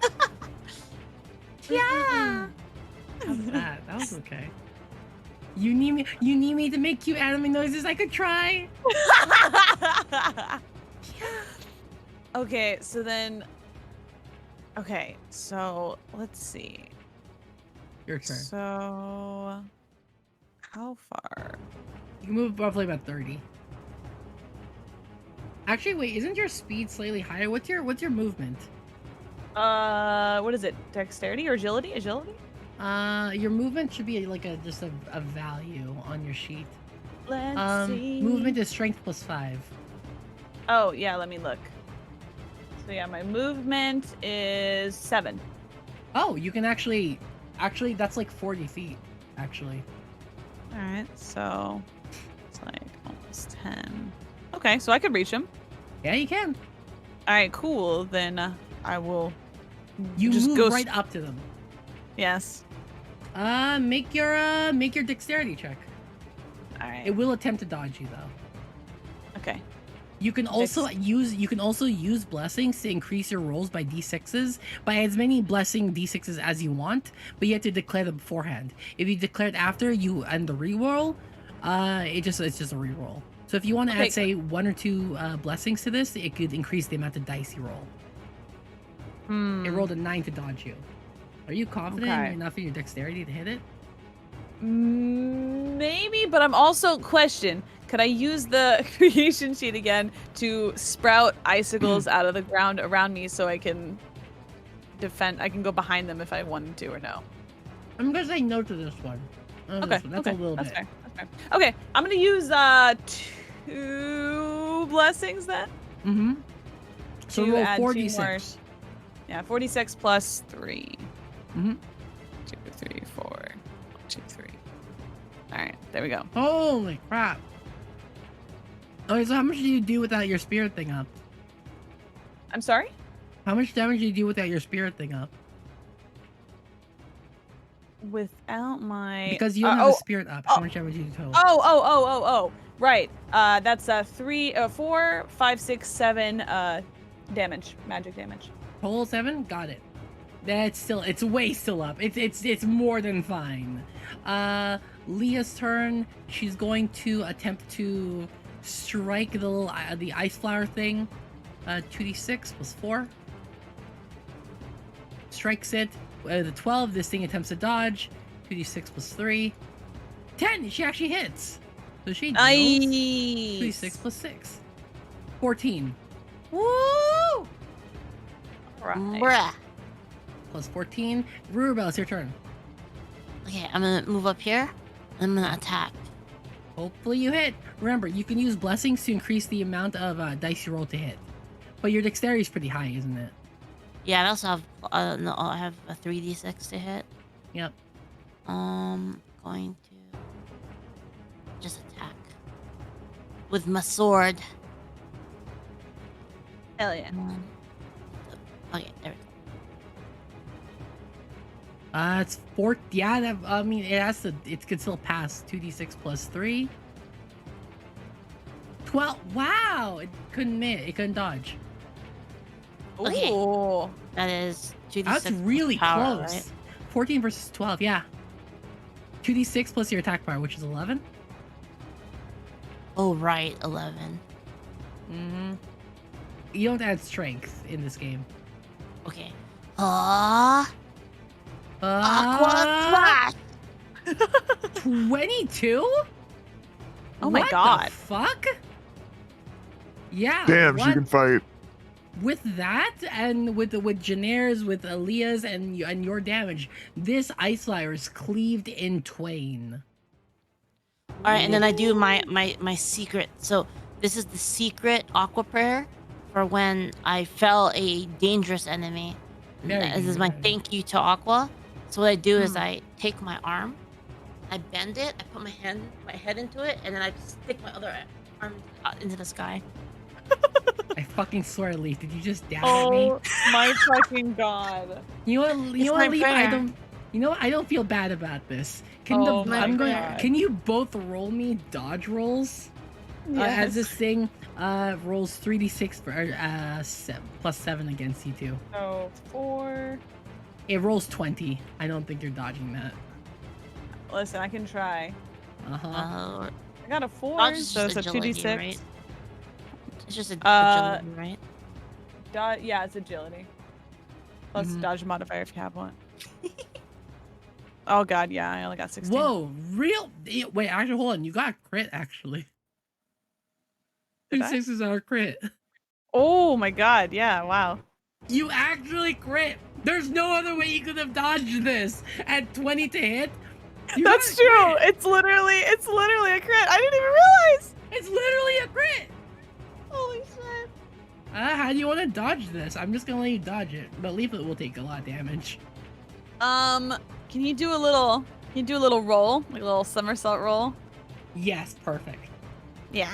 Yeah. How's that? That was okay. You need me to make cute anime noises? I could try. Okay, so then. Okay, so let's see. Your turn. So, how far? You can move roughly about 30. Actually, wait, isn't your speed slightly higher? What's your movement? What is it? Dexterity or agility? Agility? Your movement should be like just a value on your sheet. Let's see. Movement is strength plus 5. Oh yeah, let me look. So yeah, my movement is 7. Oh, you can actually that's like 40 feet. Actually, All right, so it's like almost 10. Okay, so I could reach him. yeah, you can. All right, cool. Then I will. You just move go right up to them. Yes. Make your dexterity check. All right. It will attempt to dodge you though. Okay. You can also use blessings to increase your rolls by d6s by as many blessing d6s as you want, but you have to declare them beforehand. If you declare it after you end the reroll, it's just a reroll. So if you want to add say 1 or 2 blessings to this, it could increase the amount of dice you roll. It rolled a 9 to dodge you. Are you confident enough in your dexterity to hit it? Maybe, but I'm also question. Could I use the creation sheet again to sprout icicles out of the ground around me so I can defend? I can go behind them if I wanted to, or no? I'm gonna say no to this one. Okay, This one. That's okay, a little that's bit. fair. That's fair. Okay, I'm gonna use 2 blessings then. Mm-hmm. So To roll add 2 4d6. more. Yeah, 46 plus 3. Mm-hmm. 2, 3, 4. 2, 3. All right, there we go. Holy crap. Okay, so how much do you do without your spirit thing up? I'm sorry. How much damage do you do without your spirit thing up? Without my Because you don't have the spirit up. How much damage do you do total? Oh. Right. That's 4, 5, 6, 7 damage. Magic damage. Total 7? Got it. It's way still up. It's more than fine. Leah's turn. She's going to attempt to strike the ice flower thing. 2d6 plus 4. Strikes it. The 12, this thing attempts to dodge. 2d6 plus 3. 10! She actually hits! So she deals Nice. 2d6 plus 6. 14. Woo! Right. Bruh. Plus 14. Rurubel, it's your turn. Okay, I'm gonna move up here. I'm gonna attack. Hopefully you hit. Remember, you can use blessings to increase the amount of dice you roll to hit. But your dexterity is pretty high, isn't it? Yeah, I also have no, I have a 3d6 to hit. Yep. Going to just attack with my sword. Hell yeah. Okay, there we go. It's 4. Yeah, that, I mean, it could still pass 2d6 plus 3. 12. Wow! It couldn't miss. It couldn't dodge. Okay. Ooh. That is 2d6. That's really power, close. right? 14 versus 12, yeah. 2d6 plus your attack power, which is 11. Oh, right, 11. Mm-hmm. You don't add strength in this game. Okay. Aqua Ah, Smash! 22? Oh my What god. the fuck? Yeah. Damn, she what? can fight. With that, and with Janair's, with Aaliyah's, and your damage, this ice flower is cleaved in twain. All right, and then I do my secret. So this is the secret aqua prayer for when I fell a dangerous enemy. Very This is my good. thank you to Aqua. So what I do is I take my arm, I bend it, I put my head into it, and then I stick my other arm into the sky. I fucking swear, Leaf. Did you just dab at me? Oh my fucking god. You know what? You It's know my what, Leaf? I prayer. don't. You know what? I don't feel bad about this. Oh my I'm going. God. Can you both roll me dodge rolls? As this thing rolls 3d6 for +7 against you two. So 4. It rolls 20. I don't think you're dodging that. Listen, I can try. Uh-huh. Uh, I got a 4, dodge is so just it's a agility, 2d6. right? It's just Uh, agility, right? Yeah, it's agility. Plus Mhm. dodge modifier if you have one. Oh god, yeah, I only got 16. Whoa, real? Wait, actually, hold on. You got a crit, actually. Did 2 I? 6s are a crit. Oh my god, yeah, wow. You actually crit. There's no other way you could have dodged this at 20 to hit. You That's got a true. crit. It's literally a crit. I didn't even realize. It's literally a crit. Holy shit. How do you want to dodge this? I'm just gonna let you dodge it, but Leaflit will take a lot of damage. Can you do a little roll? Like a little somersault roll? Yes, perfect. Yeah.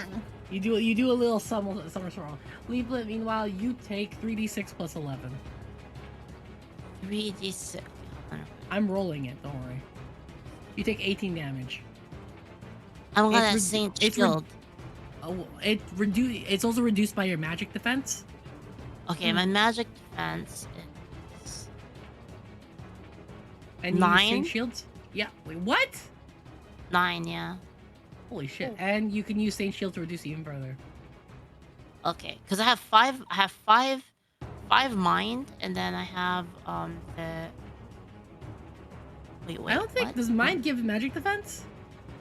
You do a little somersault roll. Leaflit, meanwhile, you take 3d6 plus 11. 3d6. I'm rolling it. Don't worry. You take 18 damage. I'm gonna It's Saint it's Shield. Oh, It's also reduced by your magic defense. Okay, my magic defense is And you use 9? Saint Shields. Yeah. Wait, what? 9, yeah. Holy shit! And you can use Saint Shield to reduce even further. Okay, because I have 5. I have 5 mind, and then I have the. Wait. I don't think what? does mind give magic defense.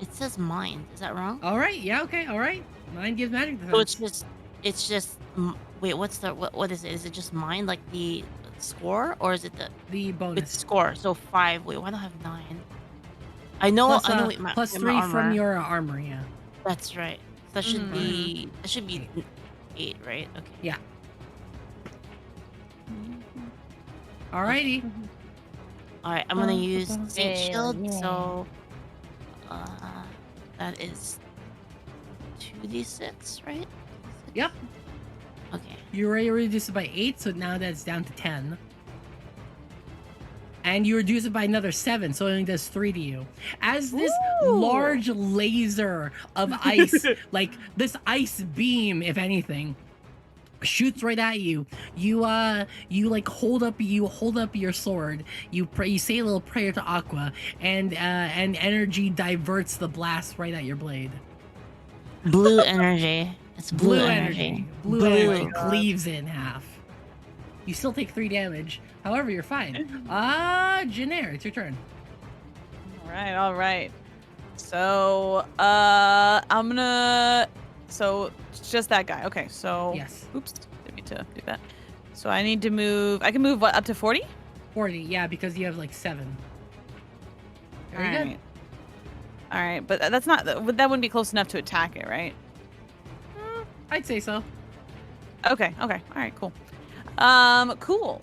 It says mind. Is that wrong? All right. Yeah. Okay. All right. Mind gives magic defense. So it's just. Wait, what is it? Is it just mind, like the score, or is it the it's bonus. score? So 5. Wait, why do I have 9? I know. Plus, I know. Wait, plus my 3 armor. from your armor. Yeah. That's right. That should be. That should be 8, right? Okay. Yeah. Alrighty. All right, I'm gonna use Saint Yeah, Shield. yeah. So, that is 2d6, right? 2d6? Yep. Okay. You already reduced it by 8, so now that's down to 10. And you reduce it by another 7, so it only does 3 to you. As this large laser of ice, like this ice beam, if anything, shoots right at you. You like hold up your sword. You say a little prayer to Aqua, and energy diverts the blast right at your blade. Blue energy. It's blue energy. Blue energy cleaves it in half. You still take 3 damage. However, you're fine. Janair, it's your turn. All right. So, I'm gonna. So, it's just that guy. Okay, so. Yes. Oops, didn't mean to do that. So I need to move. I can move what, up to 40? 40, yeah, because you have like 7. Very good. All right, but that's not. That wouldn't be close enough to attack it, right? I'd say so. Okay. All right. Cool. Cool.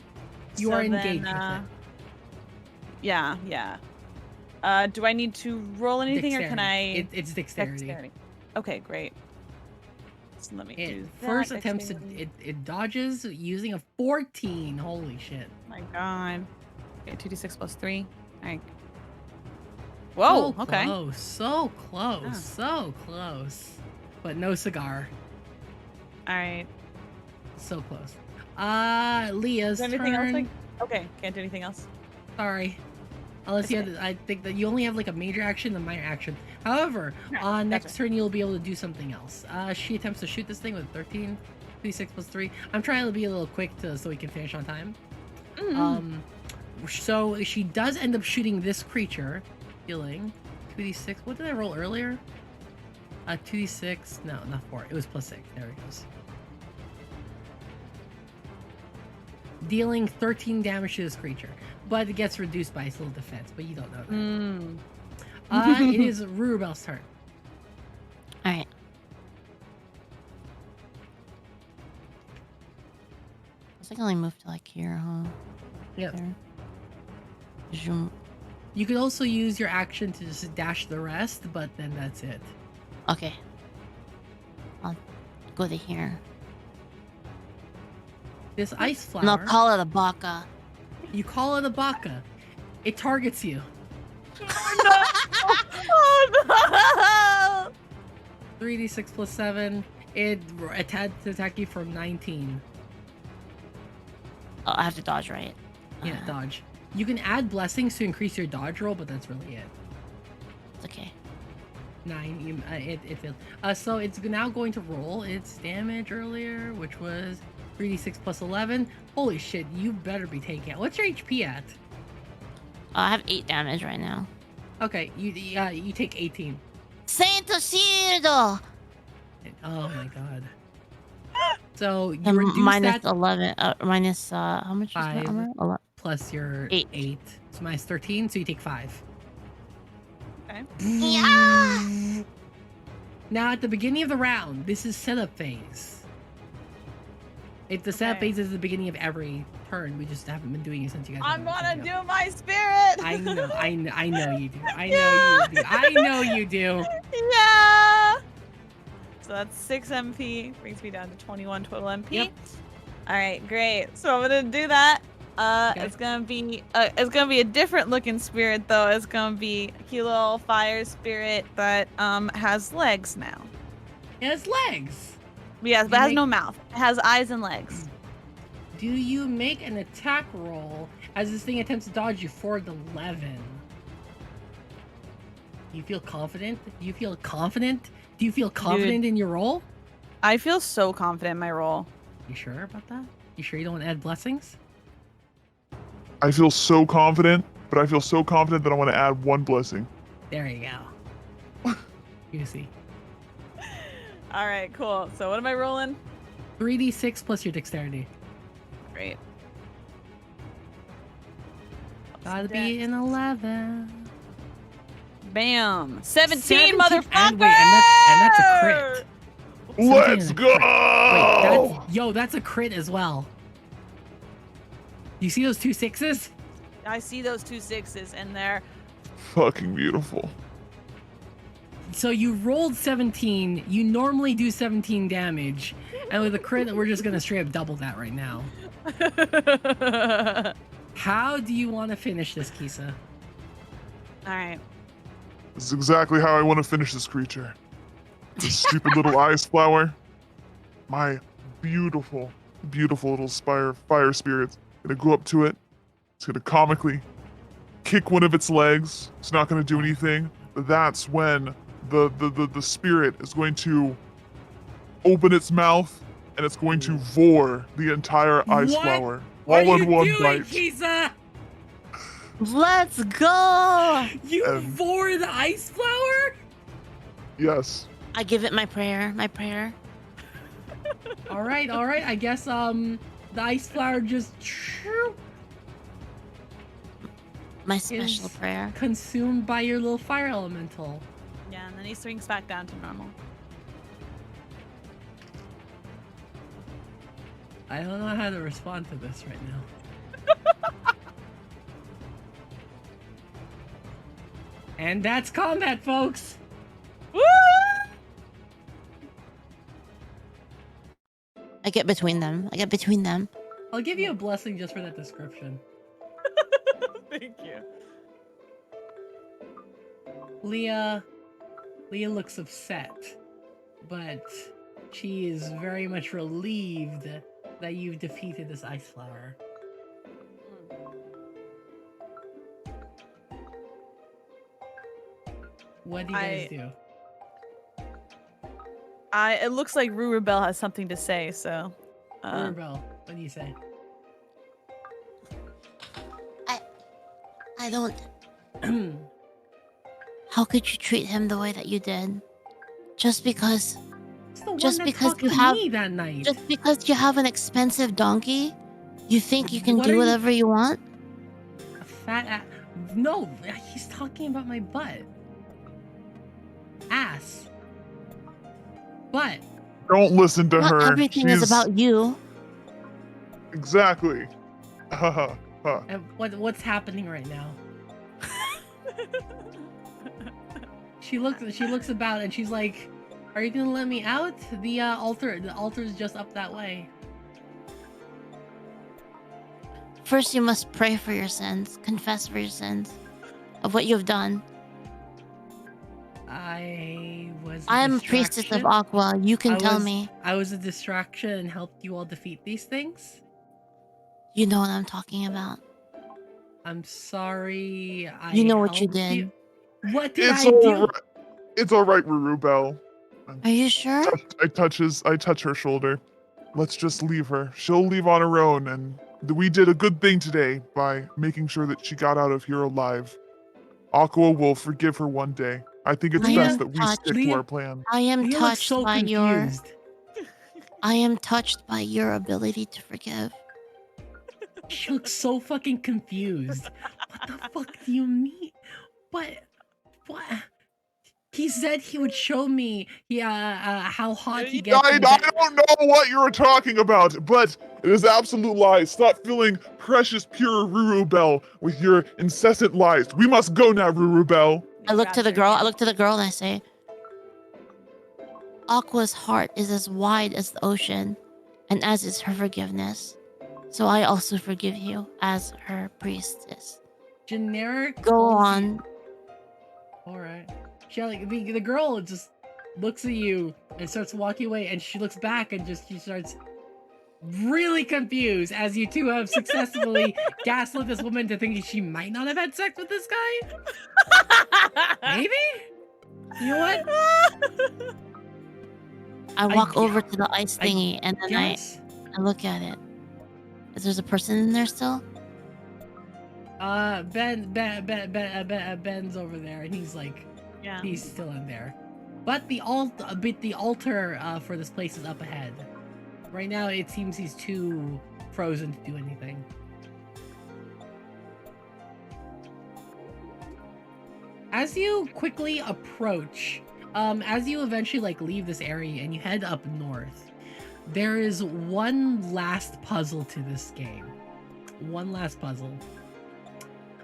You are engaged with it. Yeah. Do I need to roll anything, or can I? It's dexterity. Okay, great. So let me do that. First attempts Dexterity. it dodges using a 14. Holy shit. My God. Okay, 2d6 plus 3. All right. Whoa. So Okay. close, so close, Yeah. so close. But no cigar. All right. So close. Leah's Is there anything turn. else? Okay. Can't do anything else. Sorry. Unless you Okay. have, I think that you only have like a major action and a minor action. However, Right, next gotcha. turn you'll be able to do something else. She attempts to shoot this thing with 13, 3d6 plus 3. I'm trying to be a little quick so we can finish on time. So she does end up shooting this creature, healing 2d6. What did I roll earlier? 2d6. No, not 4. It was plus 6. There it goes. Dealing 13 damage to this creature, but it gets reduced by its little defense. But you don't know that. It is Rurubel's turn. All right. I think I only moved to like here, huh? Yep. There. Zoom. You could also use your action to just dash the rest, but then that's it. Okay. I'll go to here. This ice And I'll flower, call it a baka. you call it a baka. It targets you. Oh 3d6 plus 7. It attempts to attack you from 19. Oh, I have to dodge, right? Yeah, dodge. You can add blessings to increase your dodge roll, but that's really it. It's okay. 9. It failed. So it's now going to roll its damage earlier, which was 3d6 plus 11. Holy shit, you better be taking it. What's your HP at? I have 8 damage right now. Okay, you take 18. Santo Shield! Oh my god. So you And reduce minus that 11. Minus, how much is the 5 armor? plus your 8. 8. So minus 13, so you take 5. Okay. Yeah! Now at the beginning of the round, this is setup phase. If the setup Okay. phase is the beginning of every turn, we just haven't been doing it since you guys. I'm haven't been gonna setting up. do my spirit. I know you do. I know you do. Yeah. So that's 6 MP, brings me down to 21 total MP. Yep. All right, great. So I'm gonna do that. Okay. It's gonna be a different looking spirit though. It's gonna be a cute little fire spirit that has legs now. It has legs. Yes, but You has make- no mouth. It has eyes and legs. Do you make an attack roll as this thing attempts to dodge you for the 11? Do you feel confident? Do you feel confident? Do you feel confident in your roll? I feel so confident in my roll. You sure about that? You sure you don't want to add blessings? I feel so confident, but I feel so confident that I want to add one blessing. There you go. You see. All right, cool. So what am I rolling? 3d6 plus your dexterity. Great. Gotta be an 11. Bam. 17, 17 motherfucker. And wait, and that's a crit. 17 Let's is a go! crit. Wait, that's a crit as well. You see those 2 6s? I see those 2 6s and they're Fucking beautiful. So you rolled 17. You normally do 17 damage. And with a crit, we're just gonna straight up double that right now. How do you want to finish this, Kisa? All right. This is exactly how I want to finish this creature. This stupid little ice flower. My beautiful, beautiful little fire spirit's gonna go up to it. It's gonna comically kick one of its legs. It's not gonna do anything. But that's when the spirit is going to open its mouth and it's going to vor the entire ice What flower What all are in you one doing, bite. Kisa? Let's go! You Um, vor the ice flower? Yes. I give it my prayer. All right. I guess the ice flower just My special Is- prayer. consumed by your little fire elemental. Yeah, and then he swings back down to normal. I don't know how to respond to this right now. And that's combat, folks. Woo! I get between them. I'll give you a blessing just for that description. Thank you. Leah looks upset, but she is very much relieved that you've defeated this ice flower. What do you guys do? It looks like Rue Rebel has something to say, so. Rebel, what do you say? I don't. How could you treat him the way that you did? Just because It's the one Just that because talked you to have- me that night. just because you have an expensive donkey, you think you can What do are you- whatever you want? A fat ass. No, he's talking about my butt. Ass. Butt. Don't listen to Not her. everything is She's- about you. Exactly. Huh. What's happening right now? She looks about and she's like, "Are you gonna let me out? The altar's just up that way." First, you must pray for your sins, confess for your sins of what you've done. I was. I am priestess of distraction. Aqua. You can tell was- me. I was a distraction and helped you all defeat these things. You know what I'm talking about. I'm sorry. You know what you helped did. What did It's I all do? right. It's all right, Rurubel. Are you sure? I touch her shoulder. Let's just leave her. She'll leave on her own, and we did a good thing today by making sure that she got out of here alive. Aqua will forgive her one day. I think it's I best am that we touched. stick to Leah- our plan. I am You look touched so by your. confused. I am touched by your ability to forgive. She looks so fucking confused. What the fuck do you mean? What? He said he would show me how hot he gets. I don't know what you're talking about, but it is absolute lies. Stop feeling precious, pure Rurubel with your incessant lies. We must go now, Rurubel. I look to the girl. I look to the girl and I say, Aqua's heart is as wide as the ocean, and as is her forgiveness. So I also forgive you as her priestess. Generic. Go on. All right. Shelly, the girl just looks at you and starts walking away, and she looks back and she starts really confused as you two have successfully gaslit this woman to thinking she might not have had sex with this guy. Maybe. You know what? I walk over to the ice thingy and then Yes. I look at it. Is there a person in there still? Ben's over there, and he's like, Yeah. he's still in there. But the altar for this place is up ahead. Right now, it seems he's too frozen to do anything. As you quickly approach, as you eventually leave this area and you head up north, there is one last puzzle to this game. One last puzzle.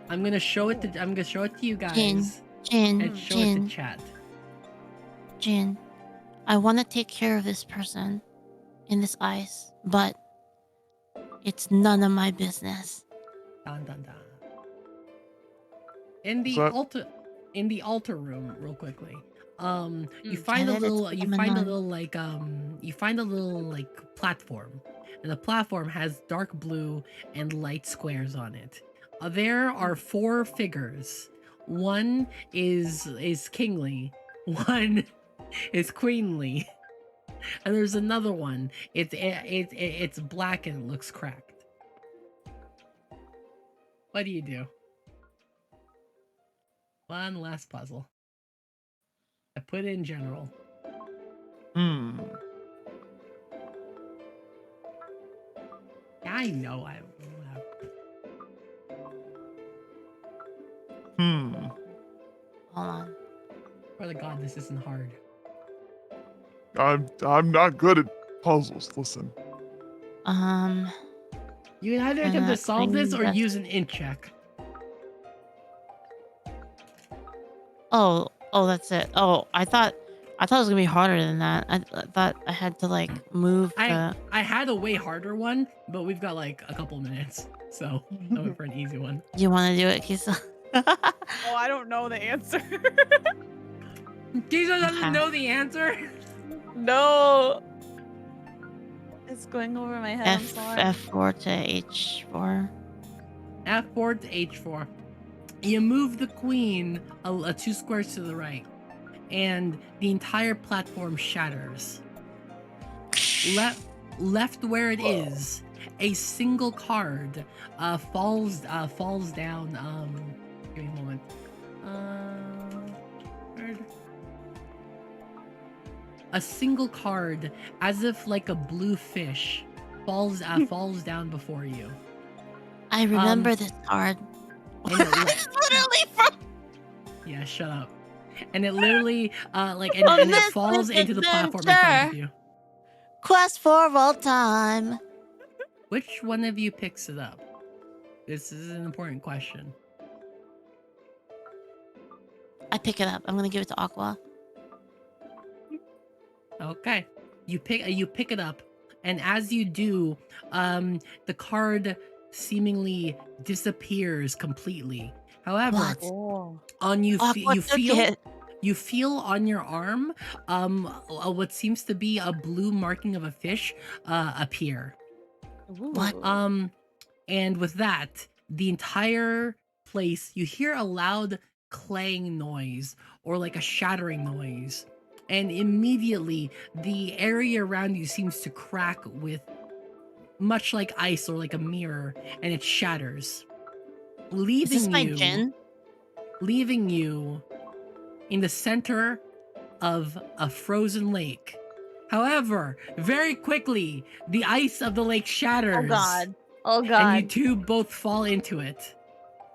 I'm gonna show it to you guys and show it to chat. Jin, I want to take care of this person in this ice, but it's none of my business. Dun dun dun. In the altar room, real quickly. You find a little platform, and the platform has dark blue and light squares on it. There are 4 figures. One is kingly, one is queenly, and there's another one. It's black and it looks cracked. What do you do? One last puzzle. I put in general. I know I. Hold on. For the god, this isn't hard. I'm not good at puzzles. Listen. You can either attempt to solve this or use an int check. Oh, that's it. Oh, I thought it was gonna be harder than that. I thought I had to move. I had a way harder one, but we've got a couple minutes, so I went for an easy one. You want to do it, Kisa? Oh, I don't know the answer. Kisa doesn't know the answer. No. It's going over my head. I'm sorry. F4 to H4. F4 to H4. You move the queen 2 squares to the right, and the entire platform shatters. Left where it is, a single card falls down. Give me a moment. A single card, as if like a blue fish, falls down before you. I remember this card. And it It's literally from. Yeah, shut up. And it literally, and it falls into the platform in front of you. Quest for all time. Which one of you picks it up? This is an important question. I pick it up. I'm gonna give it to Aqua. Okay. You pick it up, and as you do, the card seemingly disappears completely. However, What? Oh. on you Aqua took it. you feel on your arm what seems to be a blue marking of a fish appear. What? And with that, the entire place, you hear a loud clang noise or like a shattering noise. And immediately, the area around you seems to crack with much like ice or like a mirror, and it shatters, Is this my leaving Jin? you in the center of a frozen lake. However, very quickly, the ice of the lake shatters. Oh god. Oh And you god. two both fall into it,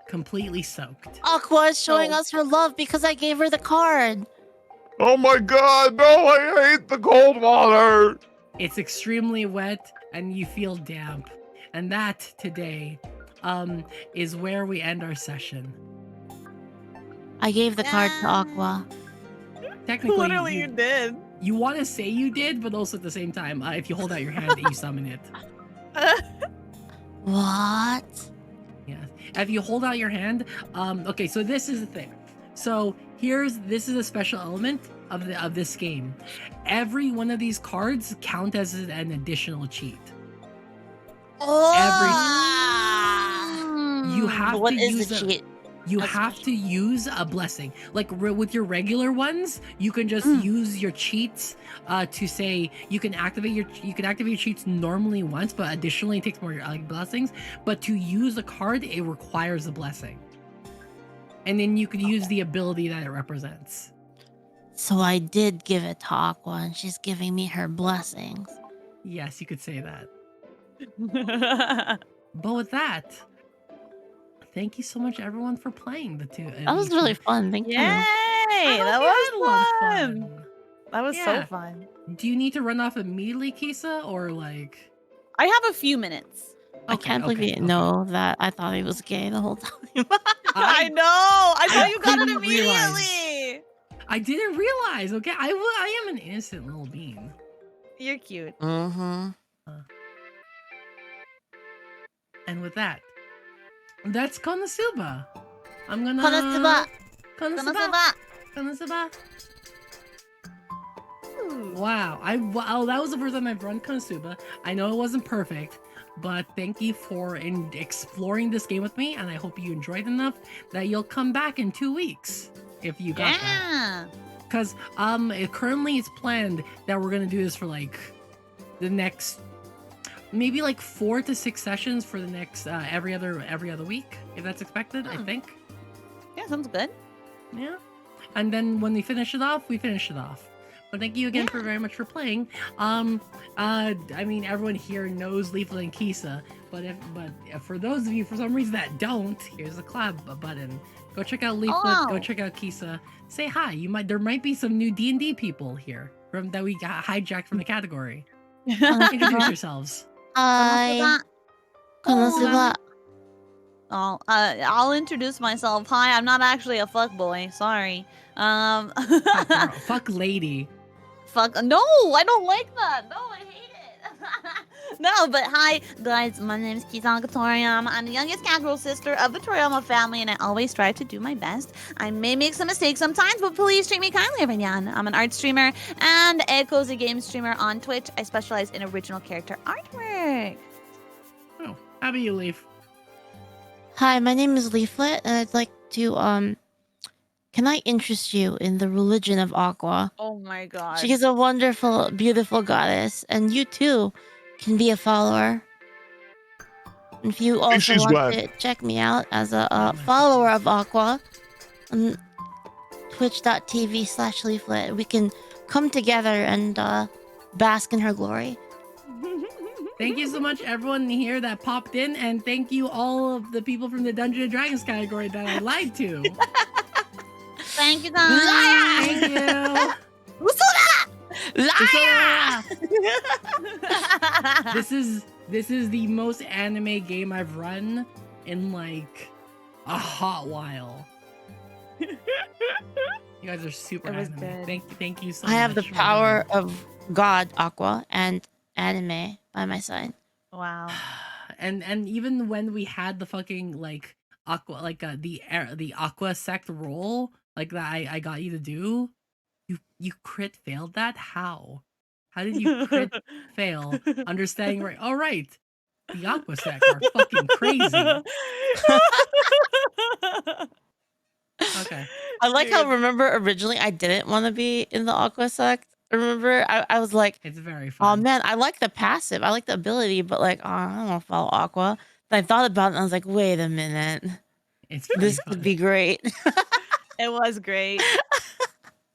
completely soaked. Aqua is showing Oh. us her love because I gave her the card. Oh my god, no, I hate the cold water. It's extremely wet, and you feel damp. And that today is where we end our session. I gave the card to Aqua. Technically, Literally, you did. you want to say you did, but also at the same time, if you hold out your hand, you summon it. What? Yeah. If you hold out your hand, okay, so this is the thing. So this is a special element of this game. Every one of these cards count as an additional cheat. Oh! You have What to is use the cheat? You That's have to use a blessing. Like with your regular ones, you can just use your cheats to say you can activate your cheats normally once, but additionally it takes more blessings. But to use the card, it requires a blessing, and then you could use the ability that it represents. So I did give it to Aqua, and she's giving me her blessings. Yes, you could say that. But with that, thank you so much, everyone, for playing the two. That was really fun. Thank Yay! you. That was fun. That was so Yeah. fun. Do you need to run off immediately, Kisa, or like? I have a few minutes. I can't believe you didn't know that I thought he was gay the whole time. I know. I thought you got it couldn't realize. immediately. I didn't realize. Okay, I am an innocent little bean. You're cute. Mm-hmm. And with that, that's Konosuba. I'm gonna Konosuba. Konosuba. Konosuba. Wow, that was the first time I've run Konosuba. I know it wasn't perfect, but thank you for exploring this game with me, and I hope you enjoyed enough that you'll come back in 2 weeks if you got that. Yeah. Because currently it's planned that we're gonna do this for like the next maybe like 4 to 6 sessions for the next every other week, if that's expected. I think. Yeah, sounds good. Yeah. And then when we finish it off, we finish it off. But thank you again for very much for playing. I mean, everyone here knows Leaflit and Kisa, but for those of you for some reason that don't, here's the collab button. Go check out Leaflit. Go check out Kisa. Say hi. There might be some new D&D people here that we got hijacked from the category. Introduce yourselves. Hi. Konosuba. Oh, I'll introduce myself. Hi, I'm not actually a fuckboy. Sorry. Fuck, girl. Fuck lady. Fuck. No, I don't like that. No, I hate it. No, but hi, guys. My name is Kisakatoriama. I'm the youngest casual sister of the Toriyama family, and I always strive to do my best. I may make some mistakes sometimes, but please treat me kindly, everyone. I'm an art streamer and a cozy game streamer on Twitch. I specialize in original character artwork. Oh, how about you, Leaf? Hi, my name is Leaflit, and I'd like to can I interest you in the religion of Aqua? Oh my god. She is a wonderful, beautiful goddess, and you too can be a follower. If you also she's want wed. to check me out as a follower of Aqua on twitch.tv/Leaflit, we can come together and bask in her glory. Thank you so much, everyone here that popped in, and thank you all of the people from the Dungeons and Dragons category that I lied to. Thank you, guys. Thank you. Liar! This is the most anime game I've run, in like a hot while. You guys are super It was anime. good. Thank you so I much. have the for power that. of God, Aqua, and anime by my side. Wow. And even when we had the fucking like aqua the aqua sect roll like that I got you to do, you crit failed that. How did you crit fail understanding right? All right, the aqua sect are fucking crazy. Okay, I like how, Dude. remember, originally I didn't want to be in the Aqua sect. Remember, I was like, it's very oh fun. man, I like the passive, I like the ability, but like, oh, I don't want to follow Aqua. Then I thought about it and I was like, wait a minute, It's pretty this fun. could be great. It was great.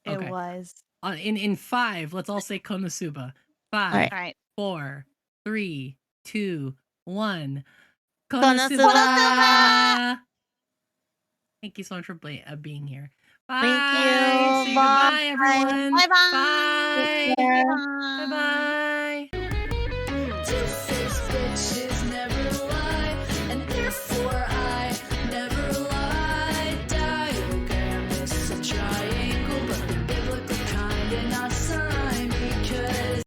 It Okay. was. In 5, let's all say Konosuba. 5, Alright. All right. 4, 3, 2, 1. Konosuba! Konosuba! Thank you so much for being here. Bye. Thank you. Say Bye. goodbye, everyone. Bye bye. Bye. Take care. Bye bye.